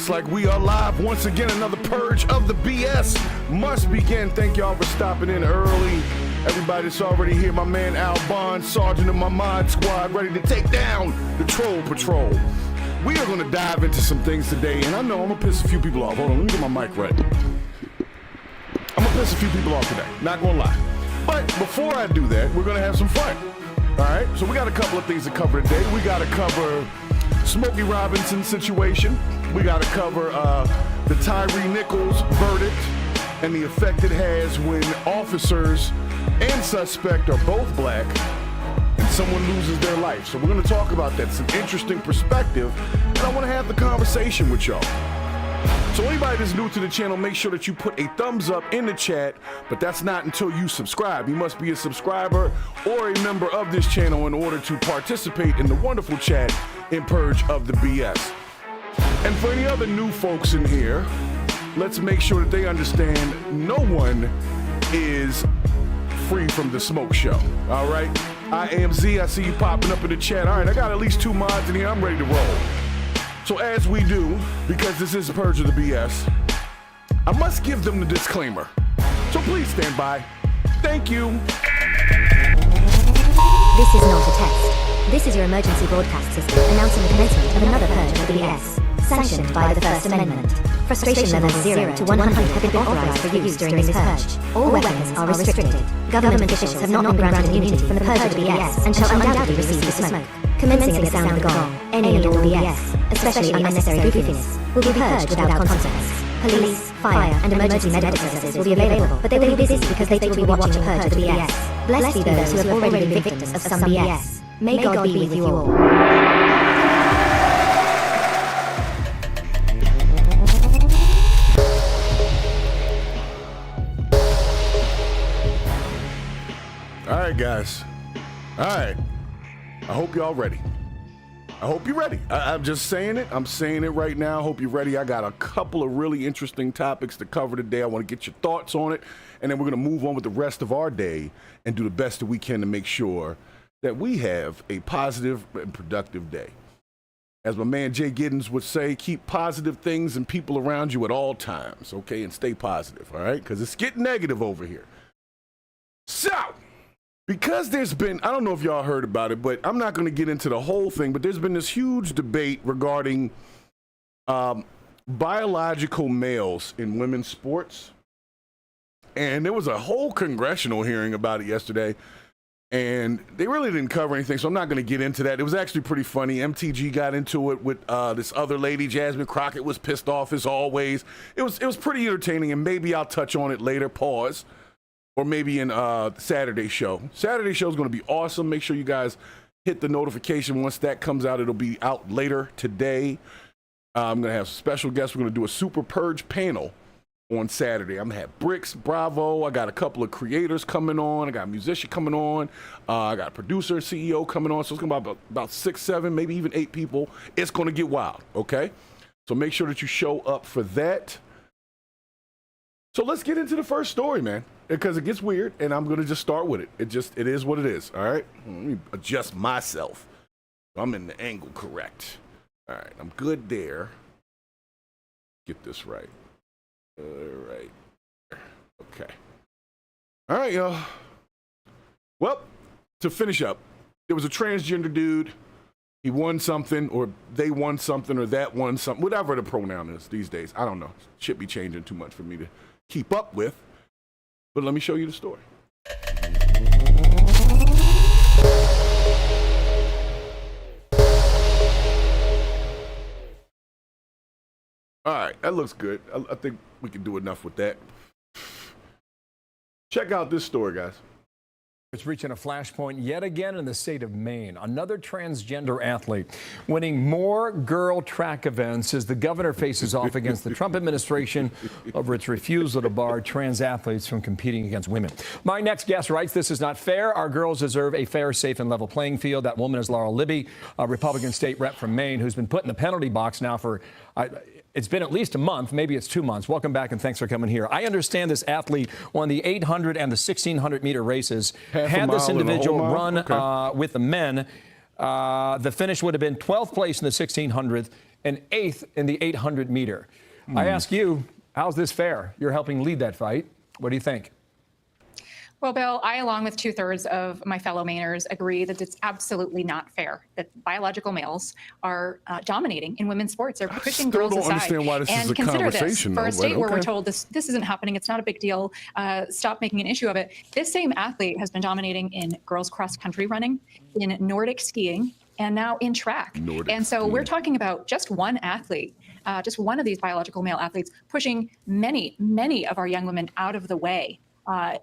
Looks like we are live once again. Another purge of the BS must begin. Thank y'all for stopping in early. Everybody that's already here, my man Al Bond, sergeant of my mod squad, ready to take down the troll patrol. We are going to dive into some things today, and I know I'm going to piss a few people off. Hold on, let me get my mic ready. I'm going to piss a few people off today, not going to lie. But before I do that, we're going to have some fun. All right, so we got a couple of things to cover today. We got to cover Smokey Robinson situation. We got to cover the Tyrie Nichols verdict and the effect it has when officers and suspect are both black and someone loses their life. So we're going to talk about that. It's an interesting perspective, and I want to have the conversation with y'all. So anybody that's new to the channel, make sure that you put a thumbs up in the chat, but that's not until you subscribe. You must be a subscriber or a member of this channel in order to participate in the wonderful chat in Purge of the BS. And for any other new folks in here, let's make sure that they understand no one is free from the smoke show. All right? I am Z. I see you popping up in the chat. All right, I got at least 2 mods in here. I'm ready to roll. So as we do, because this is Purge of the BS, I must give them the disclaimer. So please stand by. Thank you. This is not a test. This is your emergency broadcast system announcing the commencement of another Purge of the BS, sanctioned by the First Amendment. Frustration levels 0 to 100 have been authorized for use during this purge. All weapons are restricted. Government officials have not been granted immunity from the Purge of the BS and shall undoubtedly receive the smoke. Commencing at the sound of the gong, any and all BS, especially unnecessary goofiness, will be purged without consequence. Police, fire, and emergency medical services will be available, but they will be busy because they will be watching the Purge of the BS. Blessed be those who have already been victims of some BS. May God be with you all. All right, guys. All right. I hope y'all ready. I hope you're ready. I'm just saying it. I'm saying it right now. I hope you're ready. I got a couple of really interesting topics to cover today. I want to get your thoughts on it, and then we're going to move on with the rest of our day and do the best that we can to make sure that we have a positive and productive day. As my man Jay Giddens would say, keep positive things and people around you at all times, okay? And stay positive, all right? Because it's getting negative over here. So, because there's been, I don't know if y'all heard about it, but I'm not going to get into the whole thing, but there's been this huge debate regarding biological males in women's sports. And there was a whole congressional hearing about it yesterday, and they really didn't cover anything, so I'm not going to get into that. It was actually pretty funny. MTG got into it with this other lady. Jasmine Crockett was pissed off as always. It was pretty entertaining, and maybe I'll touch on it later. Pause. Or maybe in Saturday show. Saturday show is going to be awesome. Make sure you guys hit the notification. Once that comes out, it'll be out later today. I'm going to have special guests. We're going to do a super purge panel on Saturday. I'm going to have Brix, Bravo. I got a couple of creators coming on. I got a musician coming on. I got a producer, CEO coming on. So it's going to be about 6, 7, maybe even 8 people. It's going to get wild, okay? So make sure that you show up for that. So let's get into the first story, man, because it gets weird, and I'm going to just start with it. It is what it is, all right? Let me adjust myself. I'm in the angle correct. All right, I'm good there. Get this right. All right. Okay. All right, y'all. Well, to finish up, there was a transgender dude. He won something, or they won something, or that won something, whatever the pronoun is these days. I don't know. Should be changing too much for me to keep up with. But let me show you the story. All right, that looks good. I think we can do enough with that. Check out this story, guys. It's reaching a flashpoint yet again in the state of Maine. Another transgender athlete winning more girl track events as the governor faces off against the Trump administration over its refusal to bar trans athletes from competing against women. My next guest writes, "This is not fair. Our girls deserve a fair, safe, and level playing field." That woman is Laura Libby, a Republican state rep from Maine, who's been put in the penalty box now for it's been at least a month, maybe it's 2 months. Welcome back, and thanks for coming here. I understand this athlete won the 800 and the 1600 meter races. Had this individual run with the men, the finish would have been 12th place in the 1600th and 8th in the 800 meter. I ask you, how's this fair? You're helping lead that fight. What do you think? Well, Bill, I, along with 2/3 of my fellow Mainers, agree that it's absolutely not fair that biological males are dominating in women's sports. They're pushing girls aside. Understand why this is a consider conversation, this, for though, a state where okay. we're told this isn't happening, it's not a big deal, stop making an issue of it. This same athlete has been dominating in girls cross-country running, in Nordic skiing, and now in track. And so we're talking about just one athlete, just one of these biological male athletes, pushing many, many of our young women out of the way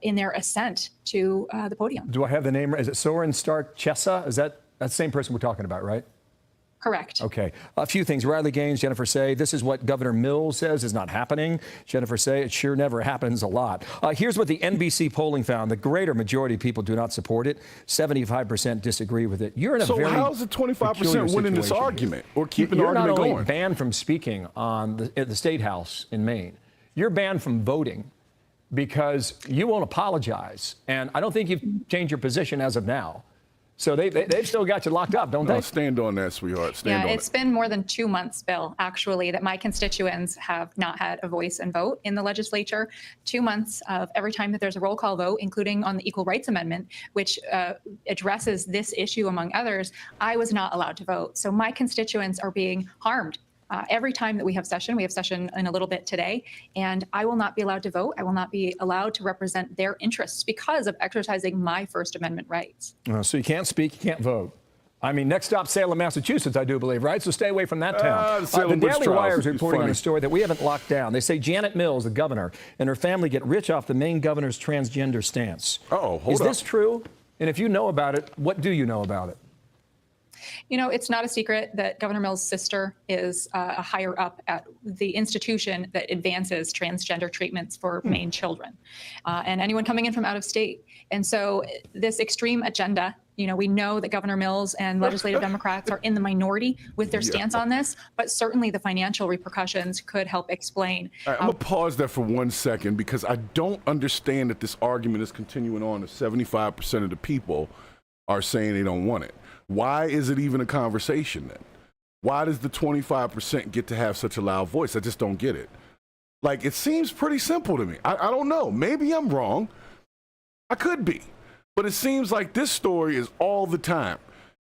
in their ascent to the podium. Do I have the name right? Is it Soren Stark Chessa? Is that the same person we're talking about, right? Correct. Okay. A few things. Riley Gaines, Jennifer Say, this is what Governor Mills says is not happening. Jennifer Say, it sure never happens a lot. Here's what the NBC polling found. The greater majority of people do not support it. 75% disagree with it. You're in a so very how is it 25% winning this argument or keeping the You're argument not only going? banned from speaking on the State House in Maine. You're banned from voting because you won't apologize. And I don't think you've changed your position as of now. So they've still got you locked up, don't they? Stand on that, sweetheart. Stand on it. It's been more than 2 months, Bill, actually, that my constituents have not had a voice and vote in the legislature. 2 months of every time that there's a roll call vote, including on the Equal Rights Amendment, which addresses this issue, among others, I was not allowed to vote. So my constituents are being harmed. Every time that we have session in a little bit today, and I will not be allowed to vote. I will not be allowed to represent their interests because of exercising my First Amendment rights. So you can't speak, you can't vote. I mean, next stop, Salem, Massachusetts, I do believe, right? So stay away from that town. The Daily Wire is reporting on a story that we haven't locked down. They say Janet Mills, the governor, and her family get rich off the Maine governor's transgender stance. Is this true? And if you know about it, what do you know about it? You know, it's not a secret that Governor Mills' sister is a higher up at the institution that advances transgender treatments for Maine children and anyone coming in from out of state. And so this extreme agenda, you know, we know that Governor Mills and legislative Democrats are in the minority with their stance on this, but certainly the financial repercussions could help explain. All right, I'm going to pause there for 1 second because I don't understand that this argument is continuing on. If 75% of the people are saying they don't want it. Why is it even a conversation then? Why does the 25% get to have such a loud voice? I just don't get it. Like, it seems pretty simple to me. I don't know. Maybe I'm wrong. I could be. But it seems like this story is all the time.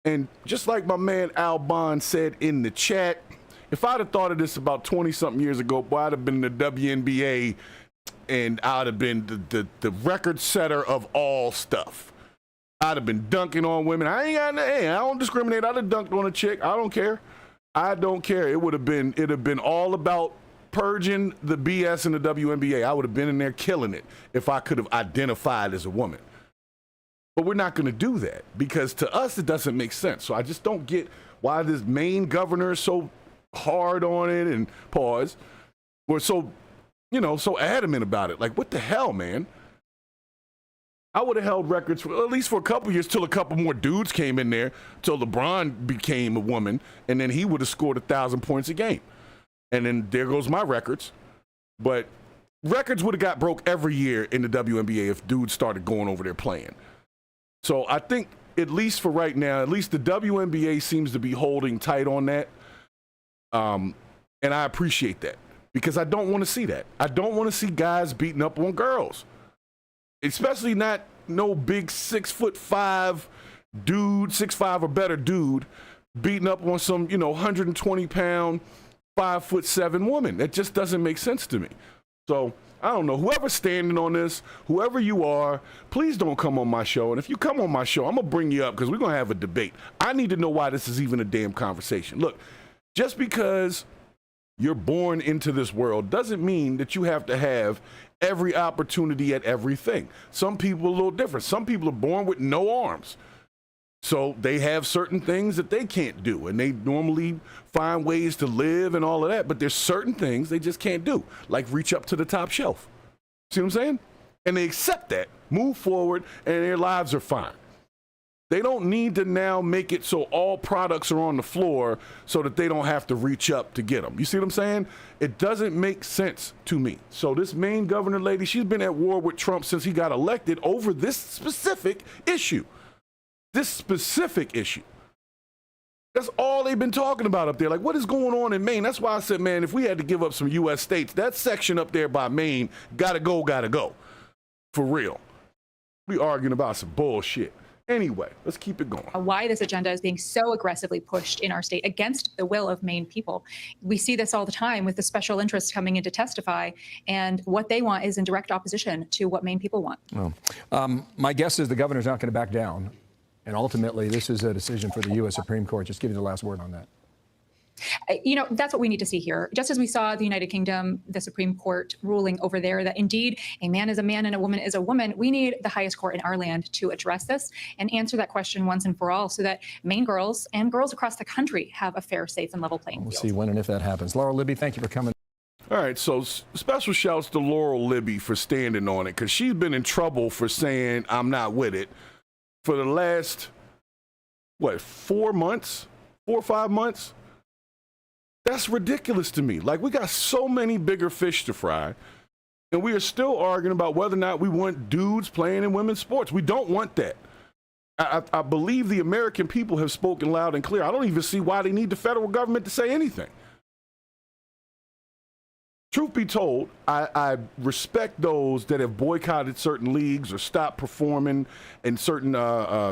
And just like my man Al Bond said in the chat, if I'd have thought of this about 20-something years ago, boy, I'd have been in the WNBA and I'd have been the record setter of all stuff. I'd have been dunking on women. I don't discriminate. I'd have dunked on a chick. I don't care. I don't care. It'd have been all about purging the BS in the WNBA. I would have been in there killing it if I could have identified as a woman. But we're not going to do that because to us it doesn't make sense. So I just don't get why this Maine governor is so hard on it and pause. We're so adamant about it. Like, what the hell, man? I would have held records for at least for a couple years till a couple more dudes came in there, till LeBron became a woman, and then he would have scored 1,000 points a game. And then there goes my records. But records would have got broke every year in the WNBA if dudes started going over there playing. So I think, at least for right now, at least the WNBA seems to be holding tight on that. And I appreciate that because I don't want to see that. I don't want to see guys beating up on girls. Especially not no big 6'5" dude, 6'5" or better dude, beating up on some 120-pound, 5'7" woman. That just doesn't make sense to me. So I don't know. Whoever's standing on this, whoever you are, please don't come on my show. And if you come on my show, I'm gonna bring you up because we're gonna have a debate. I need to know why this is even a damn conversation. Look, just because you're born into this world doesn't mean that you have to have every opportunity at everything. Some people are a little different. Some people are born with no arms. So they have certain things that they can't do, and they normally find ways to live and all of that, but there's certain things they just can't do, like reach up to the top shelf. See what I'm saying? And they accept that, move forward, and their lives are fine. They don't need to now make it so all products are on the floor so that they don't have to reach up to get them. You see what I'm saying? It doesn't make sense to me. So this Maine governor lady, she's been at war with Trump since he got elected over this specific issue. This specific issue. That's all they've been talking about up there. Like, what is going on in Maine? That's why I said, man, if we had to give up some U.S. states, that section up there by Maine, gotta go. For real. We arguing about some bullshit. Anyway, let's keep it going. Why this agenda is being so aggressively pushed in our state against the will of Maine people. We see this all the time with the special interests coming in to testify, and what they want is in direct opposition to what Maine people want. Well, my guess is the governor's not going to back down. And ultimately, this is a decision for the U.S. Supreme Court. Just give you the last word on that. You know, that's what we need to see here. Just as we saw the United Kingdom, the Supreme Court ruling over there that indeed a man is a man and a woman is a woman, we need the highest court in our land to address this and answer that question once and for all so that Maine girls and girls across the country have a fair, safe, and level playing field. We'll see when and if that happens. Laura Libby, thank you for coming. All right, so special shouts to Laurel Libby for standing on it, because she's been in trouble for saying I'm not with it for the last, 4 or 5 months? That's ridiculous to me. Like, we got so many bigger fish to fry, and we are still arguing about whether or not we want dudes playing in women's sports. We don't want that. I believe the American people have spoken loud and clear. I don't even see why they need the federal government to say anything. Truth be told, I respect those that have boycotted certain leagues or stopped performing in certain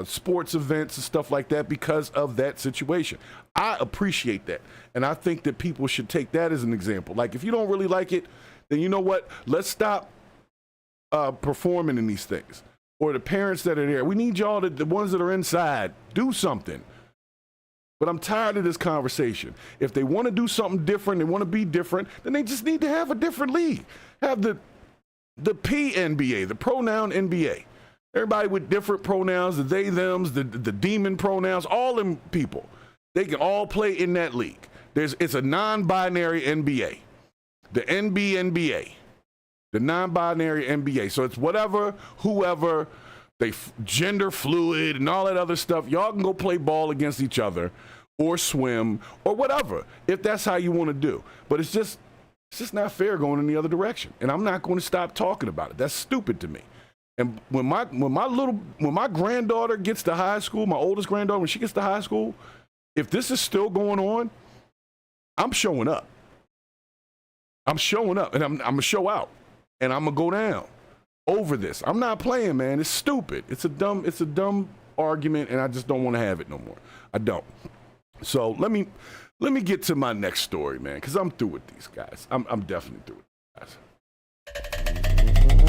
sports events and stuff like that because of that situation. I appreciate that. And I think that people should take that as an example. Like, if you don't really like it, then you know what? Let's stop performing in these things. Or the parents that are there. We need y'all, the ones that are inside, do something. But I'm tired of this conversation. If they want to do something different, they want to be different, then they just need to have a different league. Have the PNBA, the pronoun NBA. Everybody with different pronouns, the they, thems, the demon pronouns, all them people. They can all play in that league. It's a non-binary NBA. The NBNBA. The non-binary NBA. So it's whatever, whoever, they gender fluid and all that other stuff. Y'all can go play ball against each other or swim or whatever, if that's how you want to do. But it's just not fair going in the other direction. And I'm not going to stop talking about it. That's stupid to me. And when my granddaughter gets to high school, my oldest granddaughter, when she gets to high school, if this is still going on, I'm showing up. I'm showing up, and I'm going to show out, and I'm going to go down over this. I'm not playing, man. It's stupid. It's a dumb argument, and I just don't want to have it no more. I don't. So let me get to my next story, man, because I'm through with these guys. I'm definitely through with these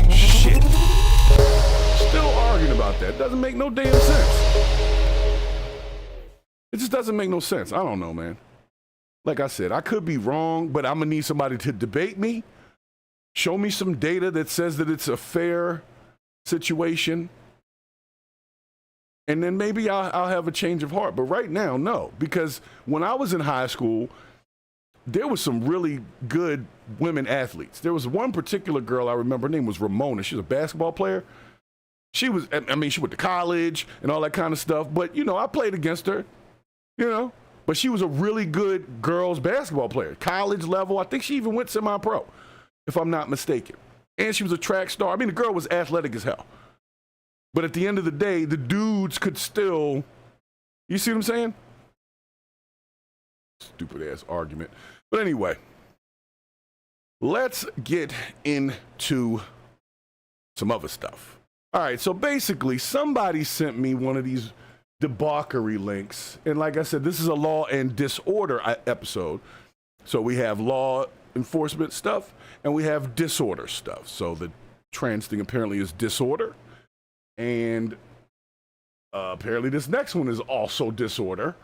guys. Shit. Still arguing about that. Doesn't make no damn sense. It just doesn't make no sense. I don't know, man. Like I said, I could be wrong, but I'm going to need somebody to debate me. Show me some data that says that it's a fair situation. And then maybe I'll have a change of heart. But right now, no. Because when I was in high school, there was some really good women athletes. There was one particular girl I remember, her name was Ramona. She was a basketball player. She went to college and all that kind of stuff. But, I played against her, But she was a really good girls basketball player, college level. I think she even went semi-pro, if I'm not mistaken. And she was a track star. I mean, the girl was athletic as hell. But at the end of the day, the dudes could still, you see what I'm saying? Stupid ass argument. But anyway, let's get into some other stuff. All right, so basically somebody sent me one of these debauchery links. And like I said, this is a law and disorder episode. So we have law enforcement stuff and we have disorder stuff. So the trans thing apparently is disorder. And apparently this next one is also disorder.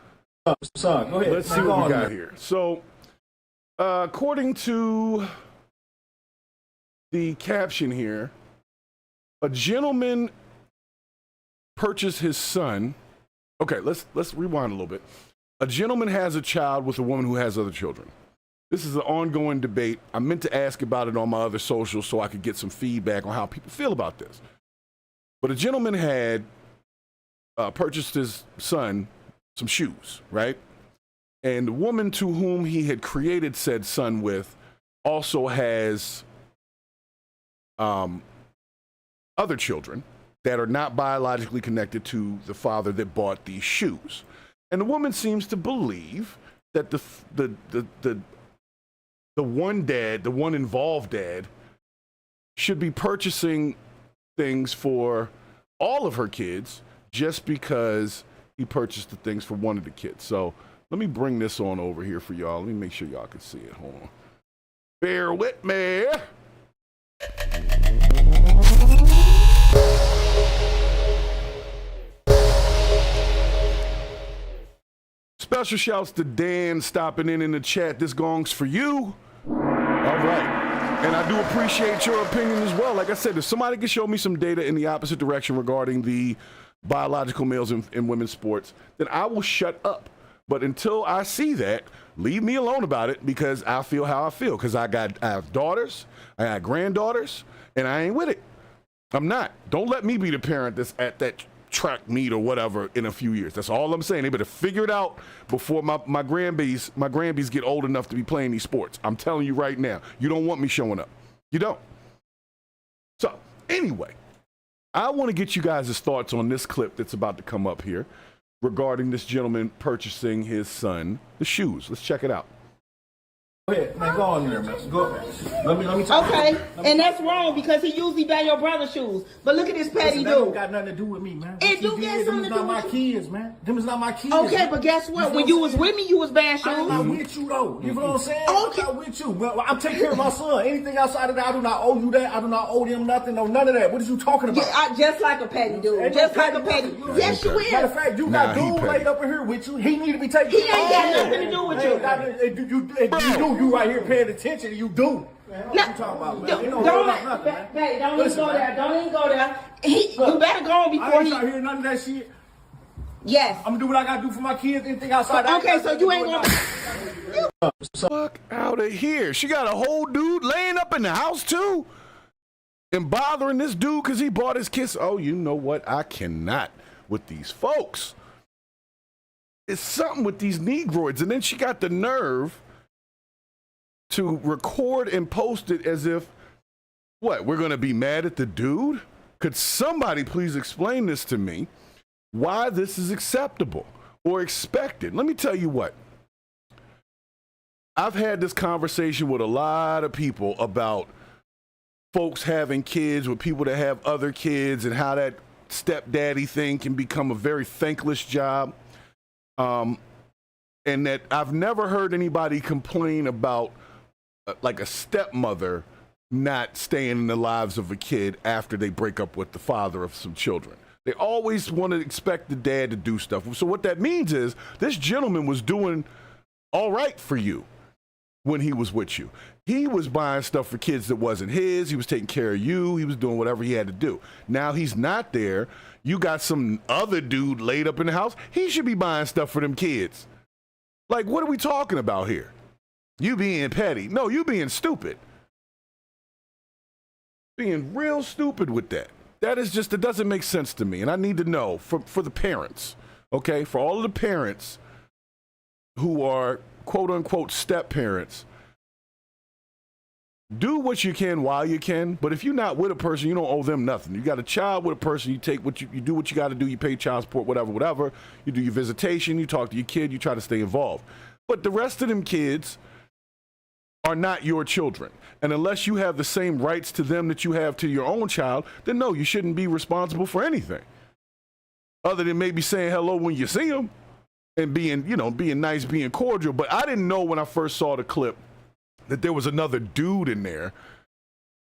Son, go ahead. Let's see what we got here. So according to the caption here, a gentleman purchased his son. Okay, let's rewind a little bit. A gentleman has a child with a woman who has other children. This is an ongoing debate. I meant to ask about it on my other socials so I could get some feedback on how people feel about this. But a gentleman had purchased his son some shoes, right? And the woman to whom he had created said son with also has other children that are not biologically connected to the father that bought these shoes. And the woman seems to believe that the one dad, the one involved dad, should be purchasing things for all of her kids just because he purchased the things for one of the kids. So let me bring this on over here for y'all. Let me make sure y'all can see it. Hold on. Bear with me. Special shouts to Dan stopping in the chat. This gong's for you. All right. And I do appreciate your opinion as well. Like I said, if somebody can show me some data in the opposite direction regarding the biological males in women's sports, then I will shut up. But until I see that, leave me alone about it, because I feel how I feel. Because I have daughters, I have granddaughters, and I ain't with it. I'm not. Don't let me be the parent that's at that track meet or whatever in a few years. That's all I'm saying. They better figure it out before my grandbabies get old enough to be playing these sports. I'm telling you right now, you don't want me showing up. You don't. So anyway, I want to get you guys' thoughts on this clip that's about to come up here regarding this gentleman purchasing his son the shoes. Let's check it out. Go ahead, man, go on there, man. Go ahead. Let me talk. Okay, and that's wrong because he usually buy your brother's shoes. But look at this petty That don't dude. got nothing to do with me, man. It do got something to do Them is not my with kids, man. Them is not my kids. Okay, man. but guess what? You When know you what was I'm with me, you was buying I'm not shoes. with you though. You know what I'm saying? Okay. I'm not with you. Well, I'm taking care of my son. Anything outside of that, I do not owe you that. I do not owe them nothing. No, none of that. What is you talking about? Yeah, just like a petty dude. Ain't Just no like a petty. petty. Yes, you is. Matter of fact, you Nah, got he dude petty. laid up in here with you. He need to be taken. He ain't got nothing to do with you. You right here paying attention. You do. No, What you talking about, man? Ain't no don't about nothing, man. Patty, don't Listen, even go man. there. Don't even go there. You better go on I before ain't he. trying to hear none of that shit. Yes. I'm gonna do what I gotta do for my kids. Anything outside that. Okay, so you ain't gonna. Fuck out of here. She got a whole dude laying up in the house too and bothering this dude because he bought his kiss. Oh, you know what? I cannot with these folks. It's something with these Negroids. And then she got the nerve to record and post it as if, what, we're going to be mad at the dude? Could somebody please explain this to me, why this is acceptable or expected? Let me tell you what. I've had this conversation with a lot of people about folks having kids with people that have other kids and how that stepdaddy thing can become a very thankless job. And that I've never heard anybody complain about like a stepmother not staying in the lives of a kid after they break up with the father of some children. They always want to expect the dad to do stuff. So what that means is this gentleman was doing all right for you when he was with you. He was buying stuff for kids that wasn't his. He was taking care of you. He was doing whatever he had to do. Now he's not there. You got some other dude laid up in the house. He should be buying stuff for them kids. Like, what are we talking about here? You being petty. No, you being stupid. Being real stupid with that. That is just, it doesn't make sense to me. And I need to know for the parents, okay? For all of the parents who are quote unquote step parents, do what you can while you can. But if you're not with a person, you don't owe them nothing. You got a child with a person, you take what you do what you got to do. You pay child support, whatever. You do your visitation, you talk to your kid, you try to stay involved. But the rest of them kids are not your children. And unless you have the same rights to them that you have to your own child, then no, you shouldn't be responsible for anything. Other than maybe saying hello when you see them and being nice, being cordial. But I didn't know when I first saw the clip that there was another dude in there.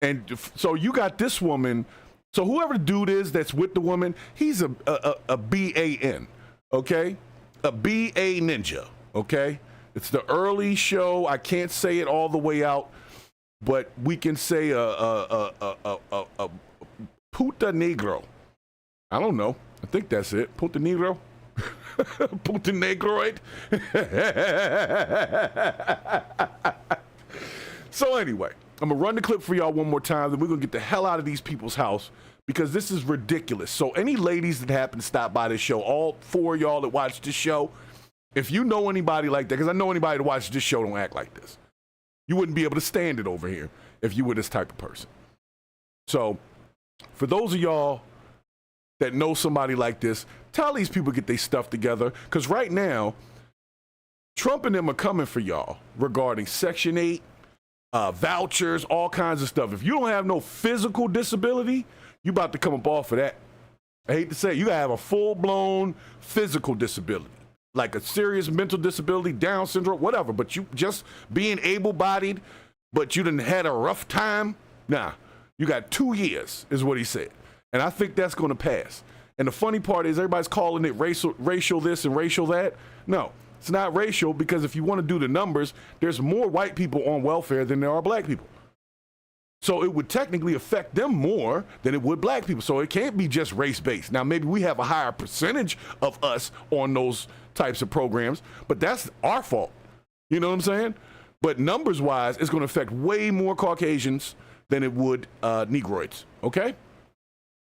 And so you got this woman. So whoever the dude is that's with the woman, he's a BAN, okay? A BA ninja, okay? It's the early show. I can't say it all the way out, but we can say a puta negro. I don't know. I think that's it. Puta negro. Puta negroid. So anyway, I'm going to run the clip for y'all one more time, then we're going to get the hell out of these people's house because this is ridiculous. So any ladies that happen to stop by this show, all four of y'all that watch this show, if you know anybody like that, because I know anybody that watches this show don't act like this. You wouldn't be able to stand it over here if you were this type of person. So for those of y'all that know somebody like this, tell these people to get their stuff together. Because right now, Trump and them are coming for y'all regarding Section 8, vouchers, all kinds of stuff. If you don't have no physical disability, you about to come up off of that. I hate to say it, you gotta have a full-blown physical disability, like a serious mental disability, Down syndrome, whatever. But you just being able-bodied, but you done had a rough time, nah, you got 2 years, is what he said. And I think that's gonna pass. And the funny part is everybody's calling it racial this and racial that. No, it's not racial, because if you want to do the numbers, there's more white people on welfare than there are black people. So it would technically affect them more than it would black people. So it can't be just race-based. Now, maybe we have a higher percentage of us on those types of programs, but that's our fault. You know what I'm saying? But numbers-wise, it's going to affect way more Caucasians than it would Negroids, okay?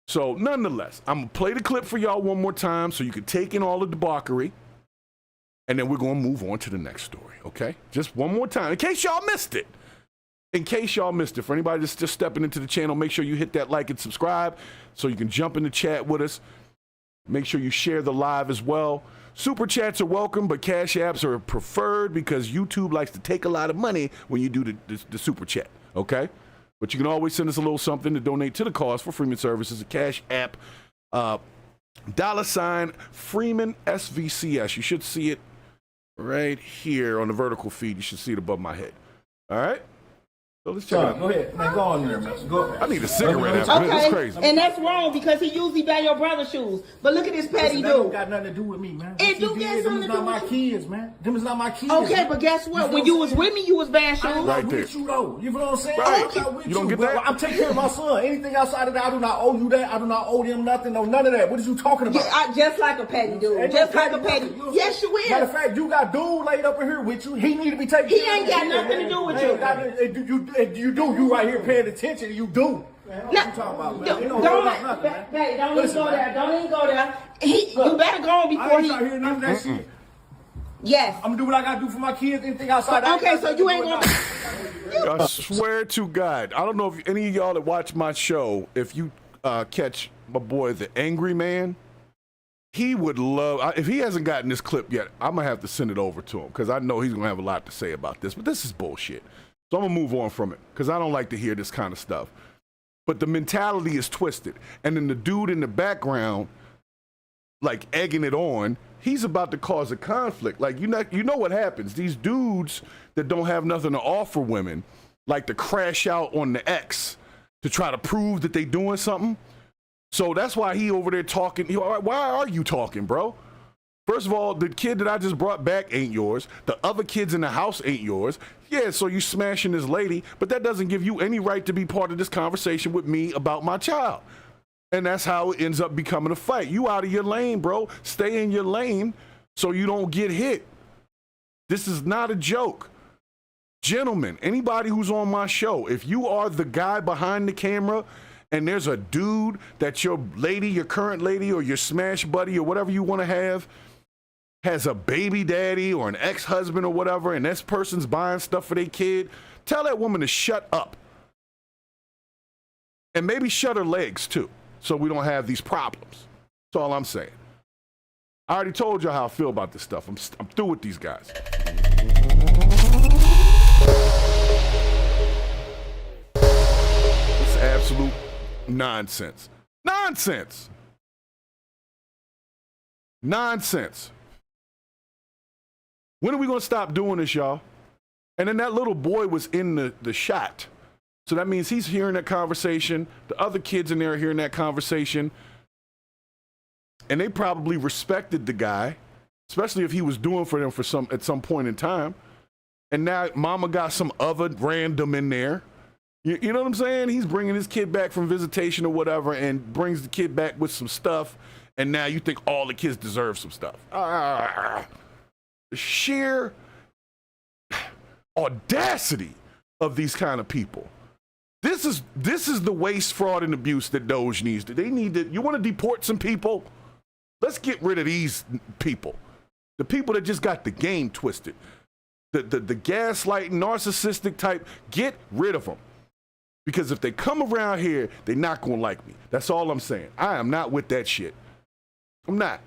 So nonetheless, I'm going to play the clip for y'all one more time so you can take in all the debauchery, and then we're going to move on to the next story, okay? Just one more time, in case y'all missed it. In case y'all missed it, for anybody that's just stepping into the channel, make sure you hit that like and subscribe so you can jump in the chat with us. Make sure you share the live as well. Super chats are welcome, but cash apps are preferred because YouTube likes to take a lot of money when you do the super chat, okay? But you can always send us a little something to donate to the cause for Freeman Services, a cash app, $ Freeman SVCS. You should see it right here on the vertical feed. You should see it above my head. All right? So let's check it out. Go ahead, man. Go on there, man. Go. I need a cigarette after this. It's crazy. And that's wrong because he usually buy your brother's shoes. But look at this petty That don't dude. got nothing to do with me, man. It do get something to do Them is not my with kids, man. Them is not my kids. Okay, man. but guess what? You When you was with me, you was buying shoes. I'm Right not there. with you though. You know what I'm saying? Right. I'm not with You don't get bro. that? I'm taking care of my son. Anything outside of that, I do not owe you that. I do not owe them nothing. No, none of that. What is you talking about? Just like a petty dude. Ain't Just no like a petty. nothing. know Yes, you Matter is. of fact, you got dude laid up in here with you. He need to be taken He care of. ain't got nothing to do with you. You do. You right here paying attention. You do. Man, what Now, you talking about, man? don't, You don't know nothing, man. babe, don't Listen, even go man. there. Don't even go there. You better go on I before ain't he. trying to hear none of that shit. Yes. I'm gonna do what I gotta do for my kids. Anything outside that. Okay, so you ain't gonna. I swear to God, I don't know if any of y'all that watch my show, if you catch my boy, the Angry Man, he would love, if he hasn't gotten this clip yet, I'm going to have to send it over to him because I know he's going to have a lot to say about this, but this is bullshit. So I'm going to move on from it because I don't like to hear this kind of stuff. But the mentality is twisted. And then the dude in the background, like egging it on, he's about to cause a conflict. Like, you know what happens. These dudes that don't have nothing to offer women like to crash out on the ex to try to prove that they doing something. So that's why he over there talking. Why are you talking, bro? First of all, the kid that I just brought back ain't yours. The other kids in the house ain't yours. Yeah, so you smashing this lady, but that doesn't give you any right to be part of this conversation with me about my child. And that's how it ends up becoming a fight. You out of your lane, bro. Stay in your lane so you don't get hit. This is not a joke. Gentlemen, anybody who's on my show, if you are the guy behind the camera and there's a dude that your lady, your current lady, or your smash buddy, or whatever you want to have, has a baby daddy or an ex-husband or whatever, and this person's buying stuff for their kid, tell that woman to shut up. And maybe shut her legs too, so we don't have these problems. That's all I'm saying. I already told you how I feel about this stuff. I'm through with these guys. It's absolute nonsense. Nonsense. Nonsense. When are we going to stop doing this, y'all? And then that little boy was in the shot. So that means he's hearing that conversation. The other kids in there are hearing that conversation. And they probably respected the guy, especially if he was doing for them at some point in time. And now mama got some other random in there. You know what I'm saying? He's bringing his kid back from visitation or whatever and brings the kid back with some stuff. And now you think all the kids deserve some stuff. The sheer audacity of these kind of people. This is the waste, fraud, and abuse that Doge needs. You want to deport some people? Let's get rid of these people. The people that just got the game twisted. The gaslighting, narcissistic type, get rid of them. Because if they come around here, they're not going to like me. That's all I'm saying. I am not with that shit. I'm not.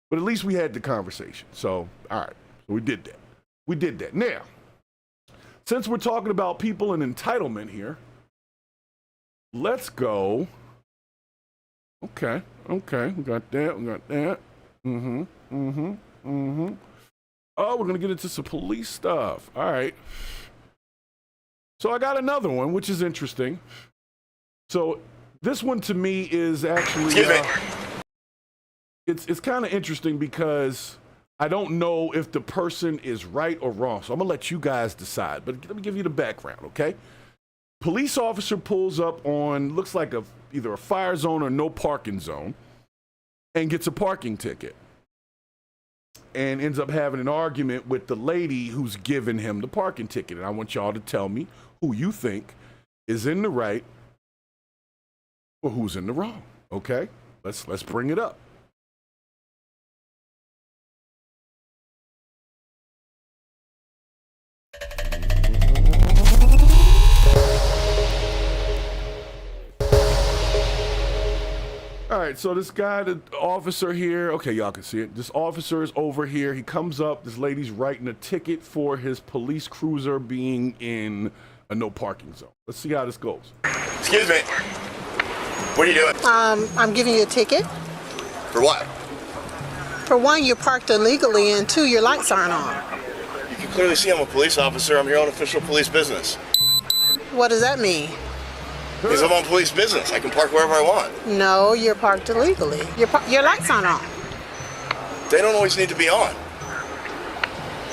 But at least we had the conversation. So, all right. So we did that. We did that. Now, since we're talking about people and entitlement here, let's go. Okay. We got that. Oh, we're going to get into some police stuff. All right. So I got another one, which is interesting. So this one to me is actually, it's kind of interesting because I don't know if the person is right or wrong. So I'm gonna let you guys decide, but let me give you the background, okay? Police officer pulls up on, looks like either a fire zone or no parking zone, and gets a parking ticket. And ends up having an argument with the lady who's giving him the parking ticket. And I want y'all to tell me who you think is in the right or who's in the wrong. Okay? Let's bring it up. All right, so this guy, the officer here, okay, y'all can see it. This officer is over here. He comes up. This lady's writing a ticket for his police cruiser being in a no parking zone. Let's see how this goes. Excuse me. What are you doing? I'm giving you a ticket. For what? For one, you're parked illegally, and two, your lights aren't on. You can clearly see I'm a police officer. I'm here on official police business. What does that mean? Because I'm on police business. I can park wherever I want. No, you're parked illegally. Your lights aren't on. They don't always need to be on.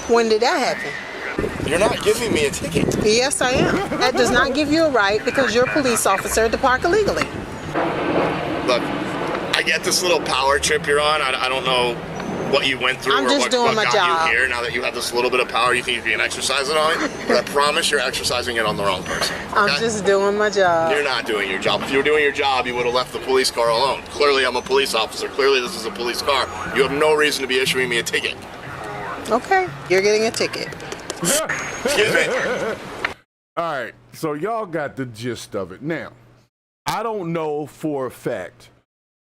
When did that happen? You're not giving me a ticket. Yes, I am. That does not give you a right because you're a police officer to park illegally. Look, I get this little power trip you're on. I don't know what you went through I'm or just what doing my got job. you here. Now that you have this little bit of power, you think you can exercise it on it? But I promise you're exercising it on the wrong person. Okay? I'm just doing my job. You're not doing your job. If you were doing your job, you would have left the police car alone. Clearly, I'm a police officer. Clearly, this is a police car. You have no reason to be issuing me a ticket. Okay, you're getting a ticket. Excuse me. All right, so y'all got the gist of it. Now, I don't know for a fact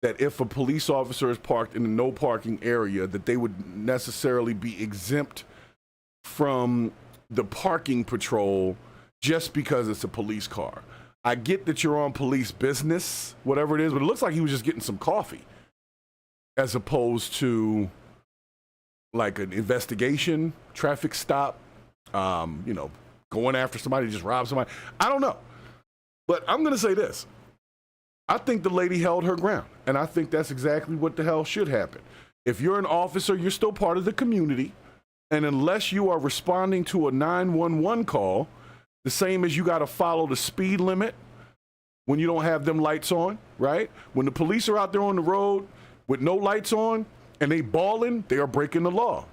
that if a police officer is parked in a no parking area, that they would necessarily be exempt from the parking patrol just because it's a police car. I get that you're on police business, whatever it is, but it looks like he was just getting some coffee as opposed to like an investigation, traffic stop, going after somebody to just rob somebody. I don't know. But I'm going to say this. I think the lady held her ground, and I think that's exactly what the hell should happen. If you're an officer, you're still part of the community, and unless you are responding to a 911 call, the same as you got to follow the speed limit when you don't have them lights on, right? When the police are out there on the road with no lights on and they balling, they are breaking the law.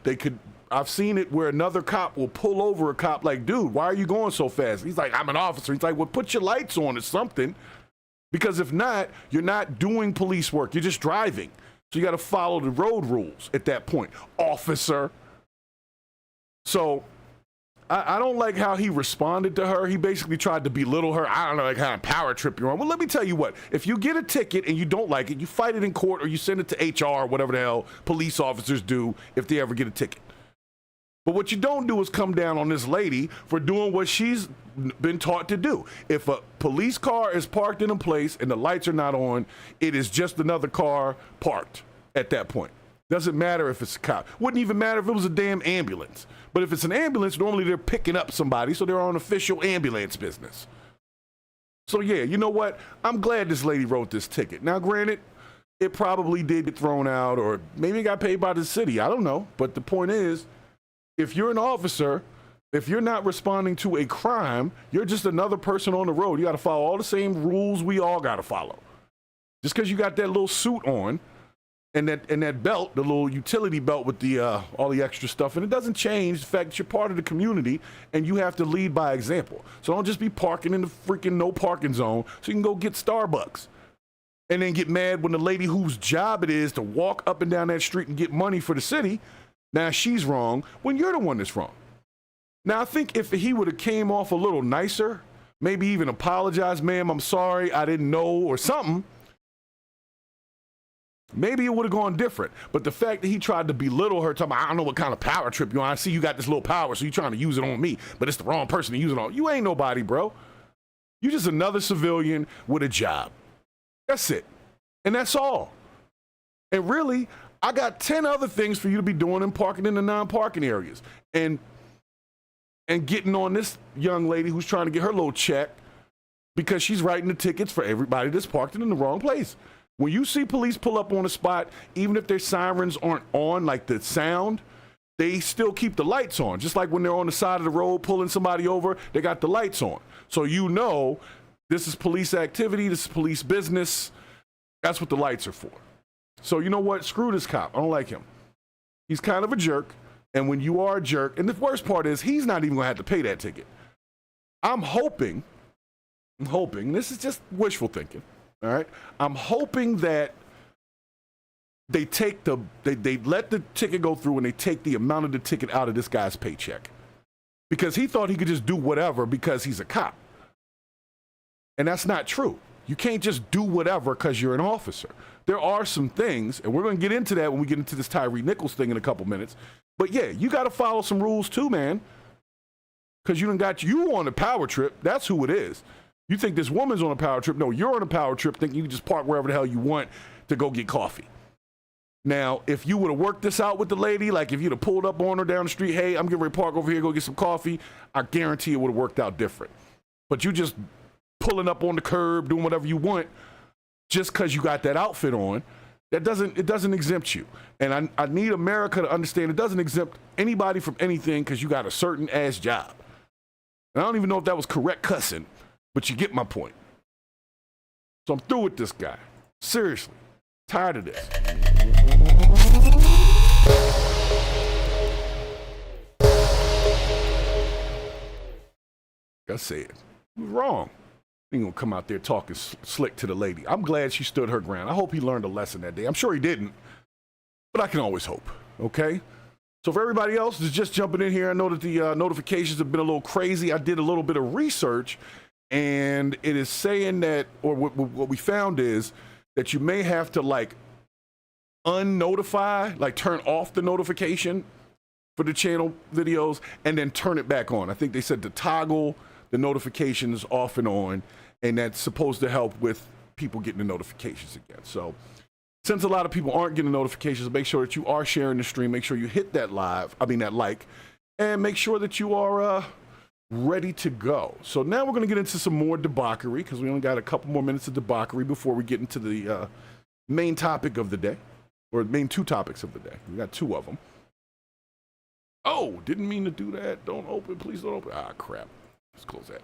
I've seen it where another cop will pull over a cop like, dude, why are you going so fast? He's like, I'm an officer. He's like, well, put your lights on or something. Because if not, you're not doing police work. You're just driving. So you got to follow the road rules at that point, officer. So I don't like how he responded to her. He basically tried to belittle her. I don't know, like how power trip you're on. Well, let me tell you what. If you get a ticket and you don't like it, you fight it in court or you send it to HR, whatever the hell police officers do if they ever get a ticket. But what you don't do is come down on this lady for doing what she's been taught to do. If a police car is parked in a place and the lights are not on, it is just another car parked at that point. Doesn't matter if it's a cop. Wouldn't even matter if it was a damn ambulance. But if it's an ambulance, normally they're picking up somebody, so they're on official ambulance business. So yeah, you know what? I'm glad this lady wrote this ticket. Now, granted, it probably did get thrown out or maybe it got paid by the city. I don't know. But the point is, if you're an officer, if you're not responding to a crime, you're just another person on the road. You got to follow all the same rules we all got to follow. Just because you got that little suit on and that belt, the little utility belt with the all the extra stuff, and it doesn't change the fact that you're part of the community and you have to lead by example. So don't just be parking in the freaking no parking zone so you can go get Starbucks and then get mad when the lady whose job it is to walk up and down that street and get money for the city, now she's wrong when you're the one that's wrong. Now, I think if he would have came off a little nicer, maybe even apologize, ma'am, I'm sorry, I didn't know, or something, maybe it would have gone different. But the fact that he tried to belittle her, talking about, I don't know what kind of power trip you on. I see you got this little power, so you're trying to use it on me, but it's the wrong person to use it on. You ain't nobody, bro. You just another civilian with a job. That's it. And that's all. And really, I got 10 other things for you to be doing and parking in the non-parking areas. And getting on this young lady who's trying to get her little check because she's writing the tickets for everybody that's parked in the wrong place. When you see police pull up on a spot, even if their sirens aren't on, like the sound, they still keep the lights on. Just like when they're on the side of the road pulling somebody over, they got the lights on. So you know this is police activity, this is police business. That's what the lights are for. So you know what? Screw this cop. I don't like him. He's kind of a jerk. And when you are a jerk, and the worst part is he's not even going to have to pay that ticket. I'm hoping, this is just wishful thinking, all right? I'm hoping that they take they let the ticket go through and they take the amount of the ticket out of this guy's paycheck. Because he thought he could just do whatever because he's a cop. And that's not true. You can't just do whatever because you're an officer. There are some things, and we're going to get into that when we get into this Tyrie Nichols thing in a couple minutes. But yeah, you got to follow some rules too, man. Because you done got you on a power trip. That's who it is. You think this woman's on a power trip. No, you're on a power trip thinking you can just park wherever the hell you want to go get coffee. Now, if you would have worked this out with the lady, like if you'd have pulled up on her down the street, hey, I'm getting ready to park over here, go get some coffee, I guarantee it would have worked out different. But you just pulling up on the curb, doing whatever you want, just because you got that outfit on, it doesn't exempt you. And I need America to understand it doesn't exempt anybody from anything because you got a certain ass job. And I don't even know if that was correct cussing, but you get my point. So I'm through with this guy. Seriously. Tired of this. I said, he was wrong. He ain't gonna come out there talking slick to the lady. I'm glad she stood her ground. I hope he learned a lesson that day. I'm sure he didn't, but I can always hope, okay? So for everybody else that's just jumping in here, I know that the notifications have been a little crazy. I did a little bit of research, and it is saying that, or what we found is that you may have to like unnotify, like turn off the notification for the channel videos and then turn it back on. I think they said to toggle the notifications off and on, and that's supposed to help with people getting the notifications again. So since a lot of people aren't getting notifications, make sure that you are sharing the stream. Make sure you hit that that like, and make sure that you are ready to go. So now we're going to get into some more debauchery because we only got a couple more minutes of debauchery before we get into the main topic of the day, or main two topics of the day. We got two of them. Oh, didn't mean to do that. Don't open. Please don't open. Ah, crap. Let's close that.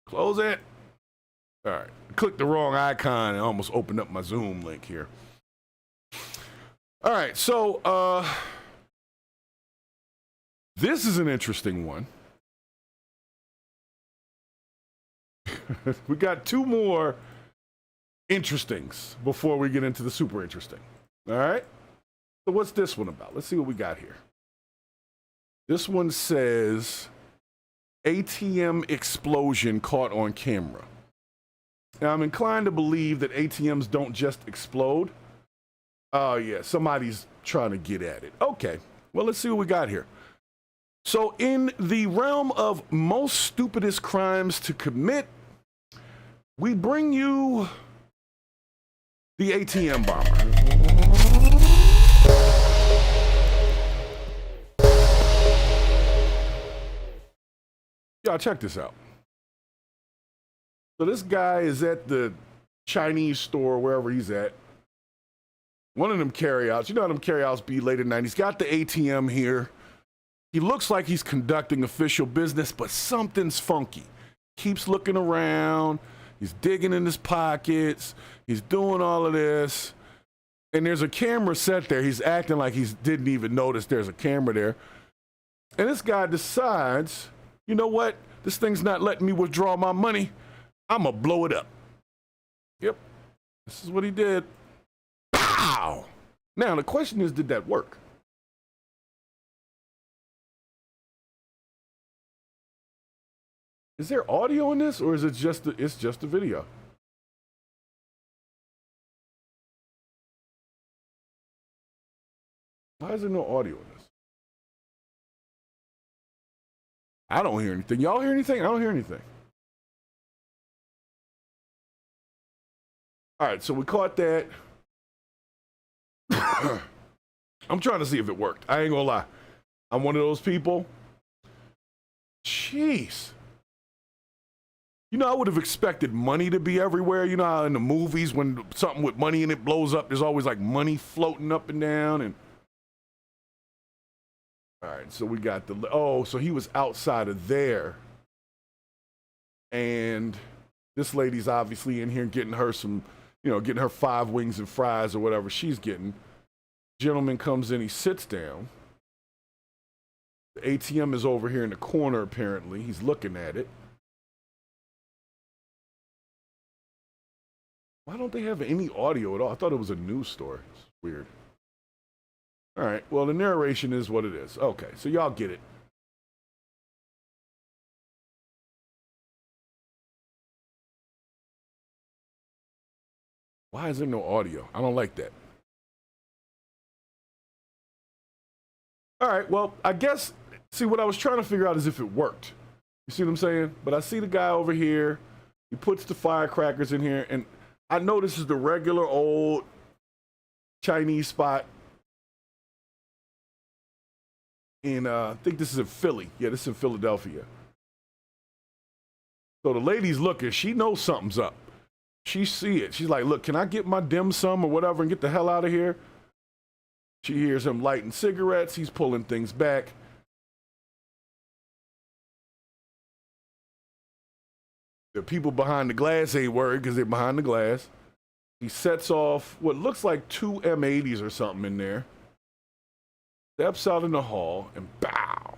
Close it. All right. I clicked the wrong icon and almost opened up my Zoom link here. All right. So this is an interesting one. We got two more interestings before we get into the super interesting. All right. So what's this one about? Let's see what we got here. This one says ATM explosion caught on camera. Now, I'm inclined to believe that ATMs don't just explode. Oh, yeah, somebody's trying to get at it. Okay, well, let's see what we got here. So in the realm of most stupidest crimes to commit, we bring you the ATM bomber. Y'all, check this out. So this guy is at the Chinese store, wherever he's at. One of them carryouts. You know how them carryouts be late at night. He's got the ATM here. He looks like he's conducting official business, but something's funky. Keeps looking around. He's digging in his pockets. He's doing all of this. And there's a camera set there. He's acting like he didn't even notice there's a camera there. And this guy decides, you know what? This thing's not letting me withdraw my money. I'm going to blow it up. Yep. This is what he did. Pow! Now, the question is, did that work? Is there audio in this, or is it just it's just a video? Why is there no audio in this? I don't hear anything. Y'all hear anything? I don't hear anything. All right, so we caught that. I'm trying to see if it worked. I ain't gonna lie. I'm one of those people. Jeez. You know, I would have expected money to be everywhere. You know how in the movies when something with money in it blows up, there's always like money floating up and down. And all right, so we got the, oh, so he was outside of there. And this lady's obviously in here getting her some, you know, getting her 5 wings and fries or whatever she's getting. Gentleman comes in, he sits down. The ATM is over here in the corner, apparently. He's looking at it. Why don't they have any audio at all? I thought it was a news story. It's weird. All right, well, the narration is what it is. Okay, so y'all get it. Why is there no audio? I don't like that. All right, well, I guess, see, what I was trying to figure out is if it worked. You see what I'm saying? But I see the guy over here. He puts the firecrackers in here, and I know this is the regular old Chinese spot. And I think this is in Philly. Yeah, this is in Philadelphia. So the lady's looking. She knows something's up. She see it. She's like, look, can I get my dim sum or whatever and get the hell out of here? She hears him lighting cigarettes. He's pulling things back. The people behind the glass ain't worried because they're behind the glass. He sets off what looks like 2 M80s or something in there. Steps out in the hall and bow.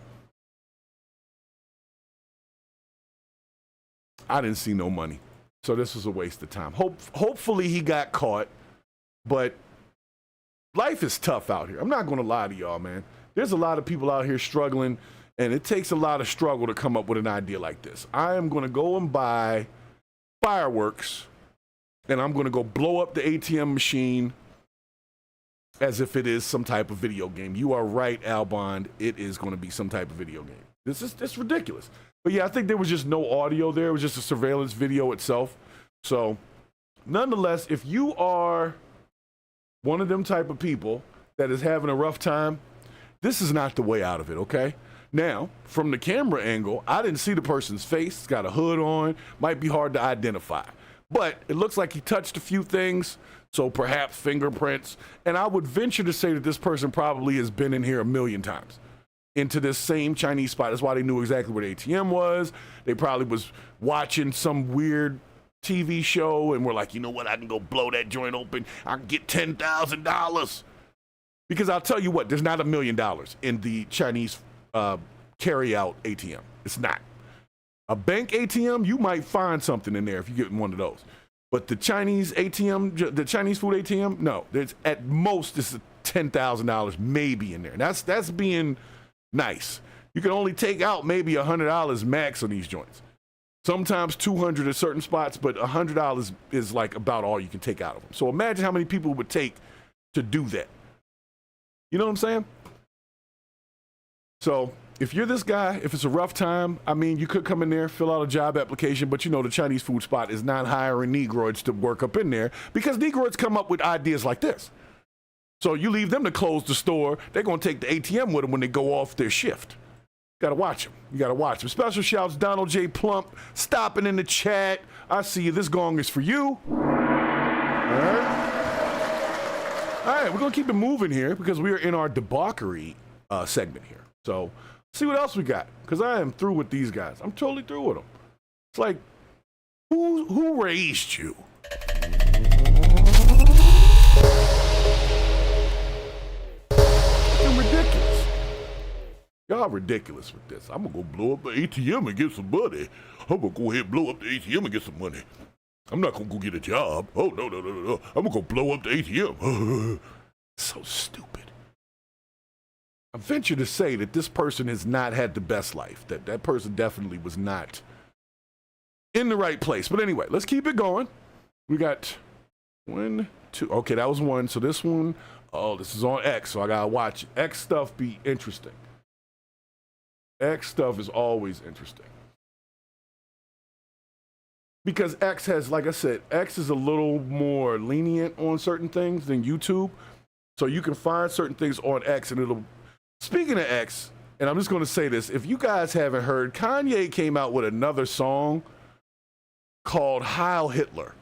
I didn't see no money. So this was a waste of time. Hopefully he got caught, but life is tough out here. I'm not going to lie to y'all, man. There's a lot of people out here struggling, and it takes a lot of struggle to come up with an idea like this. I am going to go and buy fireworks, and I'm going to go blow up the ATM machine as if it is some type of video game. You are right, Albond. It is going to be some type of video game. It's ridiculous. But yeah, I think there was just no audio there. It was just a surveillance video itself. So nonetheless, if you are one of them type of people that is having a rough time, this is not the way out of it, okay? Now, from the camera angle, I didn't see the person's face. It's got a hood on. Might be hard to identify. But it looks like he touched a few things, so perhaps fingerprints. And I would venture to say that this person probably has been in here a million times into this same Chinese spot. That's why they knew exactly where the ATM was. They probably was watching some weird TV show and were like, you know what, I can go blow that joint open. I can get $10,000. Because I'll tell you what, there's not $1 million in the Chinese carry-out ATM. It's not. A bank ATM, you might find something in there if you get one of those. But the Chinese ATM, the Chinese food ATM, no. There's at most it's $10,000 maybe in there. That's being nice. You can only take out maybe $100 max on these joints. Sometimes $200 at certain spots, but $100 is like about all you can take out of them. So imagine how many people it would take to do that. You know what I'm saying? So if you're this guy, if it's a rough time, I mean, you could come in there, fill out a job application, but you know the Chinese food spot is not hiring Negroids to work up in there because Negroids come up with ideas like this. So you leave them to close the store, they're going to take the ATM with them when they go off their shift. Got to watch them. You got to watch them. Special shouts, Donald J. Plump, stopping in the chat. I see you. This gong is for you. All right, we're going to keep it moving here because we are in our debauchery segment here. So see what else we got, because I am through with these guys. I'm totally through with them. It's like, who raised you? Fucking ridiculous. Y'all ridiculous with this. I'm gonna go blow up the ATM and get some money. I'm gonna go ahead and blow up the ATM and get some money. I'm not gonna go get a job. Oh, no. I'm gonna go blow up the ATM. So stupid. I venture to say that this person has not had the best life. That person definitely was not in the right place. But anyway, let's keep it going. We got 1, 2. Okay, that was 1. So this one, oh, this is on X, so I gotta watch it. X stuff be interesting. X stuff is always interesting. Because X has, like I said, X is a little more lenient on certain things than YouTube. So you can find certain things on X and it'll, speaking of X, and I'm just gonna say this, if you guys haven't heard, Kanye came out with another song called Heil Hitler.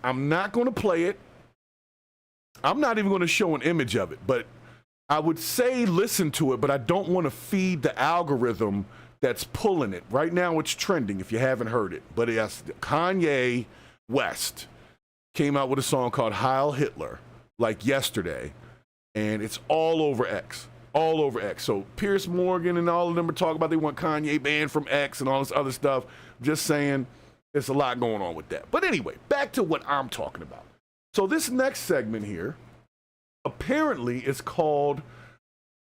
I'm not gonna play it. I'm not even gonna show an image of it, but I would say listen to it, but I don't wanna feed the algorithm that's pulling it. Right now it's trending if you haven't heard it, but yes, Kanye West came out with a song called Heil Hitler like yesterday, and it's all over X. All over X. So Piers Morgan and all of them are talking about they want Kanye banned from X and all this other stuff. Just saying, there's a lot going on with that. But anyway, back to what I'm talking about. So this next segment here, apparently it's called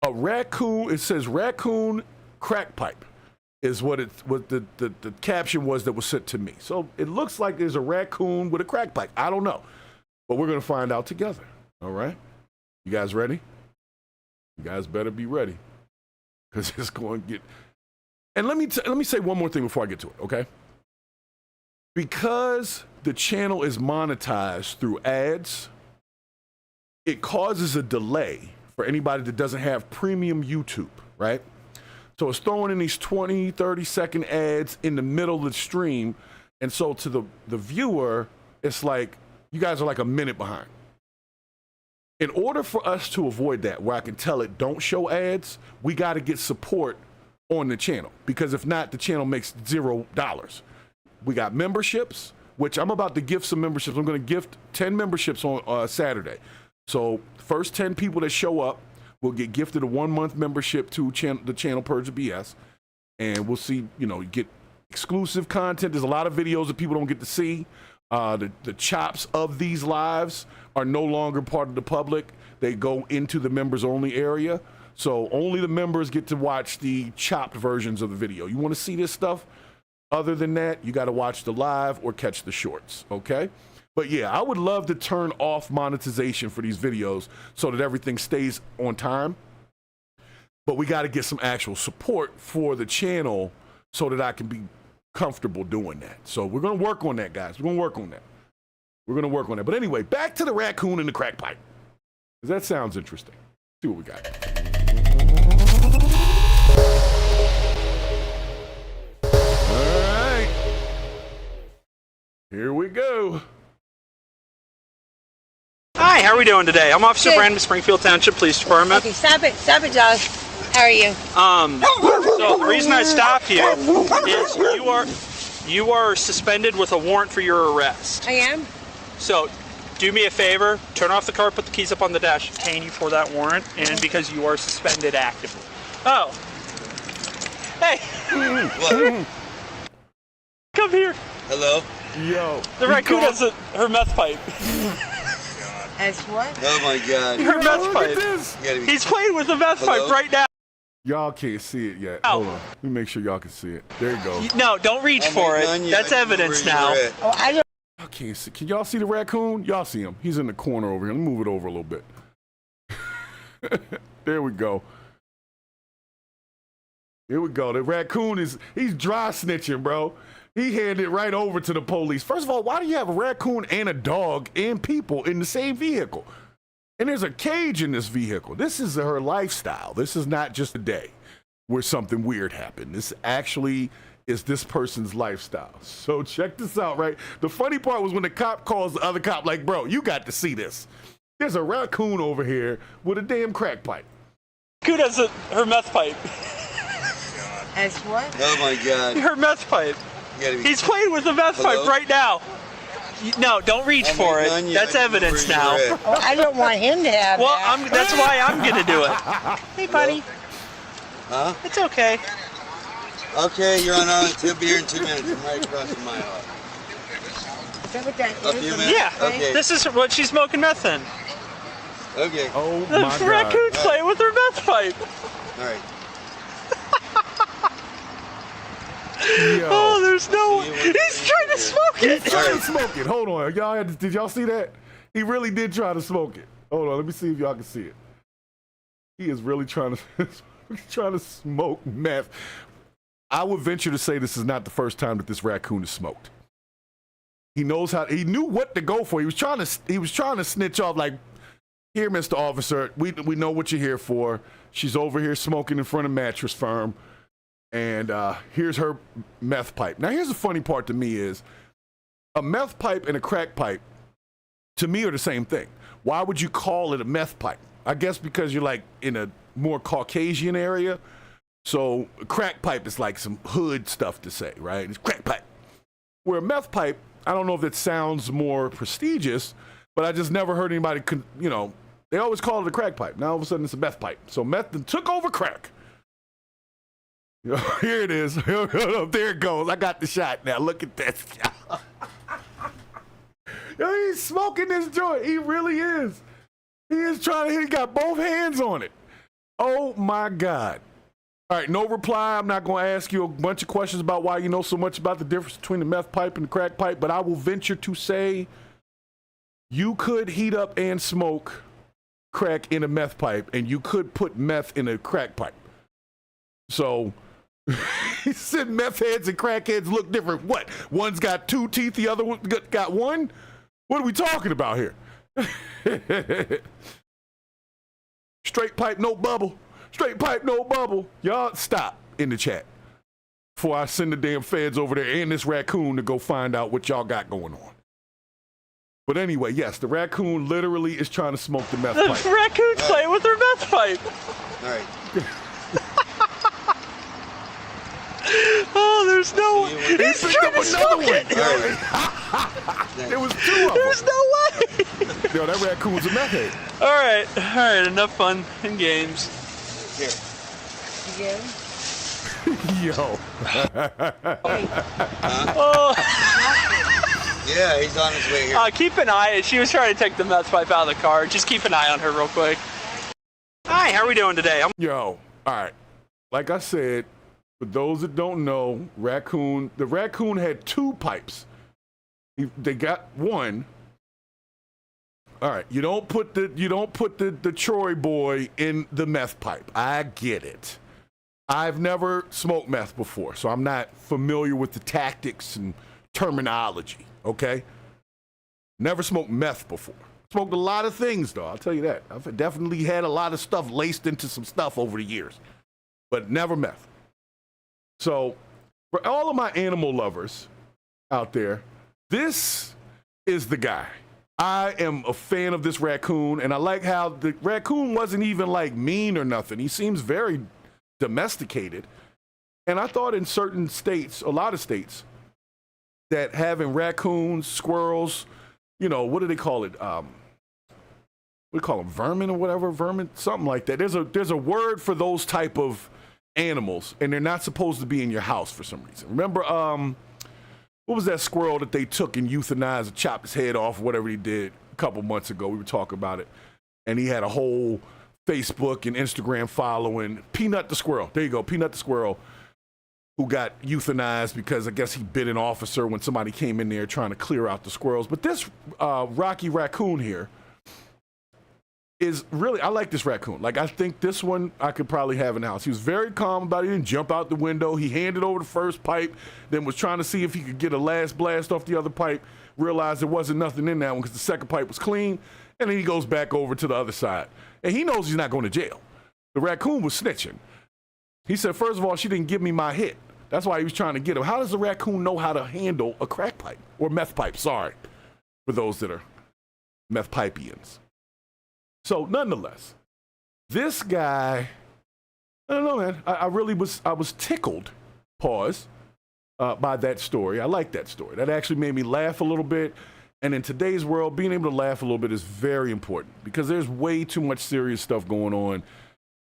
a raccoon. It says raccoon crack pipe is what the caption was that was sent to me. So it looks like there's a raccoon with a crack pipe. I don't know, but we're going to find out together. All right. You guys ready? You guys better be ready, because it's going to get. And let me say one more thing before I get to it, okay? Because the channel is monetized through ads, it causes a delay for anybody that doesn't have premium YouTube, right? So it's throwing in these 20, 30-second ads in the middle of the stream, and so to the viewer, it's like you guys are like a minute behind. In order for us to avoid that, where I can tell it don't show ads, we got to get support on the channel, because if not, the channel makes $0. We got memberships, which I'm about to gift some memberships. I'm going to gift 10 memberships on Saturday. So first 10 people that show up will get gifted a 1-month membership to the channel Purge BS, and we'll see, you get exclusive content. There's a lot of videos that people don't get to see. The chops of these lives are no longer part of the public. They go into the members only area. So only the members get to watch the chopped versions of the video. You want to see this stuff? Other than that, you got to watch the live or catch the shorts, okay? But yeah, I would love to turn off monetization for these videos so that everything stays on time. But we got to get some actual support for the channel so that I can be comfortable doing that. So we're going to work on that, guys. We're going to work on that. We're going to work on that. But anyway, back to the raccoon and the crack pipe, because that sounds interesting. See what we got. All right. Here we go. Hi, how are we doing today? I'm Officer Brandon, Springfield Township Police Department. Okay, stop it, Josh. How are you? So the reason I stopped you is you are suspended with a warrant for your arrest. I am? So do me a favor, turn off the car, put the keys up on the dash, detain you for that warrant, and because you are suspended actively. Oh. Hey. What? Come here. Hello? Yo. The raccoon has her meth pipe. As what? Oh my God. Her meth pipe. He's playing with the meth pipe right now. Y'all can't see it yet. Hold on. Let me make sure y'all can see it. There you go. No, don't reach for it. That's evidence now. Oh, I don't. I can't see. Can y'all see the raccoon? Y'all see him. He's in the corner over here. Let me move it over a little bit. There we go. Here we go. The raccoon he's dry snitching, bro. He handed it right over to the police. First of all, why do you have a raccoon and a dog and people in the same vehicle? And there's a cage in this vehicle. This is her lifestyle. This is not just a day where something weird happened. This actually is this person's lifestyle. So check this out, right? The funny part was when the cop calls the other cop, like, bro, you got to see this. There's a raccoon over here with a damn crack pipe. Who does her meth pipe? As what? Oh my God. Her meth pipe. He's playing with the meth pipe right now. No, don't reach for it. That's evidence now. Oh, I don't want him to have that. That's why I'm gonna do it. Hey, buddy. Huh? It's okay. Okay, you're on island. He'll be here in 2 minutes. I'm right across from my house. Is that what that A few is? minutes? Yeah. Okay. This is what she's smoking meth in. Okay. Oh The my God. raccoon's playing with her meth pipe. All right. Yo. Oh, there's no. He's He's trying to smoke it. He's trying to smoke it. Hold on. Did y'all see that? He really did try to smoke it. Hold on. Let me see if y'all can see it. He is really trying to smoke meth. I would venture to say this is not the first time that this raccoon is smoked. He knew what to go for. He was trying to snitch off like, here, Mr. Officer, we know what you're here for. She's over here smoking in front of Mattress Firm. And here's her meth pipe. Now, here's the funny part to me is a meth pipe and a crack pipe, to me, are the same thing. Why would you call it a meth pipe? I guess because you're like in a more Caucasian area. So a crack pipe is like some hood stuff to say, right? It's crack pipe. Where a meth pipe, I don't know if it sounds more prestigious, but I just never heard anybody, they always call it a crack pipe. Now all of a sudden it's a meth pipe. So meth took over crack. Here it is. There it goes. I got the shot now. Look at this. He's smoking this joint. He really is. He is he got both hands on it. Oh my God. All right, no reply. I'm not going to ask you a bunch of questions about why you know so much about the difference between the meth pipe and the crack pipe, but I will venture to say you could heat up and smoke crack in a meth pipe, and you could put meth in a crack pipe. So he said meth heads and crackheads look different. What? One's got 2 teeth, the other one got 1? What are we talking about here? Straight pipe, no bubble. Straight pipe, no bubble. Y'all stop in the chat before I send the damn feds over there and this raccoon to go find out what y'all got going on. But anyway, yes, the raccoon literally is trying to smoke the meth pipe. The raccoon's playing with her meth pipe. All right. Oh, there's no way. He's trying to smoke it. There was 2 of them. There's no way. Yo, that raccoon's a meth head. All right, enough fun and games. Here. Yo. Oh. Yeah, he's on his way here. Keep an eye. She was trying to take the meth pipe out of the car. Just keep an eye on her real quick. Hi, how are we doing today? Yo, all right. Like I said, for those that don't know, the raccoon had 2 pipes. They got 1. All right, you don't put the Troy boy in the meth pipe. I get it. I've never smoked meth before, so I'm not familiar with the tactics and terminology, okay? Never smoked meth before. Smoked a lot of things, though, I'll tell you that. I've definitely had a lot of stuff laced into some stuff over the years, but never meth. So, for all of my animal lovers out there, this is the guy. I am a fan of this raccoon, and I like how the raccoon wasn't even like mean or nothing. He seems very domesticated. And I thought in certain states, a lot of states, that having raccoons, squirrels, what do they call it? What do you call them? Vermin or whatever? Vermin, something like that. There's a word for those type of animals, and they're not supposed to be in your house for some reason. Remember, what was that squirrel that they took and euthanized and chopped his head off, whatever he did a couple months ago? We were talking about it. And he had a whole Facebook and Instagram following. Peanut the squirrel. There you go. Peanut the squirrel, who got euthanized because I guess he bit an officer when somebody came in there trying to clear out the squirrels. But this Rocky raccoon here is really, I like this raccoon. Like, I think this one I could probably have in the house. He was very calm about it. He didn't jump out the window. He handed over the first pipe, then was trying to see if he could get a last blast off the other pipe, realized there wasn't nothing in that one because the second pipe was clean, and then he goes back over to the other side. And he knows he's not going to jail. The raccoon was snitching. He said, first of all, she didn't give me my hit. That's why he was trying to get him. How does the raccoon know how to handle a crack pipe? Or meth pipe, sorry, for those that are meth pipians. So, nonetheless, this guy, I don't know, man. I was tickled, pause, by that story. I like that story. That actually made me laugh a little bit. And in today's world, being able to laugh a little bit is very important because there's way too much serious stuff going on.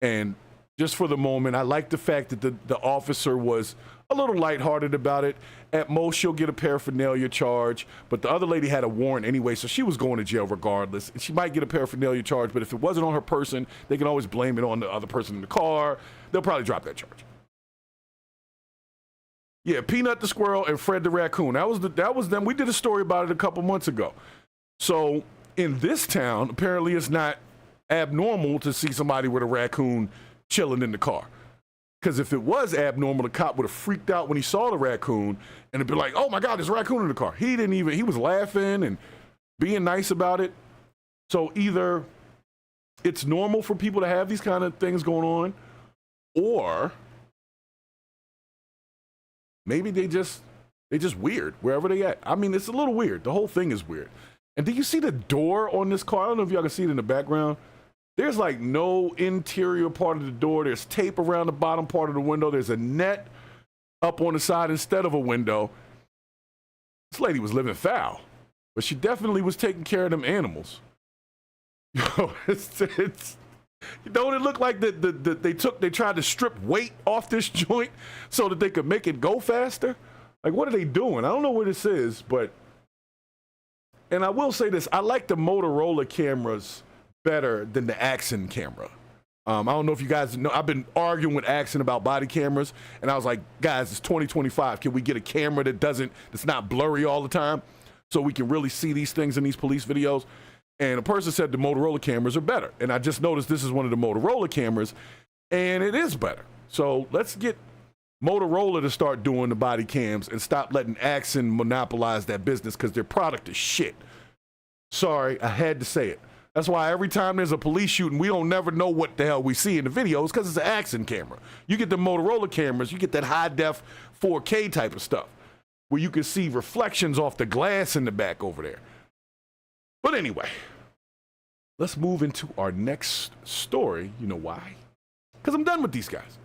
And just for the moment, I like the fact that the officer was a little lighthearted about it. At most, she'll get a paraphernalia charge, but the other lady had a warrant anyway, so she was going to jail regardless. She might get a paraphernalia charge, but if it wasn't on her person, they can always blame it on the other person in the car. They'll probably drop that charge. Yeah, Peanut the squirrel and Fred the raccoon. That was them. We did a story about it a couple months ago. So in this town, apparently it's not abnormal to see somebody with a raccoon chilling in the car. Because if it was abnormal, the cop would have freaked out when he saw the raccoon and it'd be like, oh my God, there's a raccoon in the car. He was laughing and being nice about it. So either it's normal for people to have these kind of things going on, or maybe they just weird wherever they at. I mean, it's a little weird. The whole thing is weird. And do you see the door on this car? I don't know if y'all can see it in the background. There's like no interior part of the door. There's tape around the bottom part of the window. There's a net up on the side instead of a window. This lady was living foul, but she definitely was taking care of them animals. Yo, don't it look like they tried to strip weight off this joint so that they could make it go faster? Like, what are they doing? I don't know what this is, but, and I will say this, I like the Motorola cameras better than the Axon camera. I don't know if you guys know, I've been arguing with Axon about body cameras, and I was like, guys, it's 2025. Can we get a camera that's not blurry all the time so we can really see these things in these police videos? And a person said the Motorola cameras are better. And I just noticed this is one of the Motorola cameras, and it is better. So let's get Motorola to start doing the body cams and stop letting Axon monopolize that business, because their product is shit. Sorry, I had to say it. That's why every time there's a police shooting, we don't never know what the hell we see in the videos, because it's an Axon camera. You get the Motorola cameras, you get that high-def 4K type of stuff where you can see reflections off the glass in the back over there. But anyway, let's move into our next story. You know why? Because I'm done with these guys.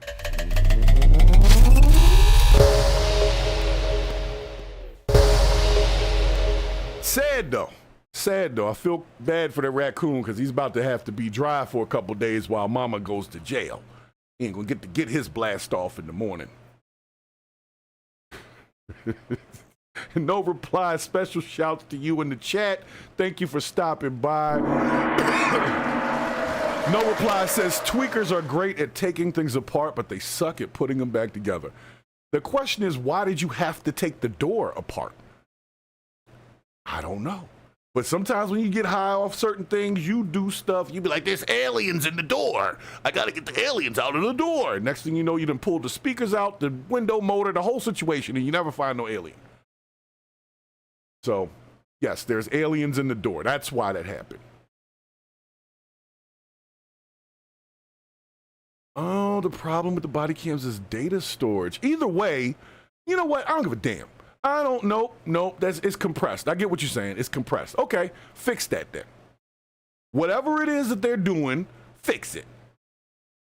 Sad though. I feel bad for the raccoon because he's about to have to be dry for a couple days while mama goes to jail. He ain't gonna get his blast off in the morning. No reply. Special shouts to you in the chat. Thank you for stopping by. No reply says tweakers are great at taking things apart, but they suck at putting them back together. The question is, why did you have to take the door apart? I don't know. But sometimes when you get high off certain things, you do stuff. You be like, there's aliens in the door. I got to get the aliens out of the door. Next thing you know, you done pulled the speakers out, the window motor, the whole situation, and you never find no alien. So, yes, there's aliens in the door. That's why that happened. Oh, the problem with the body cams is data storage. Either way, you know what? I don't give a damn. I don't know. Nope, it's compressed. I get what you're saying. It's compressed. Okay, fix that then. Whatever it is that they're doing, fix it.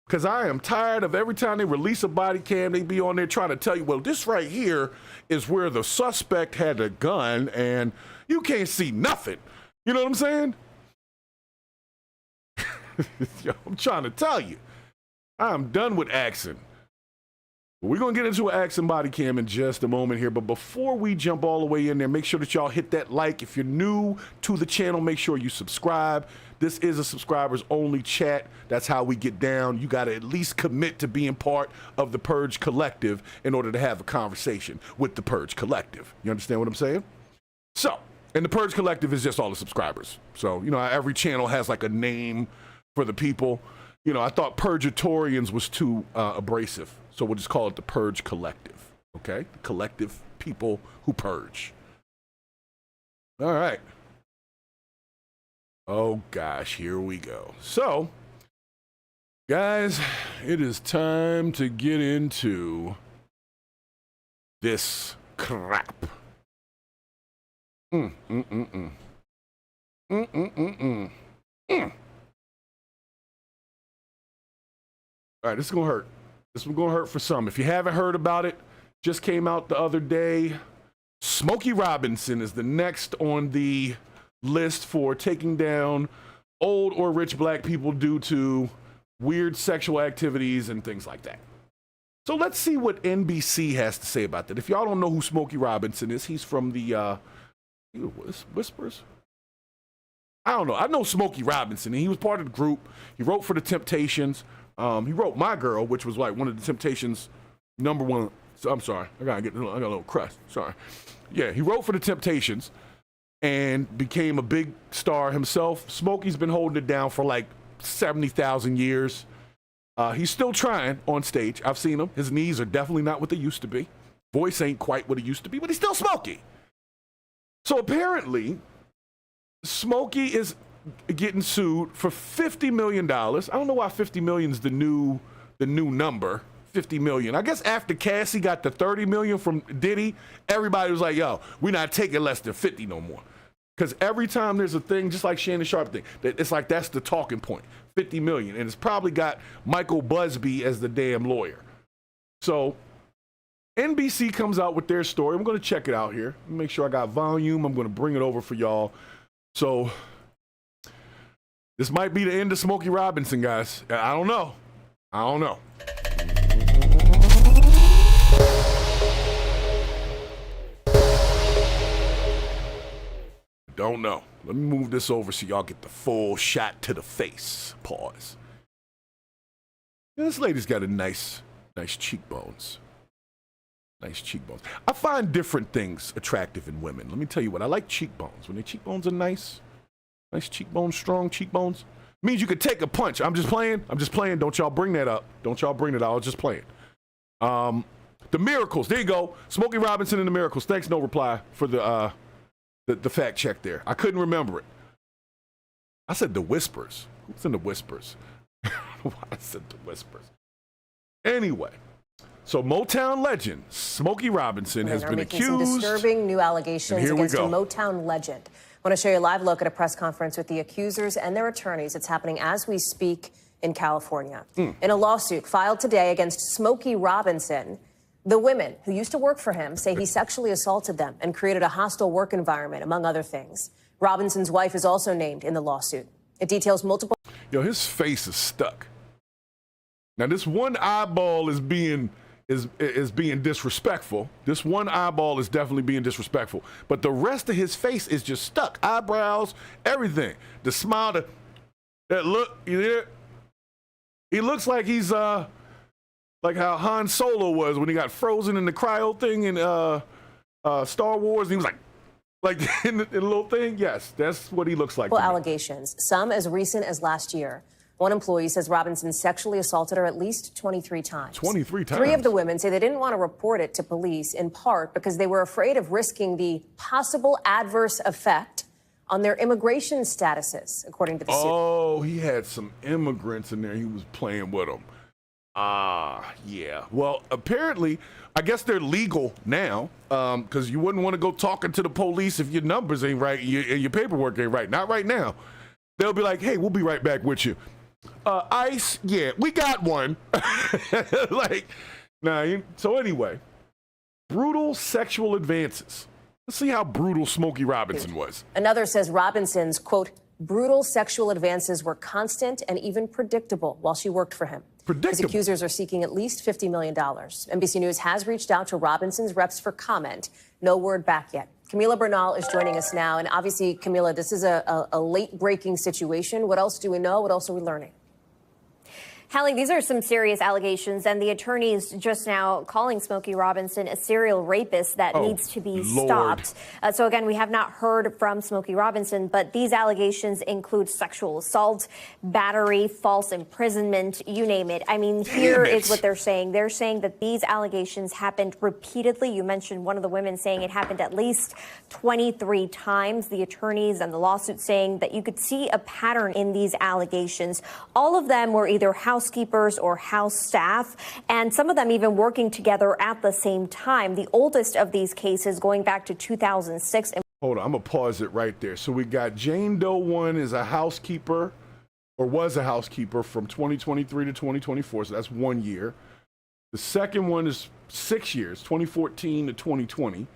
Because I am tired of every time they release a body cam, they be on there trying to tell you, well, this right here is where the suspect had a gun and you can't see nothing. You know what I'm saying? Yo, I'm trying to tell you. I'm done with Axon. We're going to get into an Axon body cam in just a moment here, but before we jump all the way in there, make sure that y'all hit that like. If you're new to the channel, make sure you subscribe. This is a subscribers only chat. That's how we get down. You got to at least commit to being part of the Purge Collective in order to have a conversation with the Purge Collective. You understand what I'm saying? So, and the Purge Collective is just all the subscribers. So, you know, every channel has like a name for the people. You know, I thought Purgatorians was too abrasive. So we'll just call it the Purge Collective, okay? The collective people who purge. All right. Oh, gosh, here we go. So, guys, it is time to get into this crap. All right, this is going to hurt. This one's going to hurt for some. If you haven't heard about it, just came out the other day. Smokey Robinson is the next on the list for taking down old or rich black people due to weird sexual activities and things like that. So let's see what NBC has to say about that. If y'all don't know who Smokey Robinson is, he's from the Whispers? I don't know. I know Smokey Robinson, and he was part of the group. He wrote for the Temptations. He wrote My Girl, which was like one of the Temptations' #1 I'm sorry. I got a little crust. Sorry. Yeah, he wrote for the Temptations and became a big star himself. Smokey's been holding it down for like 70,000 years. He's still trying on stage. I've seen him. His knees are definitely not what they used to be. Voice ain't quite what it used to be, but he's still Smokey. So apparently, Smokey is getting sued for $50 million. I don't know why 50 million is the new number. 50 million. I guess after Cassie got the 30 million from Diddy, everybody was like, yo, we're not taking less than 50 no more. Because every time there's a thing, just like Shannon Sharp thing, it's like that's the talking point, 50 million. And it's probably got Michael Busby as the damn lawyer. So NBC comes out with their story. I'm going to check it out here. Make sure I got volume. I'm going to bring it over for y'all. So this might be the end of Smokey Robinson, guys. I don't know. Don't know. Let me move this over so y'all get the full shot to the face. Pause. Yeah, this lady's got a nice cheekbones. Nice cheekbones. I find different things attractive in women. Let me tell you what. I like cheekbones. When the cheekbones are nice cheekbones, strong cheekbones, means you could take a punch. I'm just playing. Don't y'all bring that up. I was just playing. The Miracles. There you go. Smokey Robinson and the Miracles. Thanks, no reply for the fact check there. I couldn't remember it. I said the Whispers. Who's in the Whispers? I don't know why I said the Whispers. Anyway, so Motown legend Smokey Robinson has been accused. Some disturbing new allegations against a Motown legend. I want to show you a live look at a press conference with the accusers and their attorneys. It's happening as we speak in California. In a lawsuit filed today against Smokey Robinson, the women who used to work for him say he sexually assaulted them and created a hostile work environment, among other things. Robinson's wife is also named in the lawsuit. It details multiple... Yo, his face is stuck. Now, this one eyeball is being disrespectful. This one eyeball is definitely being disrespectful. But the rest of his face is just stuck. Eyebrows, everything. The smile, that look, you hear? He looks like he's like how Han Solo was when he got frozen in the cryo thing in Star Wars. And he was like in the little thing. Yes, that's what he looks like. Well, allegations, some as recent as last year. One employee says Robinson sexually assaulted her at least 23 times. 23 times? 3 of the women say they didn't want to report it to police, in part because they were afraid of risking the possible adverse effect on their immigration statuses, according to the suit. Oh, he had some immigrants in there. He was playing with them. Yeah. Well, apparently, I guess they're legal now, because you wouldn't want to go talking to the police if your numbers ain't right and your paperwork ain't right. Not right now. They'll be like, hey, we'll be right back with you. ICE, yeah, we got one. So anyway, brutal sexual advances. Let's see how brutal Smokey Robinson was. Another says Robinson's, quote, brutal sexual advances were constant and even predictable while she worked for him. His accusers are seeking at least $50 million. NBC News has reached out to Robinson's reps for comment. No word back yet. Camila Bernal is joining us now. And obviously, Camila, this is a late-breaking situation. What else do we know? What else are we learning? Hallie, these are some serious allegations, and the attorneys just now calling Smokey Robinson a serial rapist that needs to be stopped. So again, we have not heard from Smokey Robinson, but these allegations include sexual assault, battery, false imprisonment, you name it. I mean, here is what they're saying. They're saying that these allegations happened repeatedly. You mentioned one of the women saying it happened at least 23 times. The attorneys and the lawsuit saying that you could see a pattern in these allegations. All of them were either housekeepers or house staff, and some of them even working together at the same time. The oldest of these cases going back to 2006. Hold on, I'm going to pause it right there. So we got Jane Doe 1 is a housekeeper, or was a housekeeper from 2023 to 2024, so that's 1 year. The second one is 6 years, 2014 to 2020.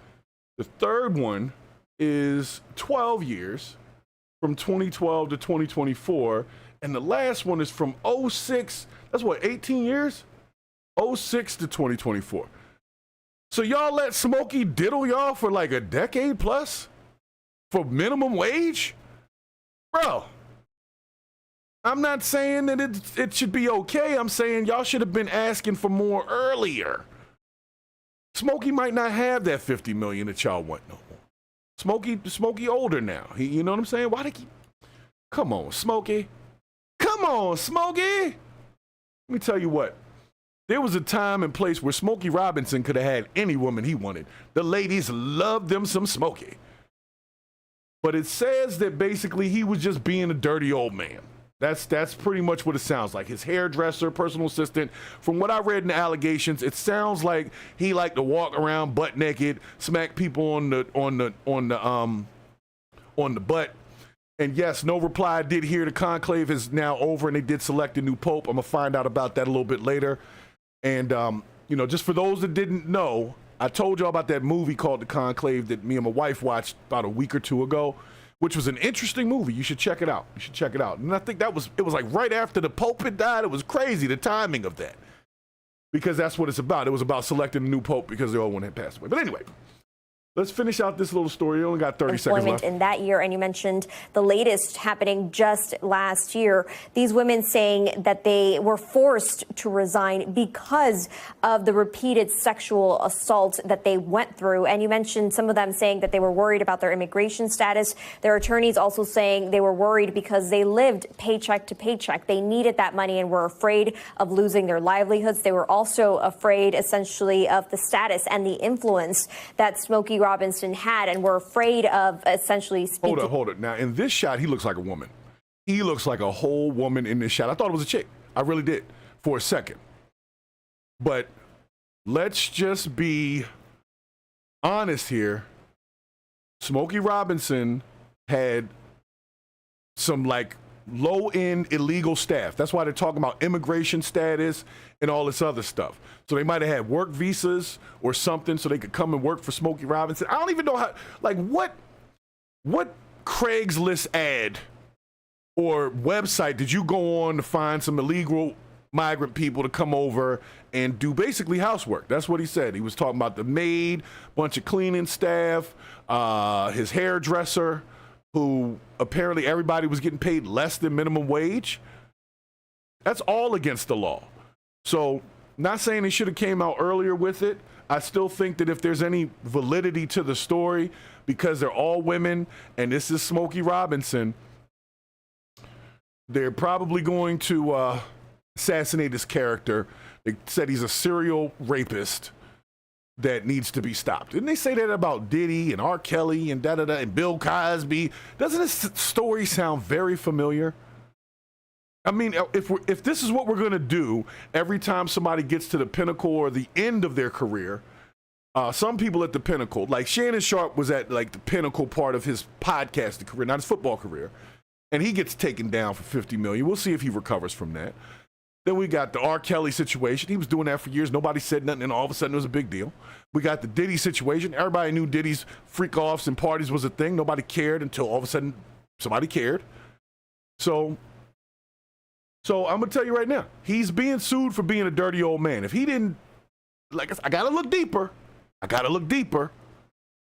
The third one is 12 years, from 2012 to 2024. And the last one is from 06, that's what, 18 years? 06 to 2024. So y'all let Smokey diddle y'all for like a decade plus? For minimum wage? Bro, I'm not saying that it should be okay. I'm saying y'all should have been asking for more earlier. Smokey might not have that $50 million that y'all want no more. Smokey older now. You know what I'm saying? Why they keep... Come on, Smokey. Come on, Smokey. Let me tell you what. There was a time and place where Smokey Robinson could have had any woman he wanted. The ladies loved them some Smokey. But it says that basically he was just being a dirty old man. That's pretty much what it sounds like. His hairdresser, personal assistant. From what I read in the allegations, it sounds like he liked to walk around butt naked, smack people on the butt. And yes, no reply. I did hear the conclave is now over and they did select a new pope. I'm gonna find out about that a little bit later. And just for those that didn't know, I told y'all about that movie called The Conclave that me and my wife watched about a week or two ago, which was an interesting movie. You should check it out. And I think it was like right after the Pope had died. It was crazy, the timing of that. Because that's what it's about. It was about selecting a new Pope because the old one had passed away. But anyway, let's finish out this little story. You only got 30 seconds left. In that year, and you mentioned the latest happening just last year. These women saying that they were forced to resign because of the repeated sexual assault that they went through. And you mentioned some of them saying that they were worried about their immigration status. Their attorneys also saying they were worried because they lived paycheck to paycheck. They needed that money and were afraid of losing their livelihoods. They were also afraid, essentially, of the status and the influence that Smokey Robinson had, and were afraid of essentially speaking. Hold it. Now, in this shot, he looks like a woman. He looks like a whole woman in this shot. I thought it was a chick. I really did for a second. But let's just be honest here. Smokey Robinson had some low-end illegal staff. That's why they're talking about immigration status and all this other stuff. So they might have had work visas or something so they could come and work for Smokey Robinson. I don't even know how, what Craigslist ad or website did you go on to find some illegal migrant people to come over and do basically housework? That's what he said. He was talking about the maid, bunch of cleaning staff, his hairdresser, who apparently everybody was getting paid less than minimum wage. That's all against the law. So, not saying he should have came out earlier with it. I still think that if there's any validity to the story, because they're all women and this is Smokey Robinson, they're probably going to assassinate his character. They said he's a serial rapist that needs to be stopped. Didn't they say that about Diddy and R. Kelly and da-da-da and Bill Cosby? Doesn't this story sound very familiar? I mean, if this is what we're going to do every time somebody gets to the pinnacle or the end of their career, some people at the pinnacle, like Shannon Sharp was at the pinnacle part of his podcasting career, not his football career, and he gets taken down for $50 million. We'll see if he recovers from that. Then we got the R. Kelly situation. He was doing that for years. Nobody said nothing, and all of a sudden it was a big deal. We got the Diddy situation. Everybody knew Diddy's freak-offs and parties was a thing. Nobody cared until all of a sudden somebody cared. So I'm going to tell you right now, he's being sued for being a dirty old man. If he didn't, I got to look deeper.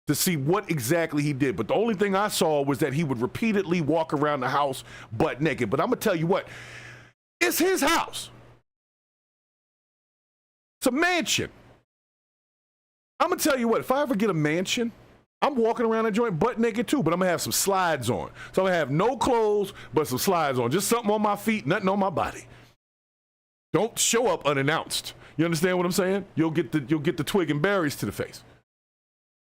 To see what exactly he did. But the only thing I saw was that he would repeatedly walk around the house butt naked. But I'm going to tell you what, it's his house. It's a mansion. I'm going to tell you what, if I ever get a mansion, I'm walking around that joint butt naked too, but I'm going to have some slides on. So I'm going to have no clothes, but some slides on. Just something on my feet, nothing on my body. Don't show up unannounced. You understand what I'm saying? You'll get the twig and berries to the face.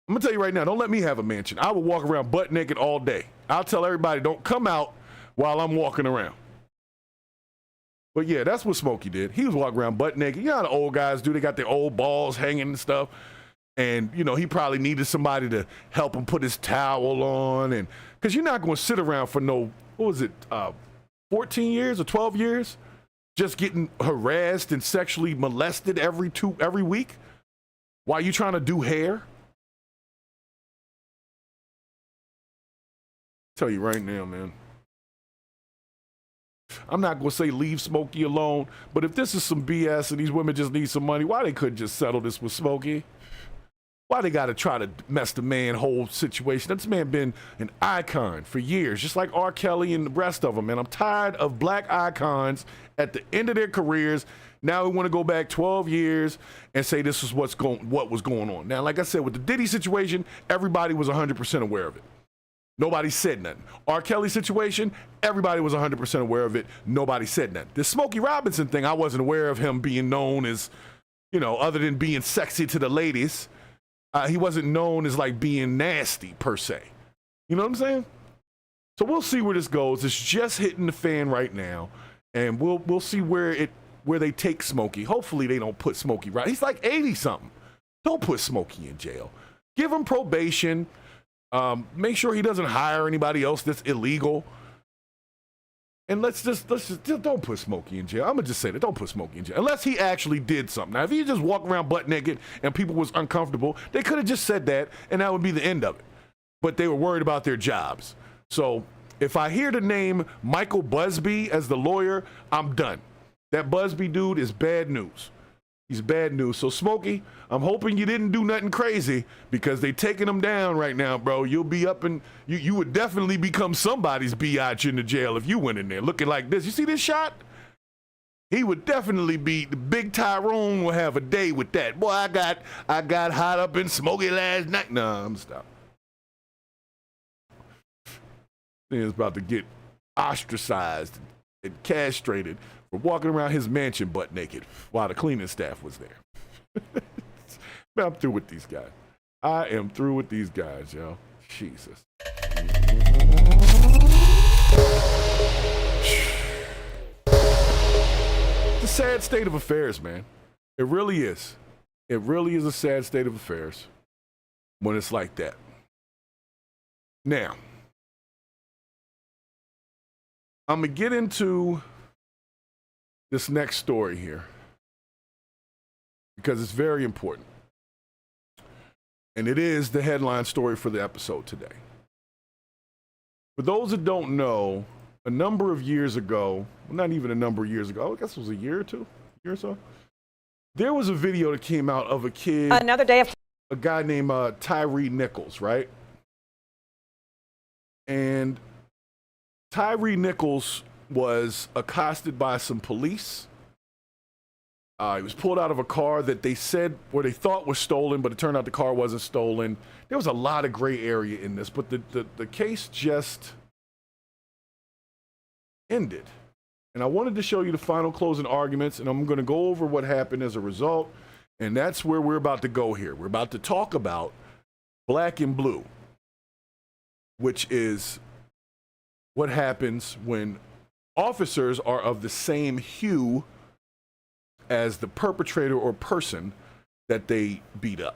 I'm going to tell you right now, don't let me have a mansion. I will walk around butt naked all day. I'll tell everybody, don't come out while I'm walking around. But yeah, that's what Smokey did. He was walking around butt naked. You know how the old guys do? They got their old balls hanging and stuff. And, he probably needed somebody to help him put his towel on. And because you're not going to sit around for 14 years or 12 years just getting harassed and sexually molested every week while you trying to do hair. Tell you right now, man. I'm not going to say leave Smokey alone, but if this is some BS and these women just need some money, why they couldn't just settle this with Smokey? Why they got to try to mess the man whole situation? This man been an icon for years, just like R. Kelly and the rest of them, man. I'm tired of black icons at the end of their careers Now we want to go back 12 years and say this is what was going on. Now, like I said, with the Diddy situation, everybody was 100% aware of it. Nobody said nothing. R. Kelly situation, everybody was 100% aware of it. Nobody said nothing. The Smokey Robinson thing, I wasn't aware of him being known as, other than being sexy to the ladies. He wasn't known as like being nasty per se. You know what I'm saying? So we'll see where this goes. It's just hitting the fan right now, and we'll see where they take Smokey. Hopefully they don't put Smokey right. He's like 80-something. Don't put Smokey in jail. Give him probation. Make sure he doesn't hire anybody else that's illegal. And let's just don't put Smokey in jail. I'm gonna just say that. Don't put Smokey in jail unless he actually did something. Now, if he just walked around butt naked and people was uncomfortable, they could have just said that, and that would be the end of it. But they were worried about their jobs. So if I hear the name Michael Busby as the lawyer, I'm done. That Busby dude is bad news. He's bad news. So Smokey, I'm hoping you didn't do nothing crazy, because they taking him down right now, bro. You'll be up and you would definitely become somebody's biatch in the jail if you went in there looking like this. You see this shot? He would definitely be, the big Tyrone will have a day with that. Boy, I got hot up in Smokey last night. Nah, I'm stopping. He's about to get ostracized and castrated for walking around his mansion butt naked while the cleaning staff was there. Man, I'm through with these guys. I am through with these guys, yo. Jesus. It's a sad state of affairs, man. It really is. It really is a sad state of affairs when it's like that. Now, I'm going to get into this next story here because it's very important. And it is the headline story for the episode today. For those that don't know, a number of years ago, well, not even a number of years ago, I guess it was a year or so, there was a video that came out of a kid, a guy named Tyrie Nichols, right? And Tyrie Nichols was accosted by some police. He was pulled out of a car that they thought was stolen, but it turned out the car wasn't stolen. There was a lot of gray area in this, but the case just ended. And I wanted to show you the final closing arguments, and I'm going to go over what happened as a result. And that's where we're about to go here. We're about to talk about Black and Blue, which is what happens when officers are of the same hue as the perpetrator or person that they beat up.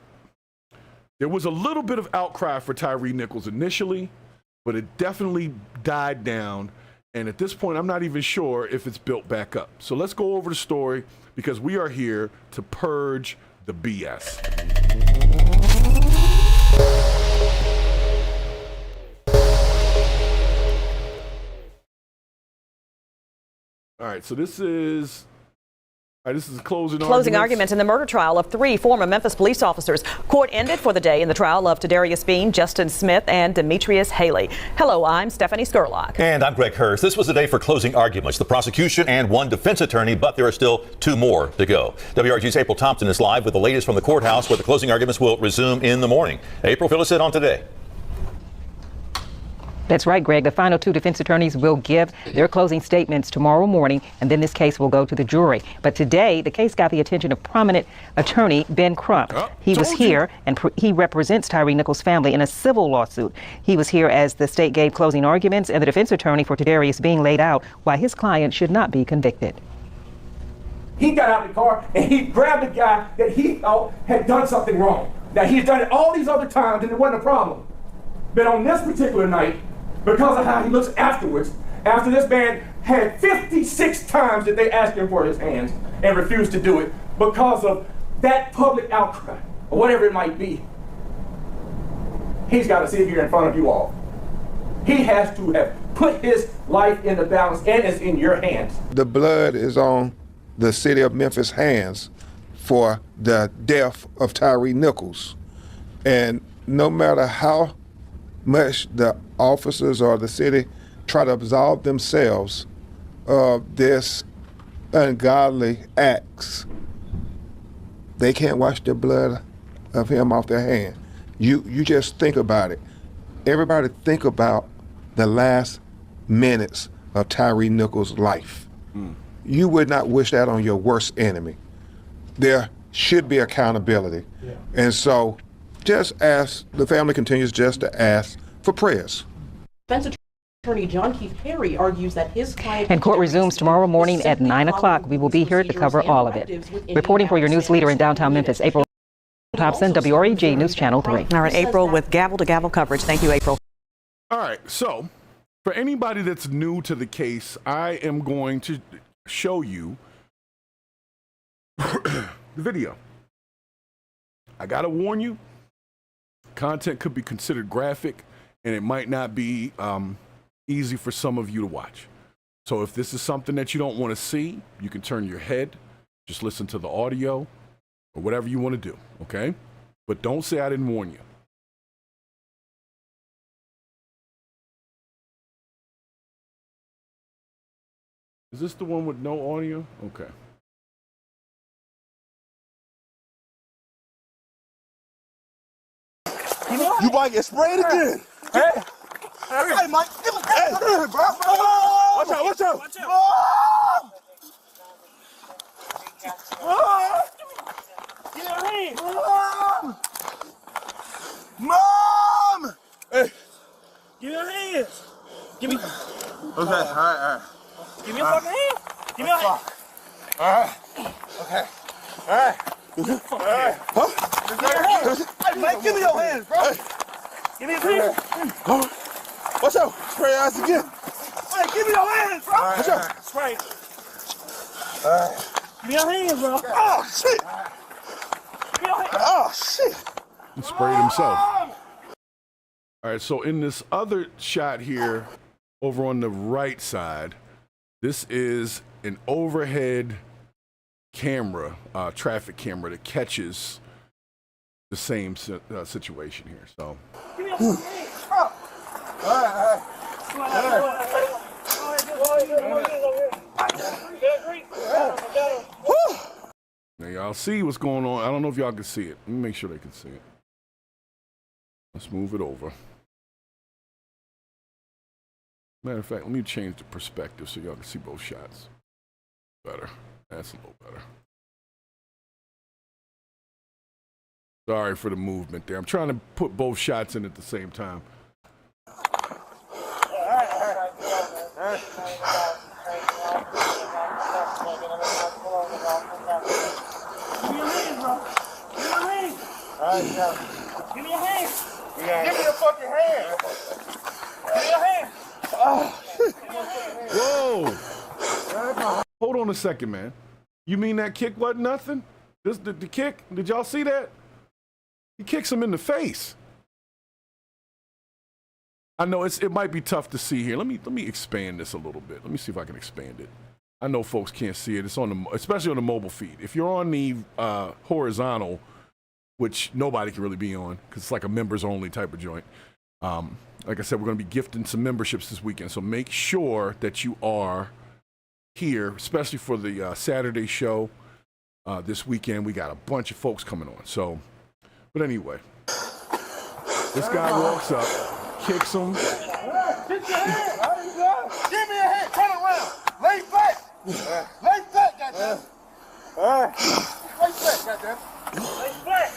There was a little bit of outcry for Tyrie Nichols initially, but it definitely died down. And at this point, I'm not even sure if it's built back up. So let's go over the story, because we are here to purge the BS. All right, so this is a closing argument in the murder trial of 3 former Memphis police officers. Court ended for the day in the trial of Tadarius Bean, Justin Smith, and Demetrius Haley. Hello, I'm Stephanie Skurlock. And I'm Greg Hurst. This was the day for closing arguments. The prosecution and 1 defense attorney, but there are still 2 more to go. WRG's April Thompson is live with the latest from the courthouse, where the closing arguments will resume in the morning. April, fill us in on today. That's right, Greg. The final 2 defense attorneys will give their closing statements tomorrow morning, and then this case will go to the jury. But today, the case got the attention of prominent attorney Ben Crump. He was here, and he represents Tyrie Nichols' family in a civil lawsuit. He was here as the state gave closing arguments, and the defense attorney for Tadarius Bean laid out why his client should not be convicted. He got out of the car, and he grabbed a guy that he thought had done something wrong. Now, he's done it all these other times, and it wasn't a problem. But on this particular night, because of how he looks afterwards, after this man had 56 times that they asked him for his hands and refused to do it because of that public outcry, or whatever it might be, he's got to sit here in front of you all. He has to have put his life in the balance, and it's in your hands. The blood is on the city of Memphis' hands for the death of Tyrie Nichols. And no matter how much the officers or the city try to absolve themselves of this ungodly acts, they can't wash the blood of him off their hand. You just think about it. Everybody think about the last minutes of Tyrie Nichols' life. You would not wish that on your worst enemy. There should be accountability. And so just ask, the family continues just to ask for prayers. Defense attorney John Keith Perry argues that his client... And court resumes tomorrow morning at 9 o'clock. We will be here to cover all of it. Reporting for your news leader in downtown Memphis, April Thompson, WREG News Channel 3. All right, April with gavel-to-gavel coverage. Thank you, April. All right, so for anybody that's new to the case, I am going to show you the video. I gotta warn you, content could be considered graphic, and it might not be easy for some of you to watch. So if this is something that you don't want to see, you can turn your head, just listen to the audio, or whatever you want to do, okay? But don't say I didn't warn you. Is this the one with no audio? Okay. You might get sprayed again. Hey, hey, Mike, hey, bro. Watch out, watch out. Watch out. Get your hand. Mom! Hey. Give me your hands. Give me. Okay, all right. Give me your fucking hand. Give me your hand. All right. Okay. All right. Huh? Hey, Mike, give me your hands, bro. Give me your hands. Watch out. Spray your ass again. Hey, give me your hands, bro. Watch out. Spray. Give me your hands, bro. Oh, shit. Give me your hands. Oh, shit. He sprayed himself. All right, so in this other shot here, over on the right side, this is an overhead camera, traffic camera that catches the same situation here. So. Now y'all see what's going on. I don't know if y'all can see it. Let me make sure they can see it. Let's move it over. Matter of fact, let me change the perspective so y'all can see both shots. Better. That's a little better. Sorry for the movement there. I'm trying to put both shots in at the same time. Give me your hand. Give me your fucking hand. Give me your hand. Whoa. Hold on a second, man. You mean that kick wasn't nothing? The kick, did y'all see that? He kicks him in the face. I know it might be tough to see here. Let me expand this a little bit. Let me see if I can expand it. I know folks can't see it. It's on the, especially on the mobile feed. If you're on the horizontal, which nobody can really be on because it's like a members only type of joint. Like I said, we're going to be gifting some memberships this weekend. So make sure that you are here, especially for the Saturday show this weekend. We got a bunch of folks coming on. So, but anyway, this guy walks up, kicks him. Get your hand. Give me a hand. Turn around. Lay back. Lay back, goddamn. Lay back, goddamn. Lay back.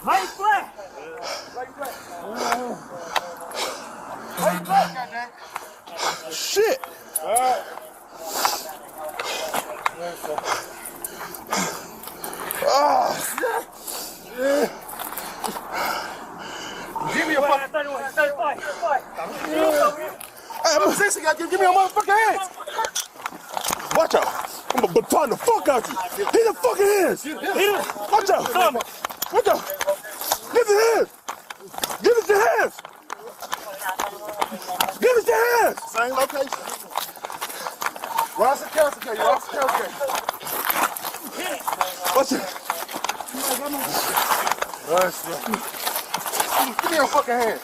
Lay back. Lay back. Lay back, goddamn. Shit. All right. Oh. Give me a fucking. Hey, I'm a 60 guy. Give me a motherfucking hands. Watch out. I'm gonna baton the fuck out you. Hit the fucking hands. Watch out. Watch out. Give it hands. Give it your hands. Give it your hands. Same location. Watch the council case. Watch the council case. Watch it. Give me your fucking hand.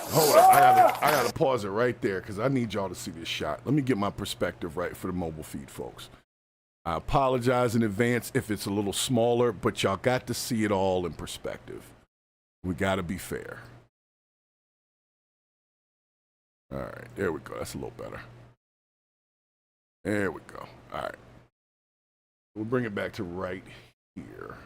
Hold on, I gotta pause it right there because I need y'all to see this shot. Let me get my perspective right for the mobile feed folks. I apologize in advance if it's a little smaller, but y'all got to see it all in perspective. We gotta be fair. All right, there we go. That's a little better. There we go. All right. We'll bring it back to right here.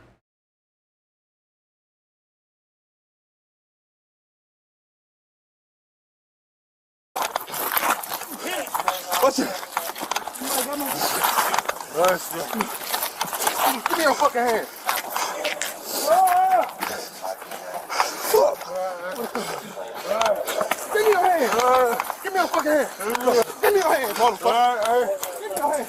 What's it? Give me your fucking hand. Give me your hand. Give me your fucking hand. Give me your hand, motherfucker. Give me your hand.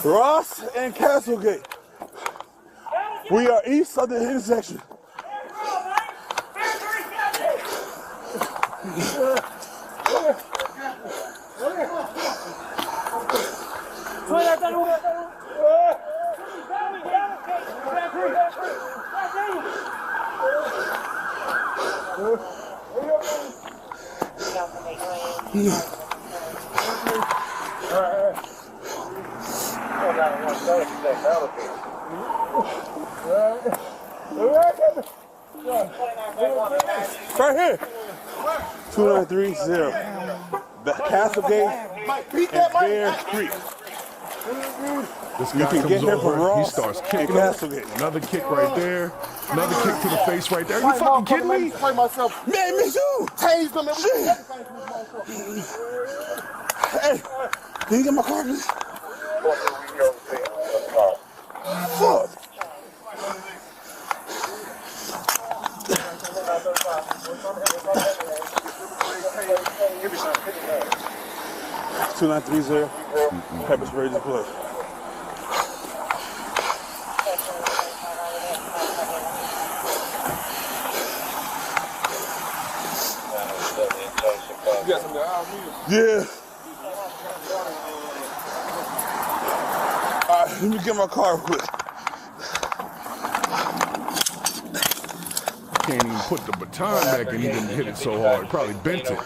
Ross and Castlegate. We are east of the intersection. Right here. 2930. Castlegate and Bear Creek. This guy comes over, he starts kicking him. Another kick right there. Another kick to the face right there. Are you fucking kidding me? Man, me too. Haze them. Hey, can you get my car, please? Fuck. Give me some. 2930. Pepper spray just play. You got something out of me? Yeah. All right, let me get my car real quick. Can't even put the baton back and he didn't hit it so hard. Probably bent it.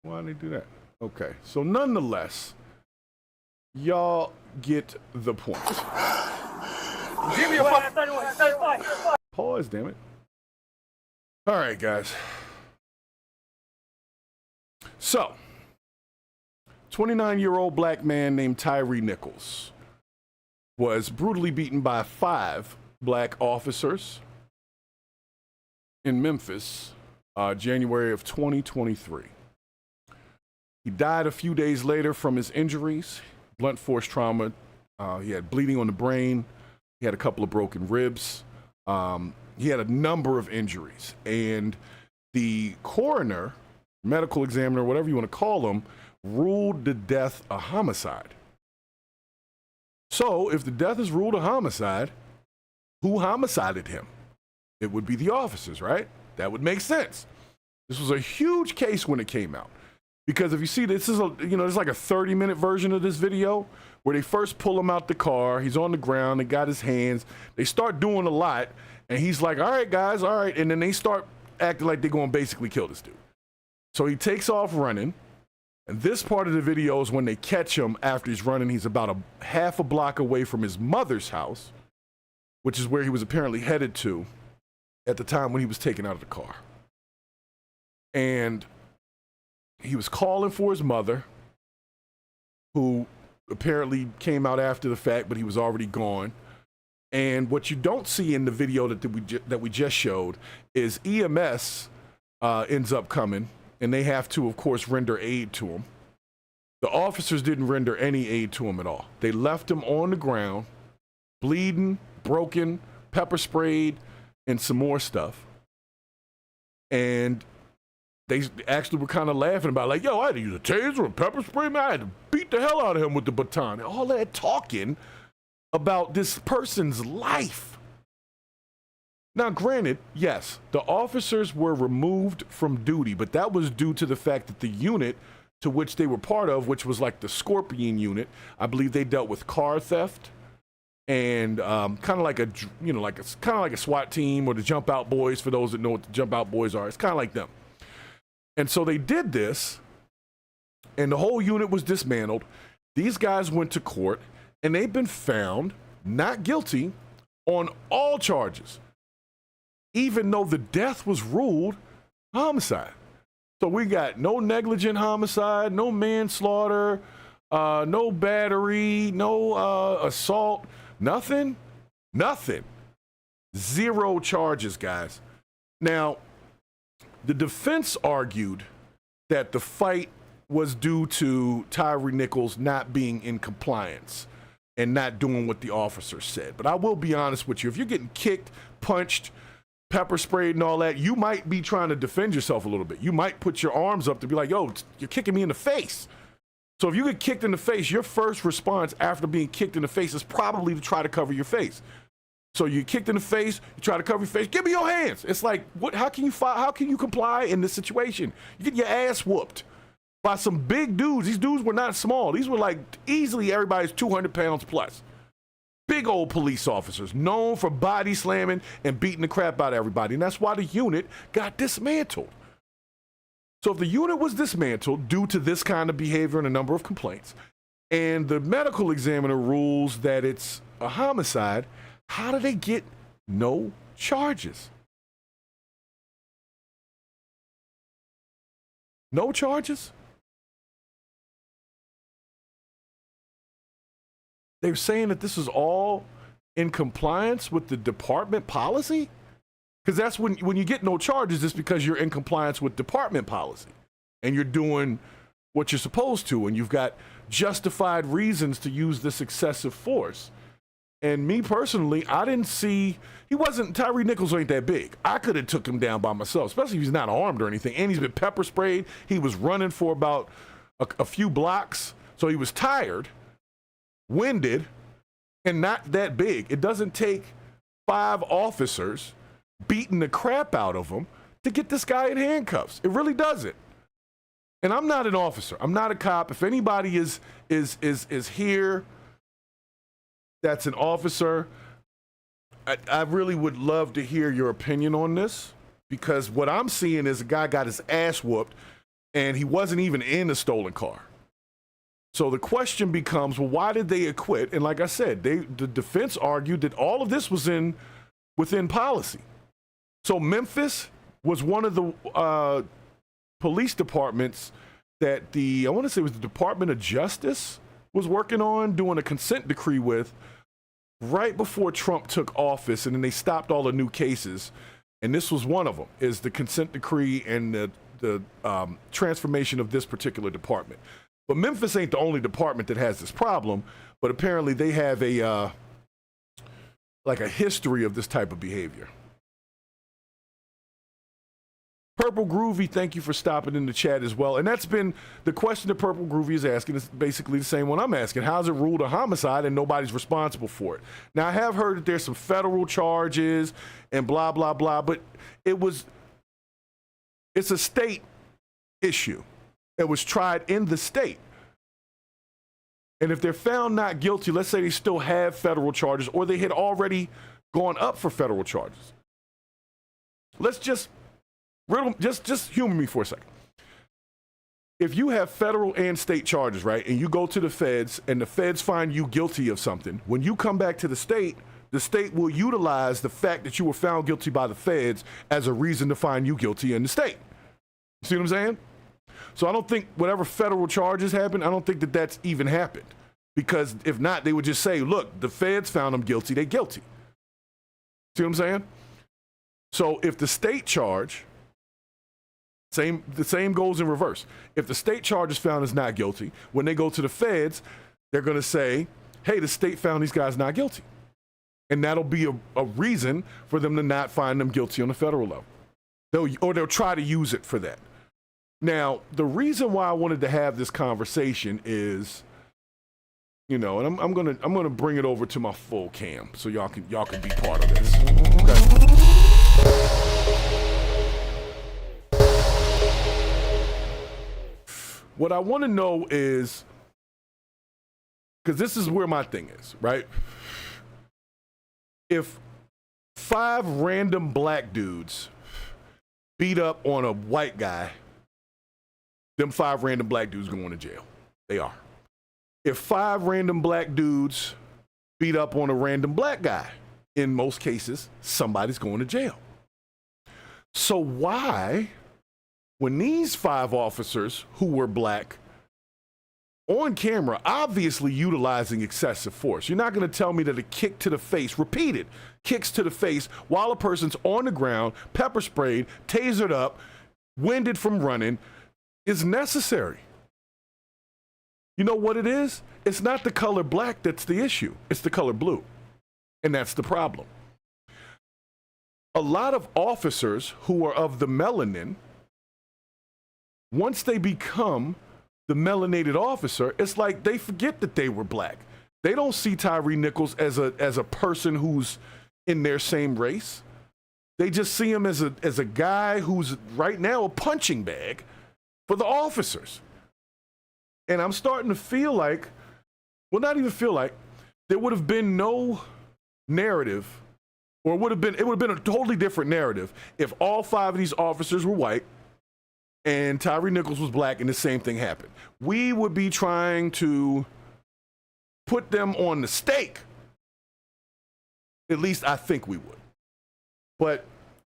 Why did they do that? Okay, so nonetheless, y'all get the point. Give me a fucking... Pause, damn it. All right, guys. So, 29-year-old black man named Tyrie Nichols was brutally beaten by 5 black officers in Memphis, January of 2023. He died a few days later from his injuries, blunt force trauma. He had bleeding on the brain. He had a couple of broken ribs. He had a number of injuries. And the coroner, medical examiner, whatever you want to call him, ruled the death a homicide. So if the death is ruled a homicide, who homicided him? It would be the officers, right? That would make sense. This was a huge case when it came out. Because if you see, this is there's like a 30-minute version of this video where they first pull him out the car. He's on the ground. They got his hands. They start doing a lot. And he's like, all right, guys, all right. And then they start acting like they're going to basically kill this dude. So he takes off running. And this part of the video is when they catch him after he's running. He's about a half a block away from his mother's house, which is where he was apparently headed to at the time when he was taken out of the car. And he was calling for his mother, who apparently came out after the fact, but he was already gone. And what you don't see in the video that we just showed is EMS ends up coming, and they have to, of course, render aid to him. The officers didn't render any aid to him at all. They left him on the ground, bleeding, broken, pepper sprayed, and some more stuff. And they actually were kind of laughing about, like, yo, I had to use a taser or pepper spray, man. I had to beat the hell out of him with the baton. And all that talking about this person's life. Now, granted, yes, the officers were removed from duty, but that was due to the fact that the unit to which they were part of, which was like the Scorpion unit, I believe they dealt with car theft and kind of like a SWAT team or the Jump Out Boys. For those that know what the Jump Out Boys are, it's kind of like them. And so they did this, and the whole unit was dismantled. These guys went to court, and they've been found not guilty on all charges, even though the death was ruled homicide. So we got no negligent homicide, no manslaughter, no battery, no assault, nothing. 0 charges, guys. Now, the defense argued that the fight was due to Tyre Nichols not being in compliance and not doing what the officer said. But I will be honest with you. If you're getting kicked, punched, pepper sprayed and all that, you might be trying to defend yourself a little bit. You might put your arms up to be like, yo, you're kicking me in the face. So if you get kicked in the face, your first response after being kicked in the face is probably to try to cover your face. So you're kicked in the face, you try to cover your face, give me your hands. It's like, what? How can you comply in this situation? You get your ass whooped by some big dudes. These dudes were not small. These were like easily everybody's 200 pounds plus. Big old police officers known for body slamming and beating the crap out of everybody. And that's why the unit got dismantled. So if the unit was dismantled due to this kind of behavior and a number of complaints, and the medical examiner rules that it's a homicide, how do they get no charges? No charges? They're saying that this is all in compliance with the department policy? Because that's when you get no charges, it's because you're in compliance with department policy and you're doing what you're supposed to, and you've got justified reasons to use this excessive force. And me personally, I didn't see, Tyre Nichols ain't that big. I could have took him down by myself, especially if he's not armed or anything. And he's been pepper sprayed. He was running for about a few blocks. So he was tired, winded, and not that big. It doesn't take 5 officers beating the crap out of him to get this guy in handcuffs. It really doesn't. And I'm not an officer. I'm not a cop. If anybody is here that's an officer, I really would love to hear your opinion on this, because what I'm seeing is a guy got his ass whooped and he wasn't even in a stolen car. So the question becomes, well, why did they acquit? And like I said, the defense argued that all of this was within policy. So Memphis was one of the police departments that I want to say it was the Department of Justice was working on doing a consent decree with right before Trump took office, and then they stopped all the new cases. And this was one of them, is the consent decree and the transformation of this particular department. But Memphis ain't the only department that has this problem, but apparently they have a history of this type of behavior. Purple Groovy, thank you for stopping in the chat as well. And that's been the question that Purple Groovy is asking, is basically the same one I'm asking. How's it ruled a homicide and nobody's responsible for it? Now, I have heard that there's some federal charges and blah, blah, blah, but it's a state issue that was tried in the state. And if they're found not guilty, let's say they still have federal charges or they had already gone up for federal charges. Let's just humor me for a second. If you have federal and state charges, right, and you go to the feds and the feds find you guilty of something, when you come back to the state will utilize the fact that you were found guilty by the feds as a reason to find you guilty in the state. See what I'm saying? So I don't think whatever federal charges happened, I don't think that that's even happened. Because if not, they would just say, look, the feds found them guilty, they're guilty. See what I'm saying? So if the state charge, the same goes in reverse. If the state charge is found as not guilty, when they go to the feds, they're going to say, hey, the state found these guys not guilty. And that'll be a reason for them to not find them guilty on the federal level. They'll try to use it for that. Now, the reason why I wanted to have this conversation is, and I'm gonna bring it over to my full cam so y'all can be part of this. Okay. What I want to know is, because this is where my thing is, right? If 5 random black dudes beat up on a white guy, them 5 random black dudes going to jail. They are. If 5 random black dudes beat up on a random black guy, in most cases, somebody's going to jail. So why, when these 5 officers who were black on camera, obviously utilizing excessive force, you're not going to tell me that a kick to the face, repeated kicks to the face while a person's on the ground, pepper sprayed, tasered up, winded from running, is necessary. You know what it is? It's not the color black that's the issue. It's the color blue. And that's the problem. A lot of officers who are of the melanin, once they become the melanated officer, it's like they forget that they were black. They don't see Tyrie Nichols as a person who's in their same race. They just see him as a guy who's right now a punching bag for the officers. And I'm starting to feel like, well, not even feel like, there would have been no narrative, or it would have been a totally different narrative if all 5 of these officers were white and Tyrie Nichols was black and the same thing happened. We would be trying to put them on the stake. At least I think we would. But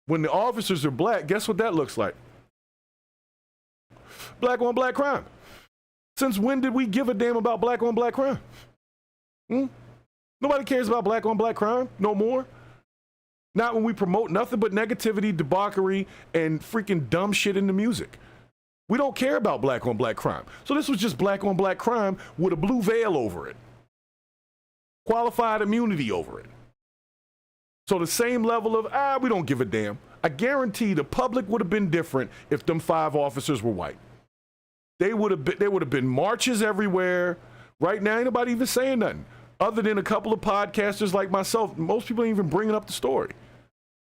when the officers are black, guess what that looks like? Black on black crime. Since when did we give a damn about black on black crime? Nobody cares about black on black crime no more. Not when we promote nothing but negativity, debauchery, and freaking dumb shit in the music. We don't care about black on black crime. So this was just black on black crime with a blue veil over it. Qualified immunity over it. So the same level of, we don't give a damn. I guarantee the public would have been different if them 5 officers were white. There would have been marches everywhere. Right now, ain't nobody even saying nothing. Other than a couple of podcasters like myself, most people ain't even bringing up the story.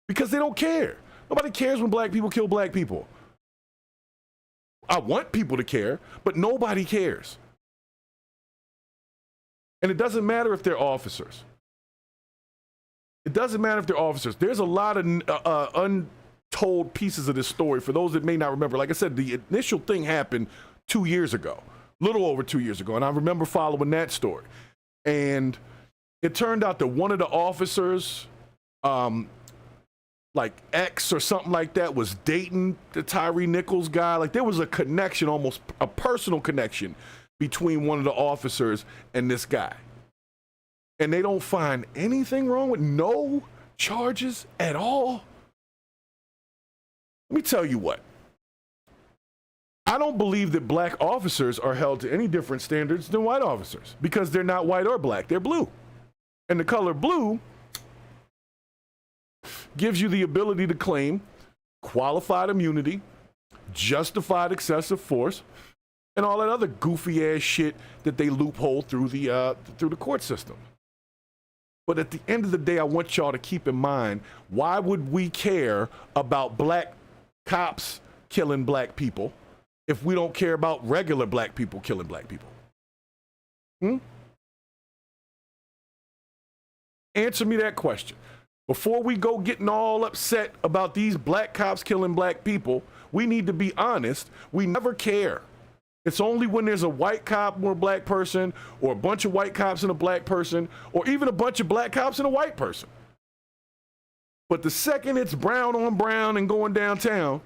Because they don't care. Nobody cares when black people kill black people. I want people to care, but nobody cares. And it doesn't matter if they're officers. It doesn't matter if they're officers. There's a lot of untold pieces of this story for those that may not remember. Like I said, the initial thing happened 2 years ago, a little over 2 years ago, and I remember following that story. And it turned out that one of the officers, like X or something like that, was dating the Tyrie Nichols guy. Like there was a connection, almost a personal connection between one of the officers and this guy. And they don't find anything wrong with no charges at all. Let me tell you what. I don't believe that black officers are held to any different standards than white officers because they're not white or black, they're blue. And the color blue gives you the ability to claim qualified immunity, justified excessive force, and all that other goofy ass shit that they loophole through the court system. But at the end of the day, I want y'all to keep in mind, why would we care about black cops killing black people if we don't care about regular black people killing black people? Answer me that question. Before we go getting all upset about these black cops killing black people, we need to be honest. We never care. It's only when there's a white cop or a black person, or a bunch of white cops and a black person, or even a bunch of black cops and a white person. But the second it's brown on brown and going downtown,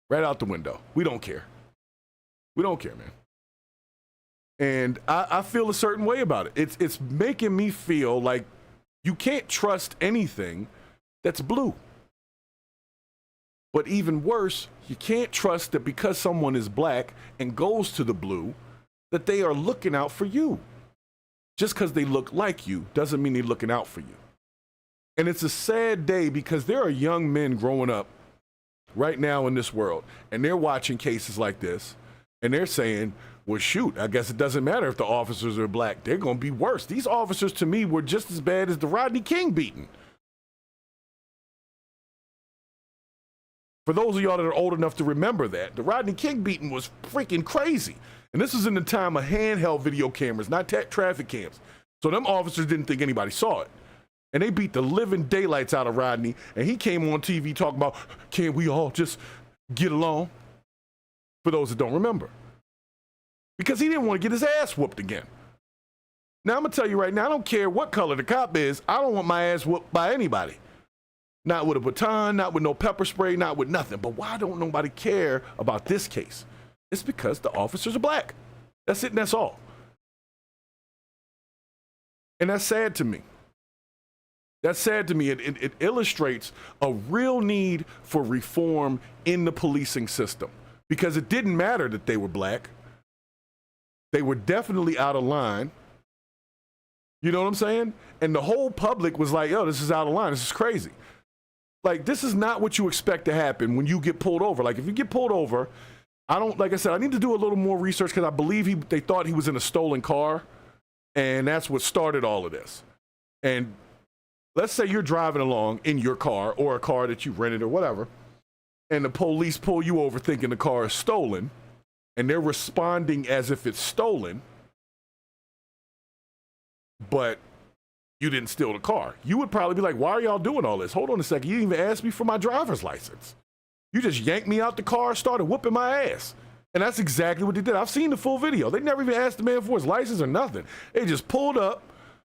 right out the window. We don't care. We don't care, man. And I feel a certain way about it. It's making me feel like you can't trust anything that's blue. But even worse, you can't trust that because someone is black and goes to the blue, that they are looking out for you. Just because they look like you doesn't mean they're looking out for you. And it's a sad day because there are young men growing up right now in this world, and they're watching cases like this, and they're saying, well, shoot, I guess it doesn't matter if the officers are black. They're going to be worse. These officers, to me, were just as bad as the Rodney King beating. For those of y'all that are old enough to remember that, the Rodney King beating was freaking crazy. And this was in the time of handheld video cameras, not traffic cams. So them officers didn't think anybody saw it. And they beat the living daylights out of Rodney. And he came on TV talking about, can't we all just get along? For those that don't remember. Because he didn't want to get his ass whooped again. Now, I'm going to tell you right now, I don't care what color the cop is. I don't want my ass whooped by anybody. Not with a baton, not with no pepper spray, not with nothing. But why don't nobody care about this case? It's because the officers are black. That's it and that's all. And that's sad to me. That's sad to me. It illustrates a real need for reform in the policing system. Because it didn't matter that they were black. They were definitely out of line. You know what I'm saying? And the whole public was like, yo, this is out of line. This is crazy. Like, this is not what you expect to happen when you get pulled over. Like, if you get pulled over, like I said, I need to do a little more research because I believe they thought he was in a stolen car. And that's what started all of this. And let's say you're driving along in your car or a car that you rented or whatever, and the police pull you over thinking the car is stolen, and they're responding as if it's stolen, but you didn't steal the car. You would probably be like, why are y'all doing all this? Hold on a second. You didn't even ask me for my driver's license. You just yanked me out the car, started whooping my ass. And that's exactly what they did. I've seen the full video. They never even asked the man for his license or nothing. They just pulled up,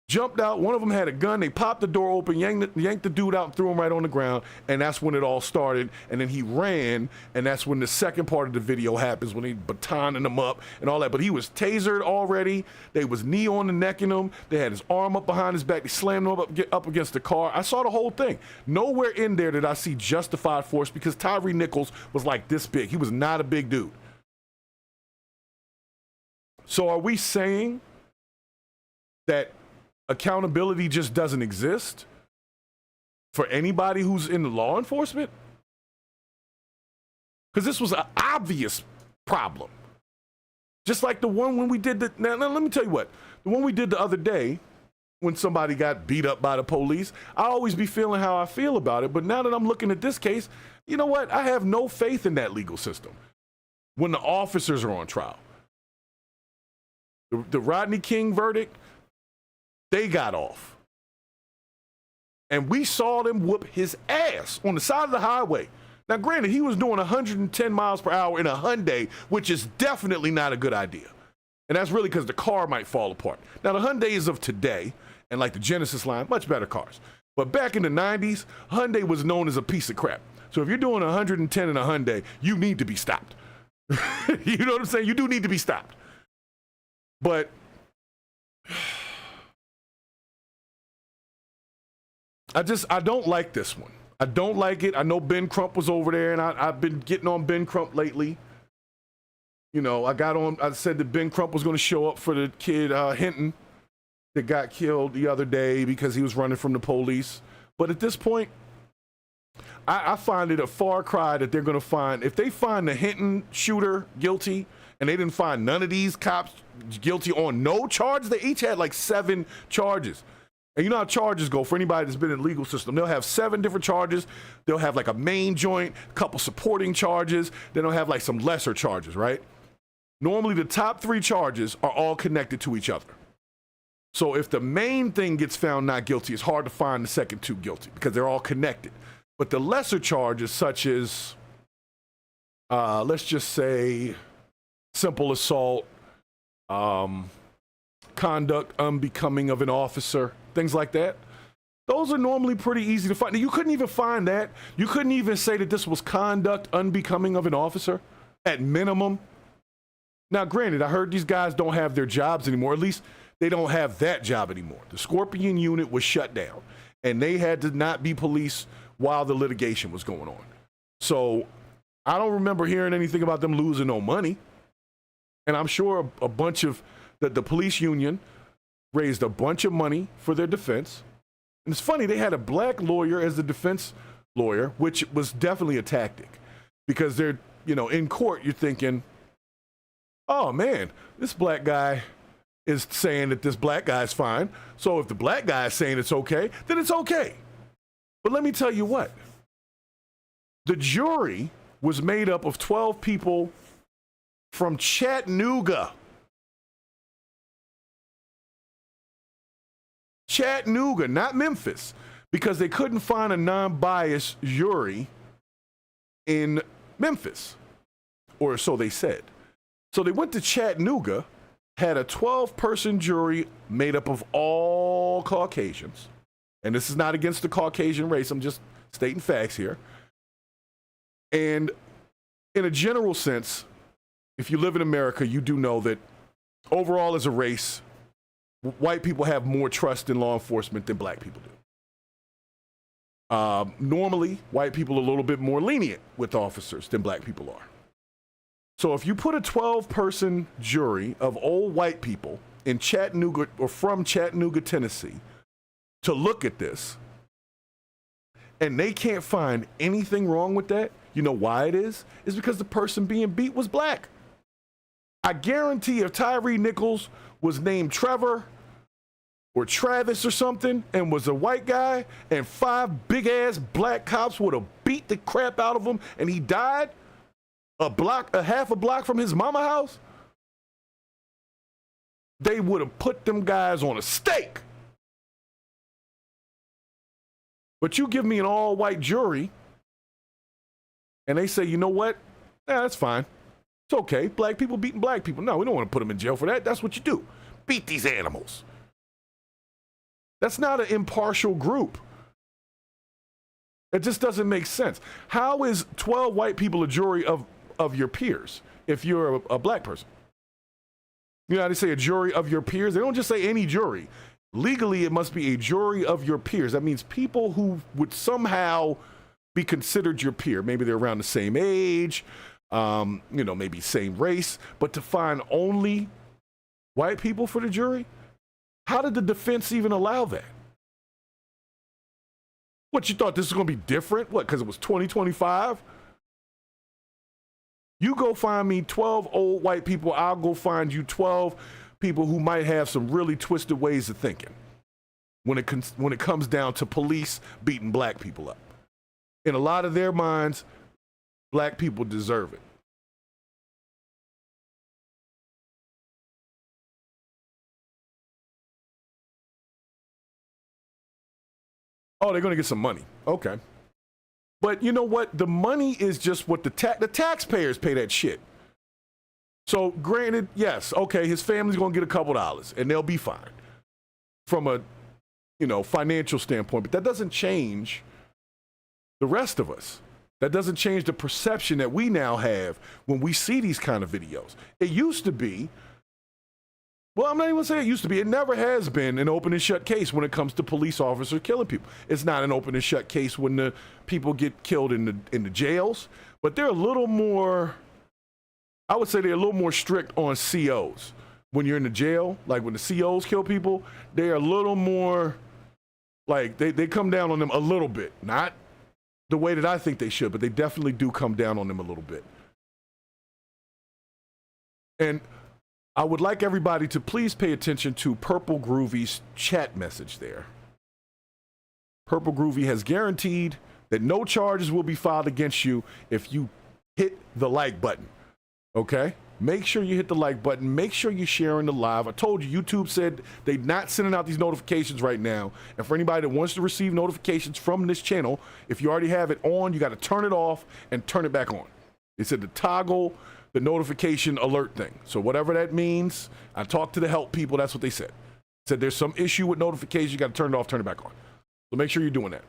jumped out. One of them had a gun. They popped the door open, yanked the dude out and threw him right on the ground. And that's when it all started. And then he ran. And that's when the second part of the video happens, when he batoning him up and all that. But he was tasered already. They was knee on the neck in him. They had his arm up behind his back. They slammed him up against the car. I saw the whole thing. Nowhere in there did I see justified force because Tyre Nichols was like this big. He was not a big dude. So are we saying that accountability just doesn't exist for anybody who's in the law enforcement? Because this was an obvious problem. Just like the one when we did now let me tell you what. The one we did the other day when somebody got beat up by the police, I always be feeling how I feel about it. But now that I'm looking at this case, you know what? I have no faith in that legal system when the officers are on trial. The Rodney King verdict, they got off. And we saw them whoop his ass on the side of the highway. Now, granted, he was doing 110 miles per hour in a Hyundai, which is definitely not a good idea. And that's really because the car might fall apart. Now, the Hyundais of today, and like the Genesis line, much better cars. But back in the 90s, Hyundai was known as a piece of crap. So if you're doing 110 in a Hyundai, you need to be stopped. You know what I'm saying? You do need to be stopped. But I don't like this one. I don't like it. I know Ben Crump was over there, and I've been getting on Ben Crump lately. You know, I said that Ben Crump was going to show up for the kid Hinton that got killed the other day because he was running from the police. But at this point, I find it a far cry that they're going to find, if they find the Hinton shooter guilty, and they didn't find none of these cops guilty on no charges. They each had like 7 charges. And you know how charges go for anybody that's been in the legal system. They'll have 7 different charges. They'll have like a main joint, a couple supporting charges. Then they'll have like some lesser charges, right? Normally the top 3 charges are all connected to each other. So if the main thing gets found not guilty, it's hard to find the second 2 guilty because they're all connected. But the lesser charges such as, let's just say, simple assault, conduct unbecoming of an officer, things like that. Those are normally pretty easy to find. Now, you couldn't even find that. You couldn't even say that this was conduct unbecoming of an officer at minimum. Now, granted, I heard these guys don't have their jobs anymore. At least they don't have that job anymore. The Scorpion unit was shut down, and they had to not be police while the litigation was going on. So I don't remember hearing anything about them losing no money. And I'm sure a bunch of the police union raised a bunch of money for their defense. And it's funny, they had a black lawyer as the defense lawyer, which was definitely a tactic because they're, you know, in court, you're thinking, oh man, this black guy is saying that this black guy's fine. So if the black guy is saying it's okay, then it's okay. But let me tell you what, the jury was made up of 12 people from Chattanooga. Chattanooga, not Memphis, because they couldn't find a non-biased jury in Memphis, or so they said. So they went to Chattanooga, had a 12-person jury made up of all Caucasians. And this is not against the Caucasian race. I'm just stating facts here. And in a general sense, if you live in America, you do know that overall as a race, white people have more trust in law enforcement than black people do. Normally, white people are a little bit more lenient with officers than black people are. So if you put a 12-person jury of old white people in Chattanooga or from Chattanooga, Tennessee, to look at this, and they can't find anything wrong with that, you know why it is? It's because the person being beat was black. I guarantee if Tyrie Nichols was named Trevor or Travis or something and was a white guy and 5 big-ass black cops would have beat the crap out of him and he died a half a block from his mama house, they would have put them guys on a stake. But you give me an all-white jury, and they say, you know what? Yeah, that's fine. It's okay. Black people beating black people. No, we don't want to put them in jail for that. That's what you do. Beat these animals. That's not an impartial group. It just doesn't make sense. How is 12 white people a jury of your peers if you're a black person? You know how they say a jury of your peers? They don't just say any jury. Legally, it must be a jury of your peers. That means people who would somehow be considered your peer. Maybe they're around the same age, maybe same race. But to find only white people for the jury? How did the defense even allow that? What, you thought this was going to be different? What, because it was 2025? You go find me 12 old white people, I'll go find you 12 people who might have some really twisted ways of thinking when it comes down to police beating black people up. In a lot of their minds, black people deserve it. Oh, they're going to get some money. Okay. But you know what? The money is just what the taxpayers pay that shit. So granted, yes, okay, his family's going to get a couple dollars and they'll be fine from a, financial standpoint. But that doesn't change the rest of us. That doesn't change the perception that we now have when we see these kind of videos. It used to be, well, I'm not even saying it used to be. It never has been an open and shut case when it comes to police officers killing people. It's not an open and shut case when the people get killed in the jails. But they're a little more, I would say they're a little more strict on COs. When you're in the jail, like when the COs kill people, they're a little more, like they come down on them a little bit. Not the way that I think they should, but they definitely do come down on them a little bit. And I would like everybody to please pay attention to Purple Groovy's chat message there. Purple Groovy has guaranteed that no charges will be filed against you if you hit the like button. Okay? Make sure you hit the like button. Make sure you're sharing the live. I told you, YouTube said they're not sending out these notifications right now. And for anybody that wants to receive notifications from this channel, if you already have it on, you got to turn it off and turn it back on. They said to toggle the notification alert thing. So whatever that means, I talked to the help people. That's what they said. Said there's some issue with notifications. You got to turn it off, turn it back on. So make sure you're doing that.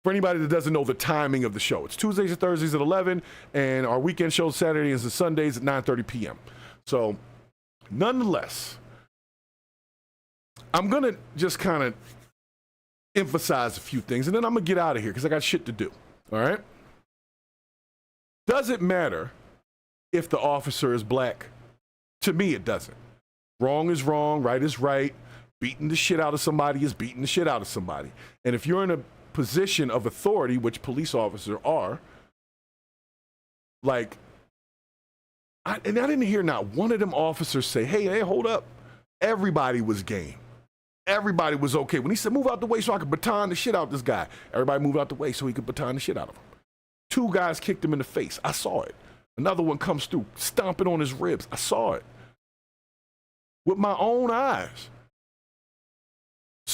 For anybody that doesn't know the timing of the show, it's Tuesdays and Thursdays at 11, and our weekend show Saturdays and Sundays at 9:30 p.m. So nonetheless, I'm going to just kind of emphasize a few things, and then I'm going to get out of here because I got shit to do. All right? Does it matter if the officer is black? To me, it doesn't. Wrong is wrong, right is right. Beating the shit out of somebody is beating the shit out of somebody. And if you're in a position of authority, which police officers are, like, I didn't hear not one of them officers say, hey, hold up. Everybody was game. Everybody was okay. When he said, move out the way so I could baton the shit out of this guy, everybody moved out the way so he could baton the shit out of him. 2 guys kicked him in the face. I saw it. Another one comes through, stomping on his ribs. I saw it with my own eyes.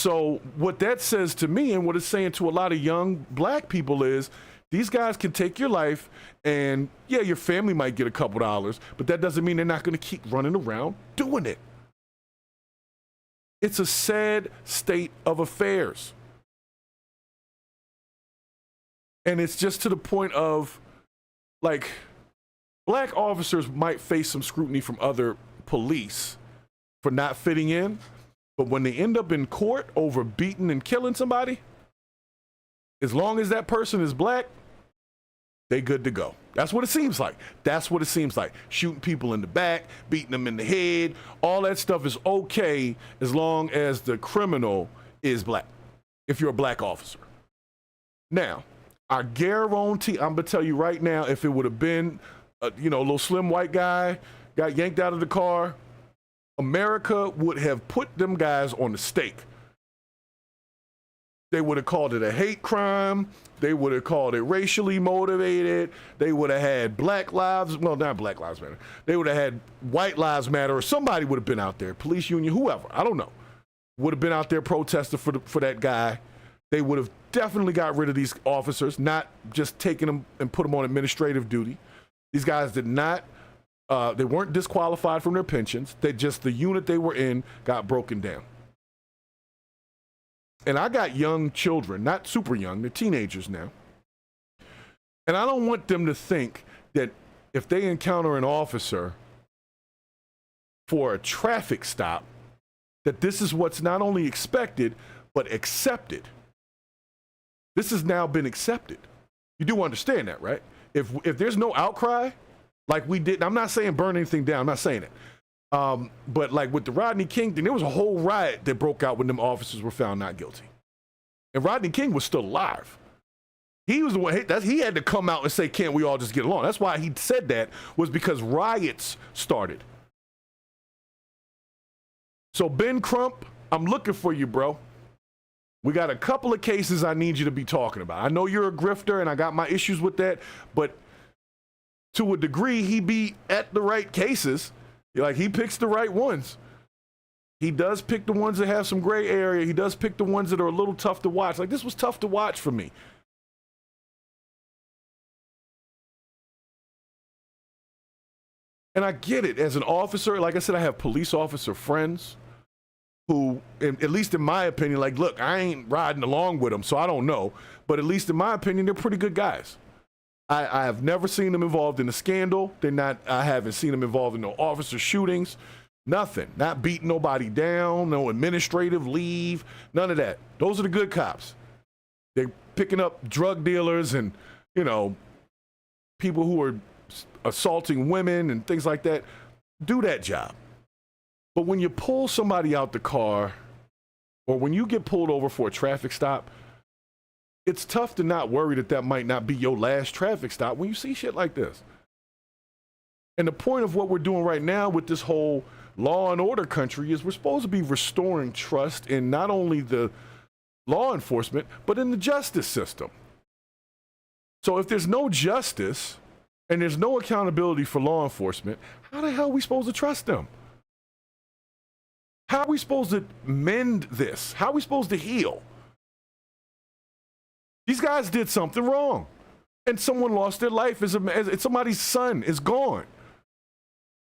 so what that says to me and what it's saying to a lot of young black people is these guys can take your life and, yeah, your family might get a couple dollars, but that doesn't mean they're not going to keep running around doing it. It's a sad state of affairs. And it's just to the point of, like, black officers might face some scrutiny from other police for not fitting in, but when they end up in court over beating and killing somebody, as long as that person is black, they good to go. That's what it seems like. That's what it seems like. Shooting people in the back, beating them in the head, all that stuff is okay as long as the criminal is black, if you're a black officer. Now, I guarantee, I'm gonna tell you right now, if it would have been a little slim white guy, got yanked out of the car, America would have put them guys on the stake. They would have called it a hate crime. They would have called it racially motivated. They would have had not Black Lives Matter. They would have had White Lives Matter, or somebody would have been out there, police union, whoever, I don't know, would have been out there protesting for that guy. They would have definitely got rid of these officers, not just taking them and put them on administrative duty. These guys did not, they weren't disqualified from their pensions. The unit they were in got broken down. And I got young children, not super young, they're teenagers now. And I don't want them to think that if they encounter an officer for a traffic stop, that this is what's not only expected, but accepted. This has now been accepted. You do understand that, right? If there's no outcry, like we did, I'm not saying burn anything down, I'm not saying it. But like with the Rodney King thing, there was a whole riot that broke out when them officers were found not guilty. And Rodney King was still alive. He was the one, he had to come out and say, can't we all just get along? That's why he said that, was because riots started. So Ben Crump, I'm looking for you, bro. We got a couple of cases I need you to be talking about. I know you're a grifter and I got my issues with that, but to a degree, he be at the right cases. Like, he picks the right ones. He does pick the ones that have some gray area. He does pick the ones that are a little tough to watch. Like, this was tough to watch for me. And I get it. As an officer, like I said, I have police officer friends who, at least in my opinion, like, look, I ain't riding along with them, so I don't know. But at least in my opinion, they're pretty good guys. I have never seen them involved in a scandal. I haven't seen them involved in no officer shootings, nothing. Not beating nobody down, no administrative leave, none of that. Those are the good cops. They're picking up drug dealers and, people who are assaulting women and things like that. Do that job. But when you pull somebody out the car, or when you get pulled over for a traffic stop, it's tough to not worry that might not be your last traffic stop when you see shit like this. And the point of what we're doing right now with this whole law and order country is we're supposed to be restoring trust in not only the law enforcement, but in the justice system. So if there's no justice and there's no accountability for law enforcement, how the hell are we supposed to trust them? How are we supposed to mend this? How are we supposed to heal? These guys did something wrong, and someone lost their life as somebody's son is gone.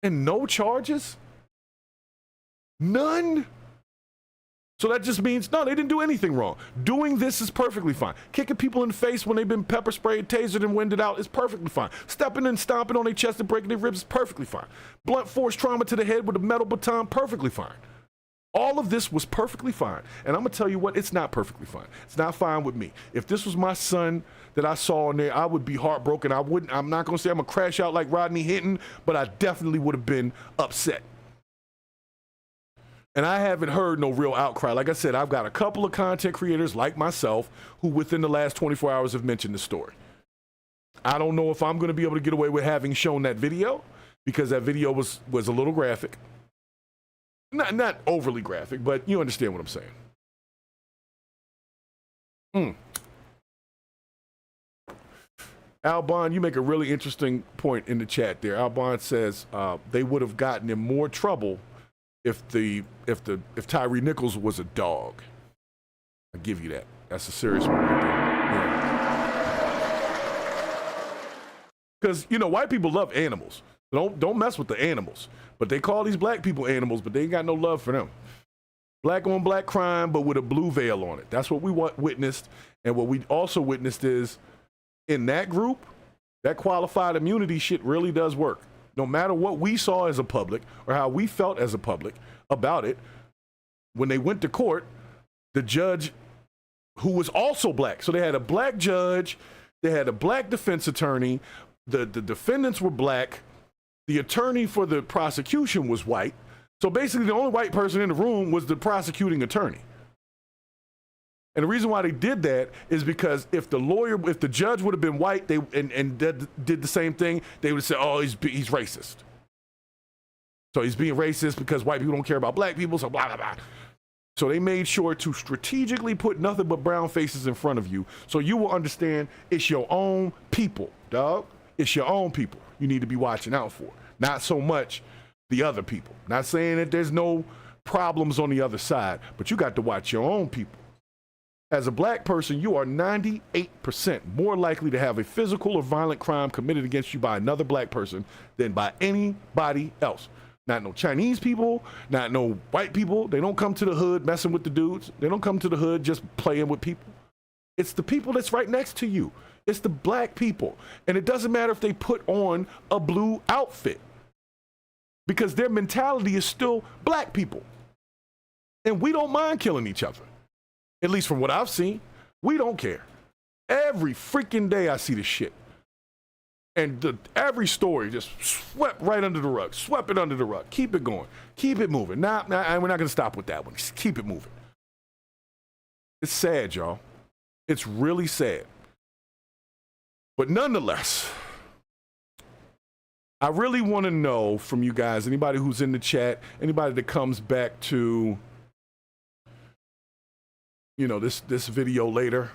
And no charges? None? So that just means, no, they didn't do anything wrong. Doing this is perfectly fine. Kicking people in the face when they've been pepper sprayed, tasered, and winded out is perfectly fine. Stepping and stomping on their chest and breaking their ribs is perfectly fine. Blunt force trauma to the head with a metal baton, perfectly fine. All of this was perfectly fine. And I'm going to tell you what, it's not perfectly fine. It's not fine with me. If this was my son that I saw in there, I would be heartbroken. I'm not going to say I'm going to crash out like Rodney Hinton, but I definitely would have been upset. And I haven't heard no real outcry. Like I said, I've got a couple of content creators like myself who within the last 24 hours have mentioned the story. I don't know if I'm going to be able to get away with having shown that video, because that video was a little graphic. Not overly graphic, but you understand what I'm saying. Albon, you make a really interesting point in the chat there. Albon says they would have gotten in more trouble if Tyrie Nichols was a dog. I give you that. That's a serious one right there. Because, you know, white people love animals. Don't mess with the animals. But they call these black people animals, but they ain't got no love for them. Black on black crime, but with a blue veil on it. That's what we witnessed. And what we also witnessed is in that group, that qualified immunity shit really does work. No matter what we saw as a public or how we felt as a public about it, when they went to court, the judge, who was also black, so they had a black judge, they had a black defense attorney, the defendants were black, the attorney for the prosecution was white. So basically the only white person in the room was the prosecuting attorney. And the reason why they did that is because if the judge would have been white, and did the same thing, they would say, oh, he's racist. So he's being racist because white people don't care about black people, so blah, blah, blah. So they made sure to strategically put nothing but brown faces in front of you so you will understand it's your own people, dog. It's your own people you need to be watching out for. Not so much the other people. Not saying that there's no problems on the other side, but you got to watch your own people. As a black person, you are 98% more likely to have a physical or violent crime committed against you by another black person than by anybody else. Not no Chinese people, not no white people. They don't come to the hood messing with the dudes. They don't come to the hood just playing with people. It's the people that's right next to you. It's the black people. And it doesn't matter if they put on a blue outfit, because their mentality is still black people. And we don't mind killing each other. At least from what I've seen, we don't care. Every freaking day I see this shit. And every story just swept right under the rug. Swept it under the rug. Keep it going. Keep it moving. Nah, we're not going to stop with that one. Just keep it moving. It's sad, y'all. It's really sad. But nonetheless, I really want to know from you guys, anybody who's in the chat, anybody that comes back to, you know, this video later,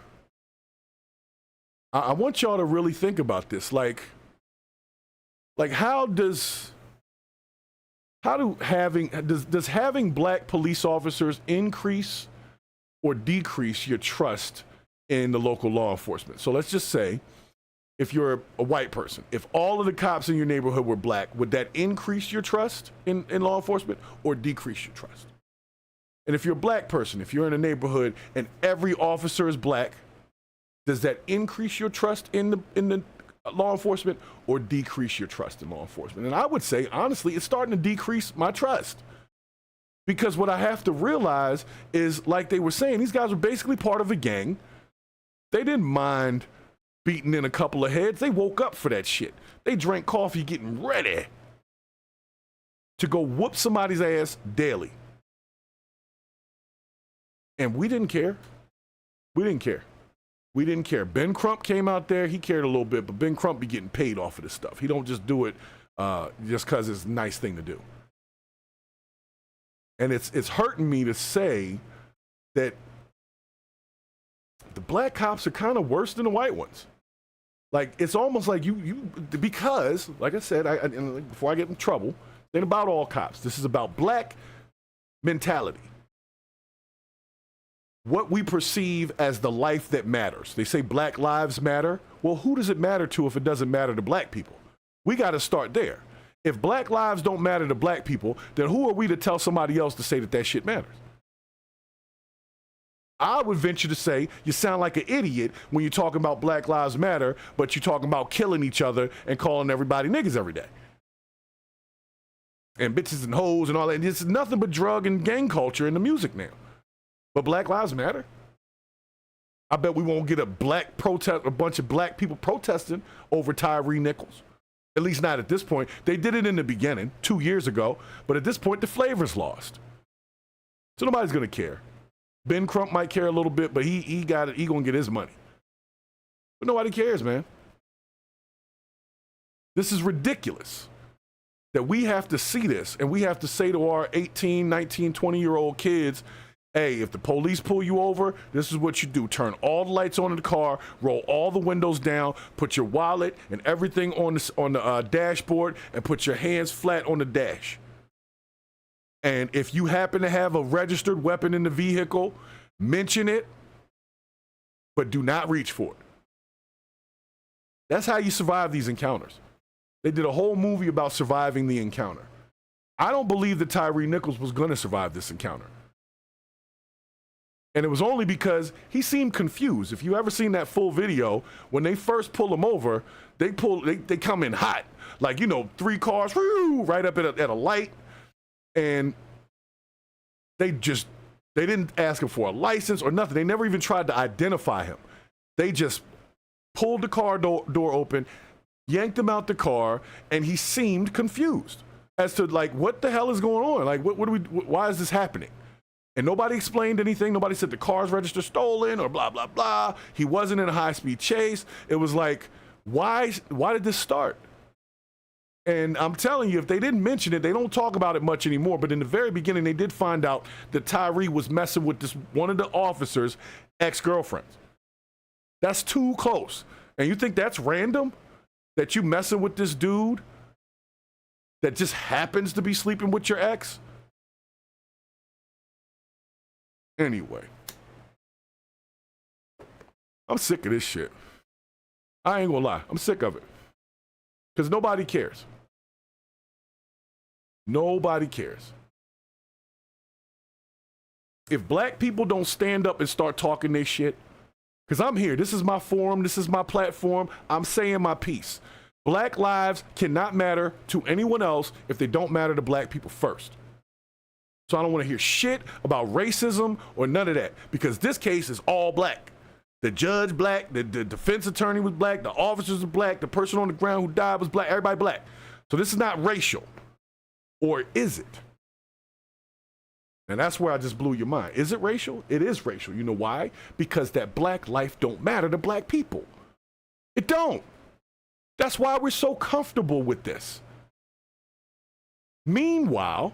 I want y'all to really think about this. Like does having black police officers increase or decrease your trust in the local law enforcement? So let's just say, if you're a white person, if all of the cops in your neighborhood were black, would that increase your trust in law enforcement or decrease your trust? And if you're a black person, if you're in a neighborhood and every officer is black, does that increase your trust in the law enforcement or decrease your trust in law enforcement? And I would say, honestly, it's starting to decrease my trust. Because what I have to realize is, like they were saying, these guys were basically part of a gang. They didn't mind beating in a couple of heads. They woke up for that shit. They drank coffee getting ready to go whoop somebody's ass daily. And we didn't care. We didn't care. We didn't care. Ben Crump came out there. He cared a little bit, but Ben Crump be getting paid off of this stuff. He don't just do it just because it's a nice thing to do. And it's hurting me to say that the black cops are kind of worse than the white ones. Like, it's almost like because, like I said, and before I get in trouble, it ain't about all cops. This is about black mentality. What we perceive as the life that matters. They say Black Lives Matter. Well, who does it matter to if it doesn't matter to black people? We got to start there. If black lives don't matter to black people, then who are we to tell somebody else to say that shit matters? I would venture to say you sound like an idiot when you're talking about Black Lives Matter, but you're talking about killing each other and calling everybody niggas every day. And bitches and hoes and all that. And it's nothing but drug and gang culture in the music now. But Black Lives Matter? I bet we won't get a bunch of black people protesting over Tyrie Nichols. At least not at this point. They did it in the beginning, 2 years ago, but at this point the flavor's lost. So nobody's gonna care. Ben Crump might care a little bit, but he got it. He gonna get his money. But nobody cares, man. This is ridiculous that we have to see this and we have to say to our 18, 19, 20-year-old kids, hey, if the police pull you over, this is what you do. Turn all the lights on in the car, roll all the windows down, put your wallet and everything on the dashboard, and put your hands flat on the dash. And if you happen to have a registered weapon in the vehicle, mention it but do not reach for it. That's how you survive these encounters. They did a whole movie about surviving the encounter. I don't believe that Tyrie Nichols was going to survive this encounter. And it was only because he seemed confused. If you ever seen that full video, when they first pull him over, they come in hot. Like, you know, 3 cars, right up at a light. And they didn't ask him for a license or nothing. They never even tried to identify him. They just pulled the car door open, yanked him out the car, and he seemed confused as to, like, what the hell is going on? Like, why is this happening? And nobody explained anything. Nobody said the car's register stolen or blah, blah, blah. He wasn't in a high-speed chase. It was like, why did this start? And I'm telling you, if they didn't mention it, they don't talk about it much anymore. But in the very beginning, they did find out that Tyrie was messing with one of the officers' ex-girlfriends. That's too close. And you think that's random? That you messing with this dude that just happens to be sleeping with your ex? Anyway, I'm sick of this shit. I ain't gonna lie. I'm sick of it. Because nobody cares. Nobody cares. If black people don't stand up and start talking their shit, because I'm here. This is my forum. This is my platform. I'm saying my piece. Black lives cannot matter to anyone else if they don't matter to black people first. So I don't want to hear shit about racism or none of that, because this case is all black. The judge black, the defense attorney was black, the officers are black, the person on the ground who died was black, everybody black. So this is not racial. Or is it? And that's where I just blew your mind. Is it racial? It is racial. You know why? Because that black life don't matter to black people. It don't. That's why we're so comfortable with this. Meanwhile,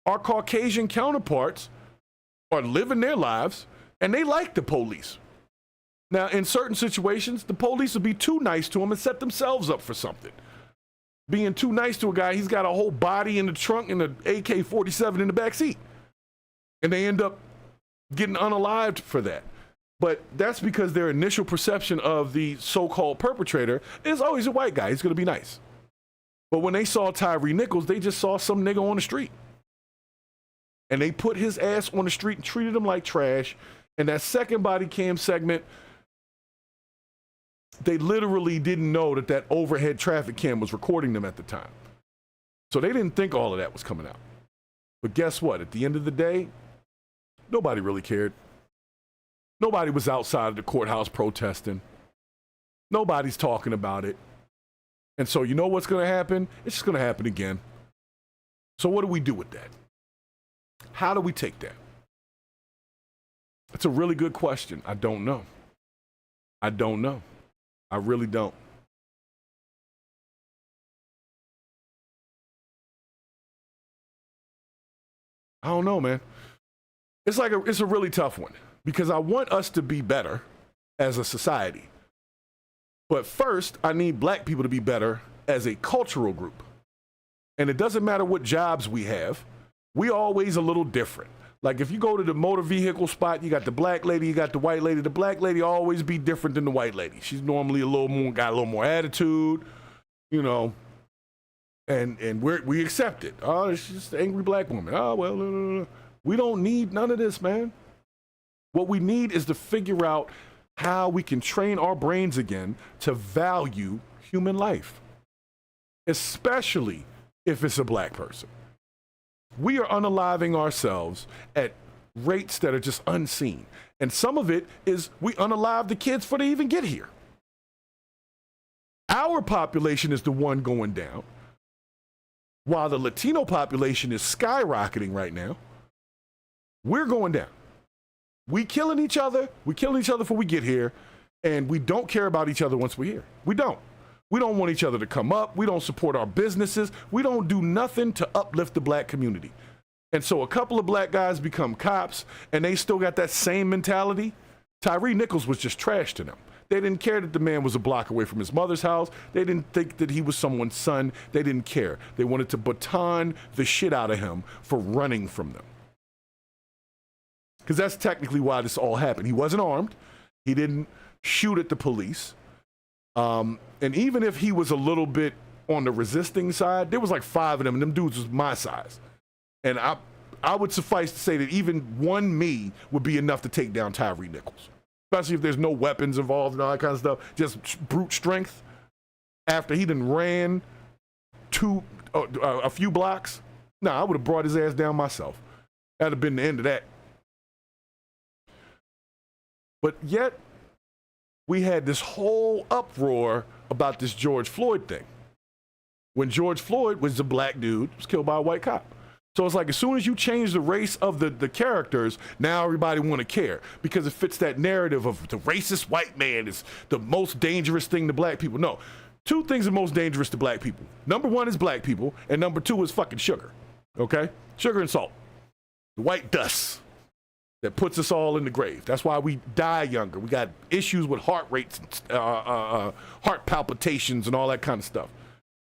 our Caucasian counterparts are living their lives and they like the police. Now, in certain situations, the police will be too nice to them and set themselves up for something. Being too nice to a guy, he's got a whole body in the trunk and an AK-47 in the back seat. And they end up getting unalived for that. But that's because their initial perception of the so-called perpetrator is, oh, he's a white guy, he's going to be nice. But when they saw Tyrie Nichols, they just saw some nigga on the street. And they put his ass on the street and treated him like trash. And that second body cam segment, they literally didn't know that overhead traffic cam was recording them at the time. So they didn't think all of that was coming out. But guess what? At the end of the day, nobody really cared. Nobody was outside of the courthouse protesting. Nobody's talking about it. And so you know what's going to happen? It's just going to happen again. So what do we do with that? How do we take that? That's a really good question. I don't know. I don't know. I really don't. I don't know, man. It's a really tough one because I want us to be better as a society. But first, I need black people to be better as a cultural group. And it doesn't matter what jobs we have. We always a little different. Like if you go to the motor vehicle spot, you got the black lady, you got the white lady. The black lady always be different than the white lady. She's normally got a little more attitude, you know, and we accept it. Oh, she's just an angry black woman. Oh, well, we don't need none of this, man. What we need is to figure out how we can train our brains again to value human life, especially if it's a black person. We are unaliving ourselves at rates that are just unseen. And some of it is we unalive the kids before they even get here. Our population is the one going down, while the Latino population is skyrocketing right now. We're going down. We killing each other before we get here, and we don't care about each other once we're here. We don't. We don't want each other to come up. We don't support our businesses. We don't do nothing to uplift the black community. And so a couple of black guys become cops, and they still got that same mentality. Tyrie Nichols was just trash to them. They didn't care that the man was a block away from his mother's house. They didn't think that he was someone's son. They didn't care. They wanted to baton the shit out of him for running from them. Because that's technically why this all happened. He wasn't armed. He didn't shoot at the police. And even if he was a little bit on the resisting side, there was like 5 of them, and them dudes was my size. And I would suffice to say that even one me would be enough to take down Tyrie Nichols, especially if there's no weapons involved and all that kind of stuff. Just brute strength. After he done ran a few blocks, I would have brought his ass down myself. That'd have been the end of that. But yet, we had this whole uproar about this George Floyd thing. When George Floyd was a black dude, was killed by a white cop. So it's like as soon as you change the race of the characters, now everybody want to care because it fits that narrative of the racist white man is the most dangerous thing to black people. No, 2 things are most dangerous to black people. Number 1 is black people, and number 2 is fucking sugar. Okay? Sugar and salt. The white dust that puts us all in the grave. That's why we die younger. We got issues with heart rates, heart palpitations, and all that kind of stuff.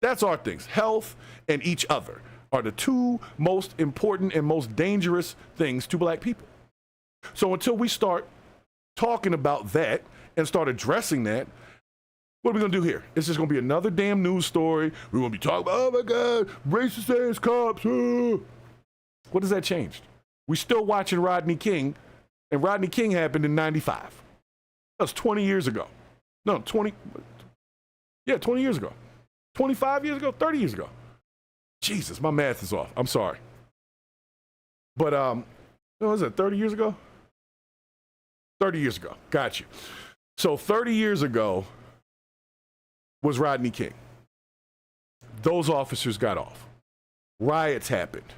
That's our things. Health and each other are the 2 most important and most dangerous things to black people. So until we start talking about that and start addressing that, what are we going to do here? It's just going to be another damn news story. We're going to be talking about, oh my God, racist ass cops. What does that change? We're still watching Rodney King, and Rodney King happened in 95. That was 20 years ago. No, 20 years ago. 25 years ago, 30 years ago. Jesus, my math is off. I'm sorry. But, what was it, 30 years ago? 30 years ago. Got you. So 30 years ago was Rodney King. Those officers got off. Riots happened.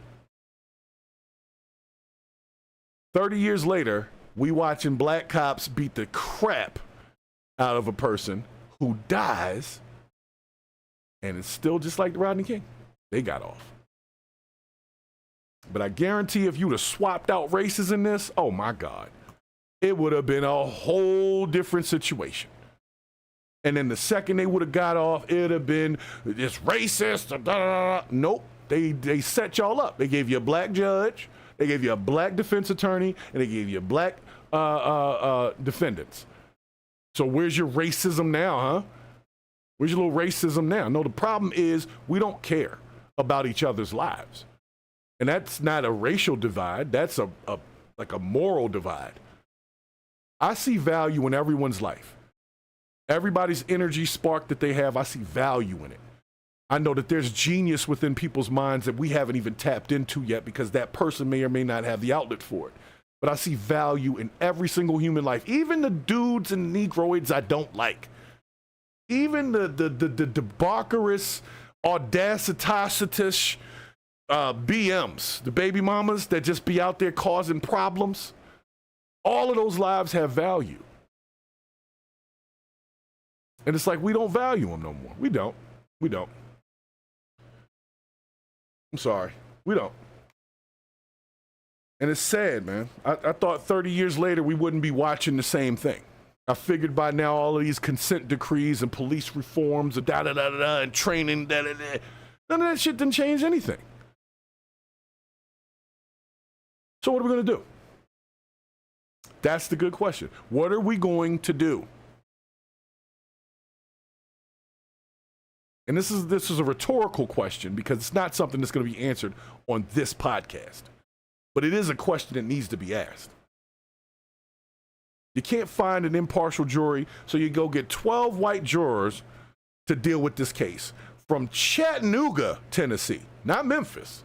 30 years later, we watching black cops beat the crap out of a person who dies, and it's still just like Rodney King. They got off. But I guarantee if you would have swapped out races in this, oh my God, it would have been a whole different situation. And then the second they would have got off, it would have been this racist. Da, da, da, da. Nope. They set y'all up. They gave you a black judge, they gave you a black defense attorney, and they gave you black defendants. So where's your racism now, huh? Where's your little racism now? No, the problem is we don't care about each other's lives. And that's not a racial divide. That's like a moral divide. I see value in everyone's life. Everybody's energy spark that they have, I see value in it. I know that there's genius within people's minds that we haven't even tapped into yet because that person may or may not have the outlet for it. But I see value in every single human life, even the dudes and negroids I don't like. Even the debaucherous, audacitous BMs, the baby mamas that just be out there causing problems. All of those lives have value. And it's like we don't value them no more. We don't. I'm sorry. We don't. And it's sad, man. I thought 30 years later we wouldn't be watching the same thing. I figured by now all of these consent decrees and police reforms and and training, none of that shit didn't change anything. So what are we going to do? That's the good question. What are we going to do? And this is a rhetorical question because it's not something that's going to be answered on this podcast. But it is a question that needs to be asked. You can't find an impartial jury, so you go get 12 white jurors to deal with this case from Chattanooga, Tennessee, not Memphis,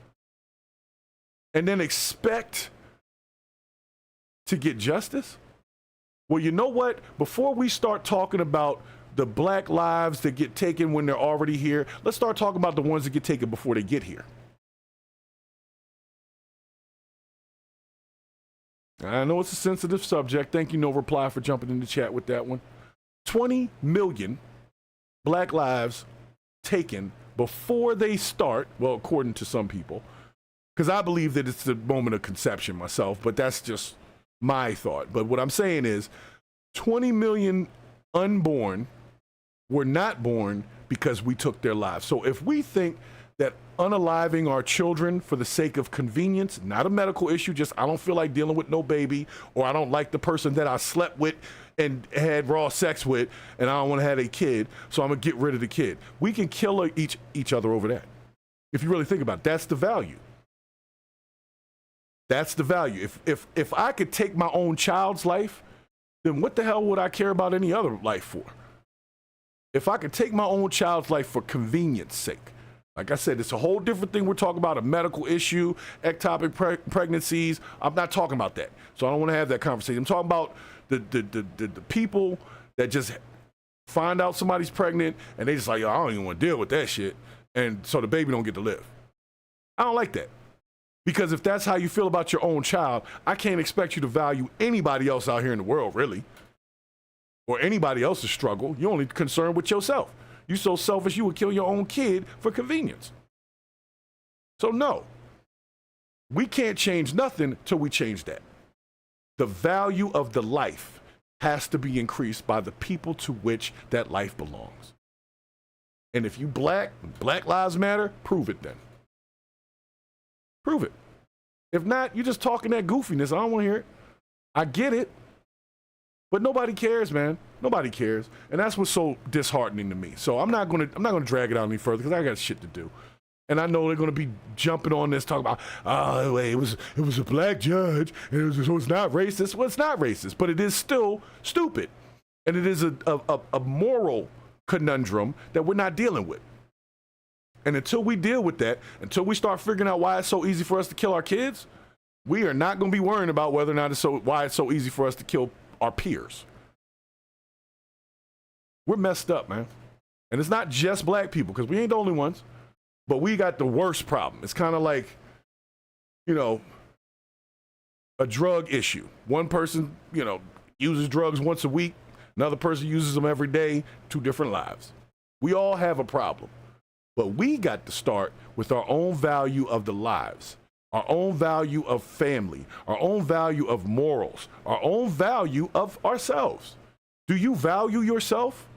and then expect to get justice? Well, you know what? Before we start talking about the black lives that get taken when they're already here, let's start talking about the ones that get taken before they get here. I know it's a sensitive subject. Thank you, No Reply, for jumping in the chat with that one. 20 million black lives taken before they start, well, according to some people, because I believe that it's the moment of conception myself, but that's just my thought. But what I'm saying is 20 million unborn were not born because we took their lives. So if we think that unaliving our children for the sake of convenience, not a medical issue, just I don't feel like dealing with no baby, or I don't like the person that I slept with and had raw sex with, and I don't want to have a kid, so I'm going to get rid of the kid. We can kill each other over that. If you really think about it, that's the value. That's the value. If I could take my own child's life, then what the hell would I care about any other life for? If I could take my own child's life for convenience sake, like I said, it's a whole different thing. We're talking about a medical issue, ectopic pregnancies. I'm not talking about that. So I don't want to have that conversation. I'm talking about the people that just find out somebody's pregnant and they just like, yo, I don't even want to deal with that shit. And so the baby don't get to live. I don't like that. Because if that's how you feel about your own child, I can't expect you to value anybody else out here in the world, really. Or anybody else's struggle. You're only concerned with yourself. You're so selfish you would kill your own kid for convenience. So no, we can't change nothing till we change that. The value of the life has to be increased by the people to which that life belongs. And if you Black Lives Matter, prove it then. Prove it. If not, you're just talking that goofiness. I don't want to hear it. I get it. But nobody cares, man. Nobody cares. And that's what's so disheartening to me. So I'm not gonna drag it out any further because I got shit to do. And I know they're gonna be jumping on this, talking about, oh, wait, it was a black judge, and so it's not racist. Well, it's not racist, but it is still stupid. And it is a moral conundrum that we're not dealing with. And until we deal with that, until we start figuring out why it's so easy for us to kill our kids, we are not gonna be worrying about whether or not why it's so easy for us to kill our peers. We're messed up, man. And it's not just black people, because we ain't the only ones, but we got the worst problem. It's kind of like, you know, a drug issue. One person, you know, uses drugs once a week. Another person uses them every day. 2 different lives. We all have a problem, but we got to start with our own value of the lives. Our own value of family, our own value of morals, our own value of ourselves. Do you value yourself?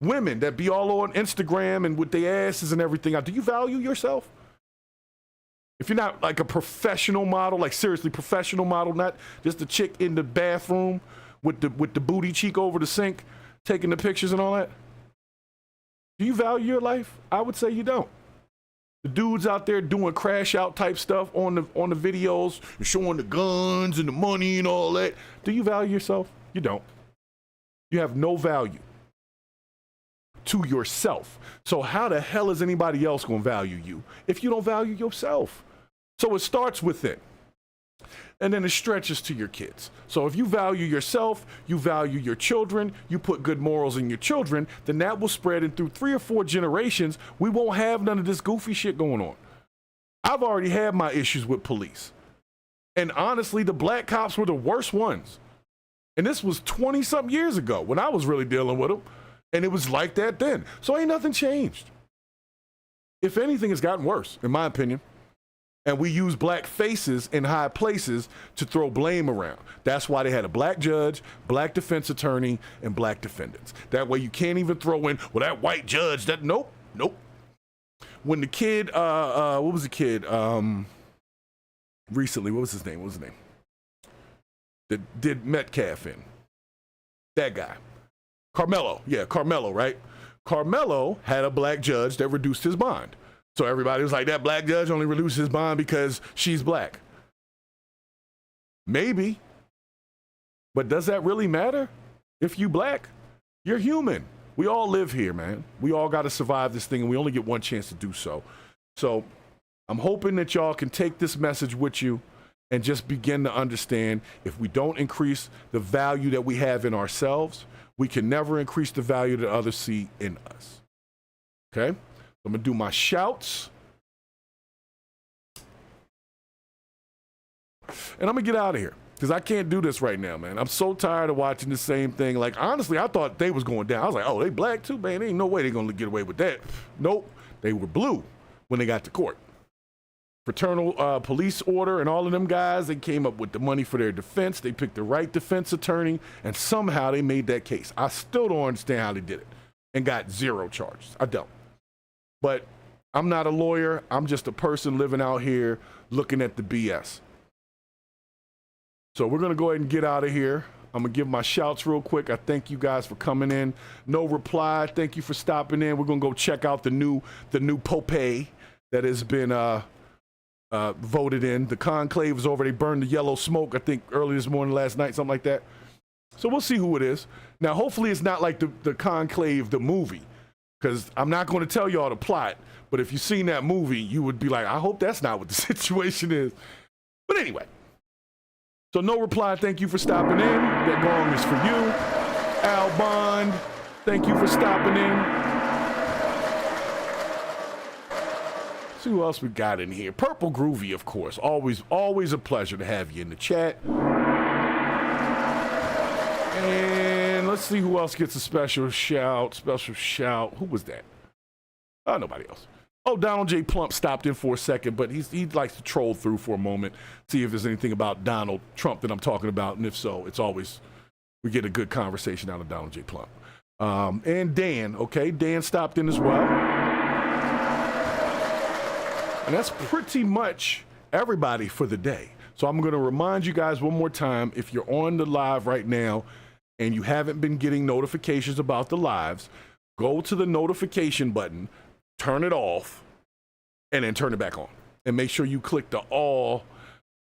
Women that be all on Instagram and with their asses and everything, do you value yourself? If you're not like a professional model, like seriously professional model, not just a chick in the bathroom with the booty cheek over the sink, taking the pictures and all that, do you value your life? I would say you don't. The dudes out there doing crash out type stuff on the videos, showing the guns and the money and all that. Do you value yourself? You don't. You have no value to yourself. So how the hell is anybody else going to value you if you don't value yourself? So it starts with it. And then it stretches to your kids. So if you value yourself, you value your children, you put good morals in your children, then that will spread, and through 3 or 4 generations, we won't have none of this goofy shit going on. I've already had my issues with police. And honestly, the black cops were the worst ones. And this was 20-something years ago when I was really dealing with them. And it was like that then. So ain't nothing changed. If anything, it's gotten worse, in my opinion. And we use black faces in high places to throw blame around. That's why they had a black judge, black defense attorney, and black defendants. That way you can't even throw in, well, that white judge, that, nope. When the kid, what was the kid, recently, what was his name? That did Metcalf in. That guy. Carmelo, right? Carmelo had a black judge that reduced his bond. So everybody was like, that black judge only reduced his bond because she's black. Maybe. But does that really matter? If you black, you're human. We all live here, man. We all got to survive this thing, and we only get one chance to do so. So I'm hoping that y'all can take this message with you and just begin to understand, if we don't increase the value that we have in ourselves, we can never increase the value that others see in us. Okay? I'm going to do my shouts. And I'm going to get out of here because I can't do this right now, man. I'm so tired of watching the same thing. Like, honestly, I thought they was going down. I was like, oh, they black too, man. There ain't no way they're going to get away with that. Nope. They were blue when they got to court. Fraternal police order and all of them guys, they came up with the money for their defense. They picked the right defense attorney, and somehow they made that case. I still don't understand how they did it and got 0 charges. I don't. But I'm not a lawyer. I'm just a person living out here looking at the BS. So we're going to go ahead and get out of here. I'm going to give my shouts real quick. I thank you guys for coming in. No reply. Thank you for stopping in. We're going to go check out the new Pope that has been voted in. The conclave is over. They burned the yellow smoke, I think, early this morning, last night, something like that. So we'll see who it is. Now, hopefully it's not like the conclave, the movie, because I'm not going to tell y'all the plot. But if you've seen that movie, you would be like, I hope that's not what the situation is. But anyway. So no reply. Thank you for stopping in. That gong is for you. Al Bond, thank you for stopping in. See who else we got in here. Purple Groovy, of course. Always a pleasure to have you in the chat. And let's see who else gets a special shout. Who was that? Oh, nobody else. Oh, Donald J. Plump stopped in for a second, but he likes to troll through for a moment, see if there's anything about Donald Trump that I'm talking about, and if so, it's always, we get a good conversation out of Donald J. Plump. And Dan, okay, Dan stopped in as well. And that's pretty much everybody for the day. So I'm going to remind you guys one more time, if you're on the live right now and you haven't been getting notifications about the lives, go to the notification button, turn it off, and then turn it back on. And make sure you click the all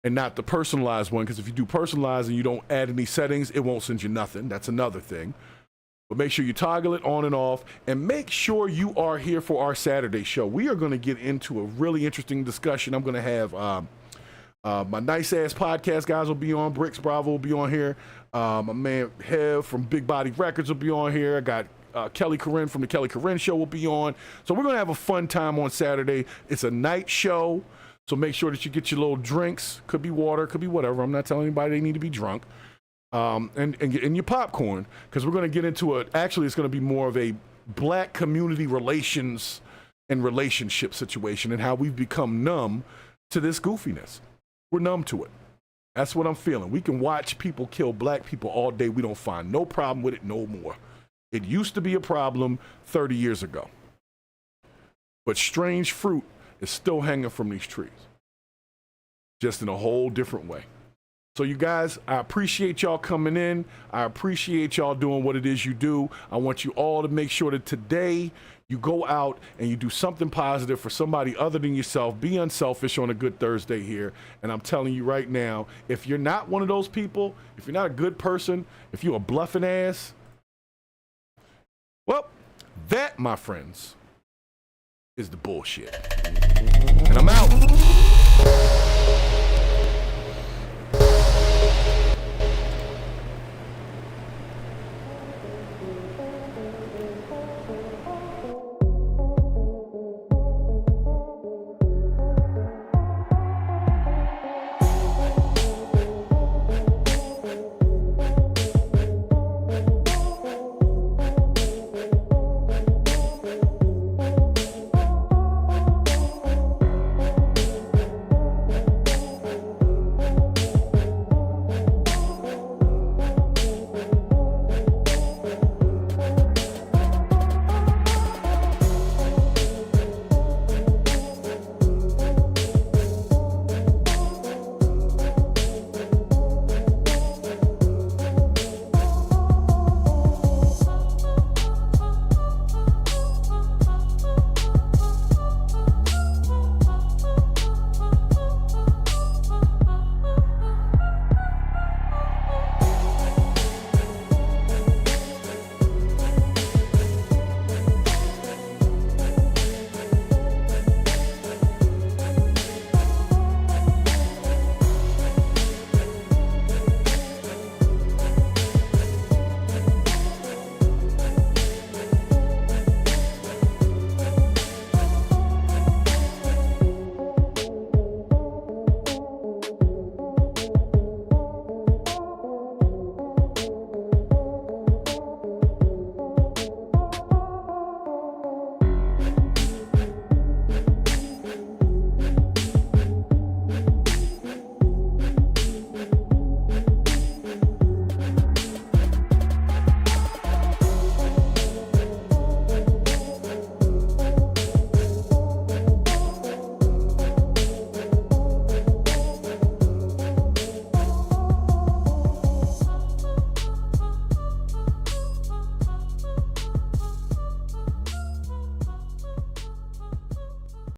and not the personalized one, because if you do personalized and you don't add any settings, it won't send you nothing. That's another thing. But make sure you toggle it on and off, and make sure you are here for our Saturday show. We are going to get into a really interesting discussion. I'm going to have my nice-ass podcast guys will be on. Brix Bravo will be on here. My man Hev from Big Body Records will be on here. I got Kelly Corinne from the Kelly Corinne Show will be on. So we're going to have a fun time on Saturday. It's a night show, so make sure that you get your little drinks. Could be water, could be whatever. I'm not telling anybody they need to be drunk. And your popcorn, because we're going to get into actually it's going to be more of a black community relations and relationship situation and how we've become numb to this goofiness. We're numb to it. That's what I'm feeling. We can watch people kill black people all day. We don't find no problem with it no more. It used to be a problem 30 years ago. But strange fruit is still hanging from these trees, just in a whole different way. So you guys, I appreciate y'all coming in. I appreciate y'all doing what it is you do. I want you all to make sure that today you go out and you do something positive for somebody other than yourself. Be unselfish on a good Thursday here. And I'm telling you right now, if you're not one of those people, if you're not a good person, if you're a bluffing ass, well, that, my friends, is the bullshit. And I'm out.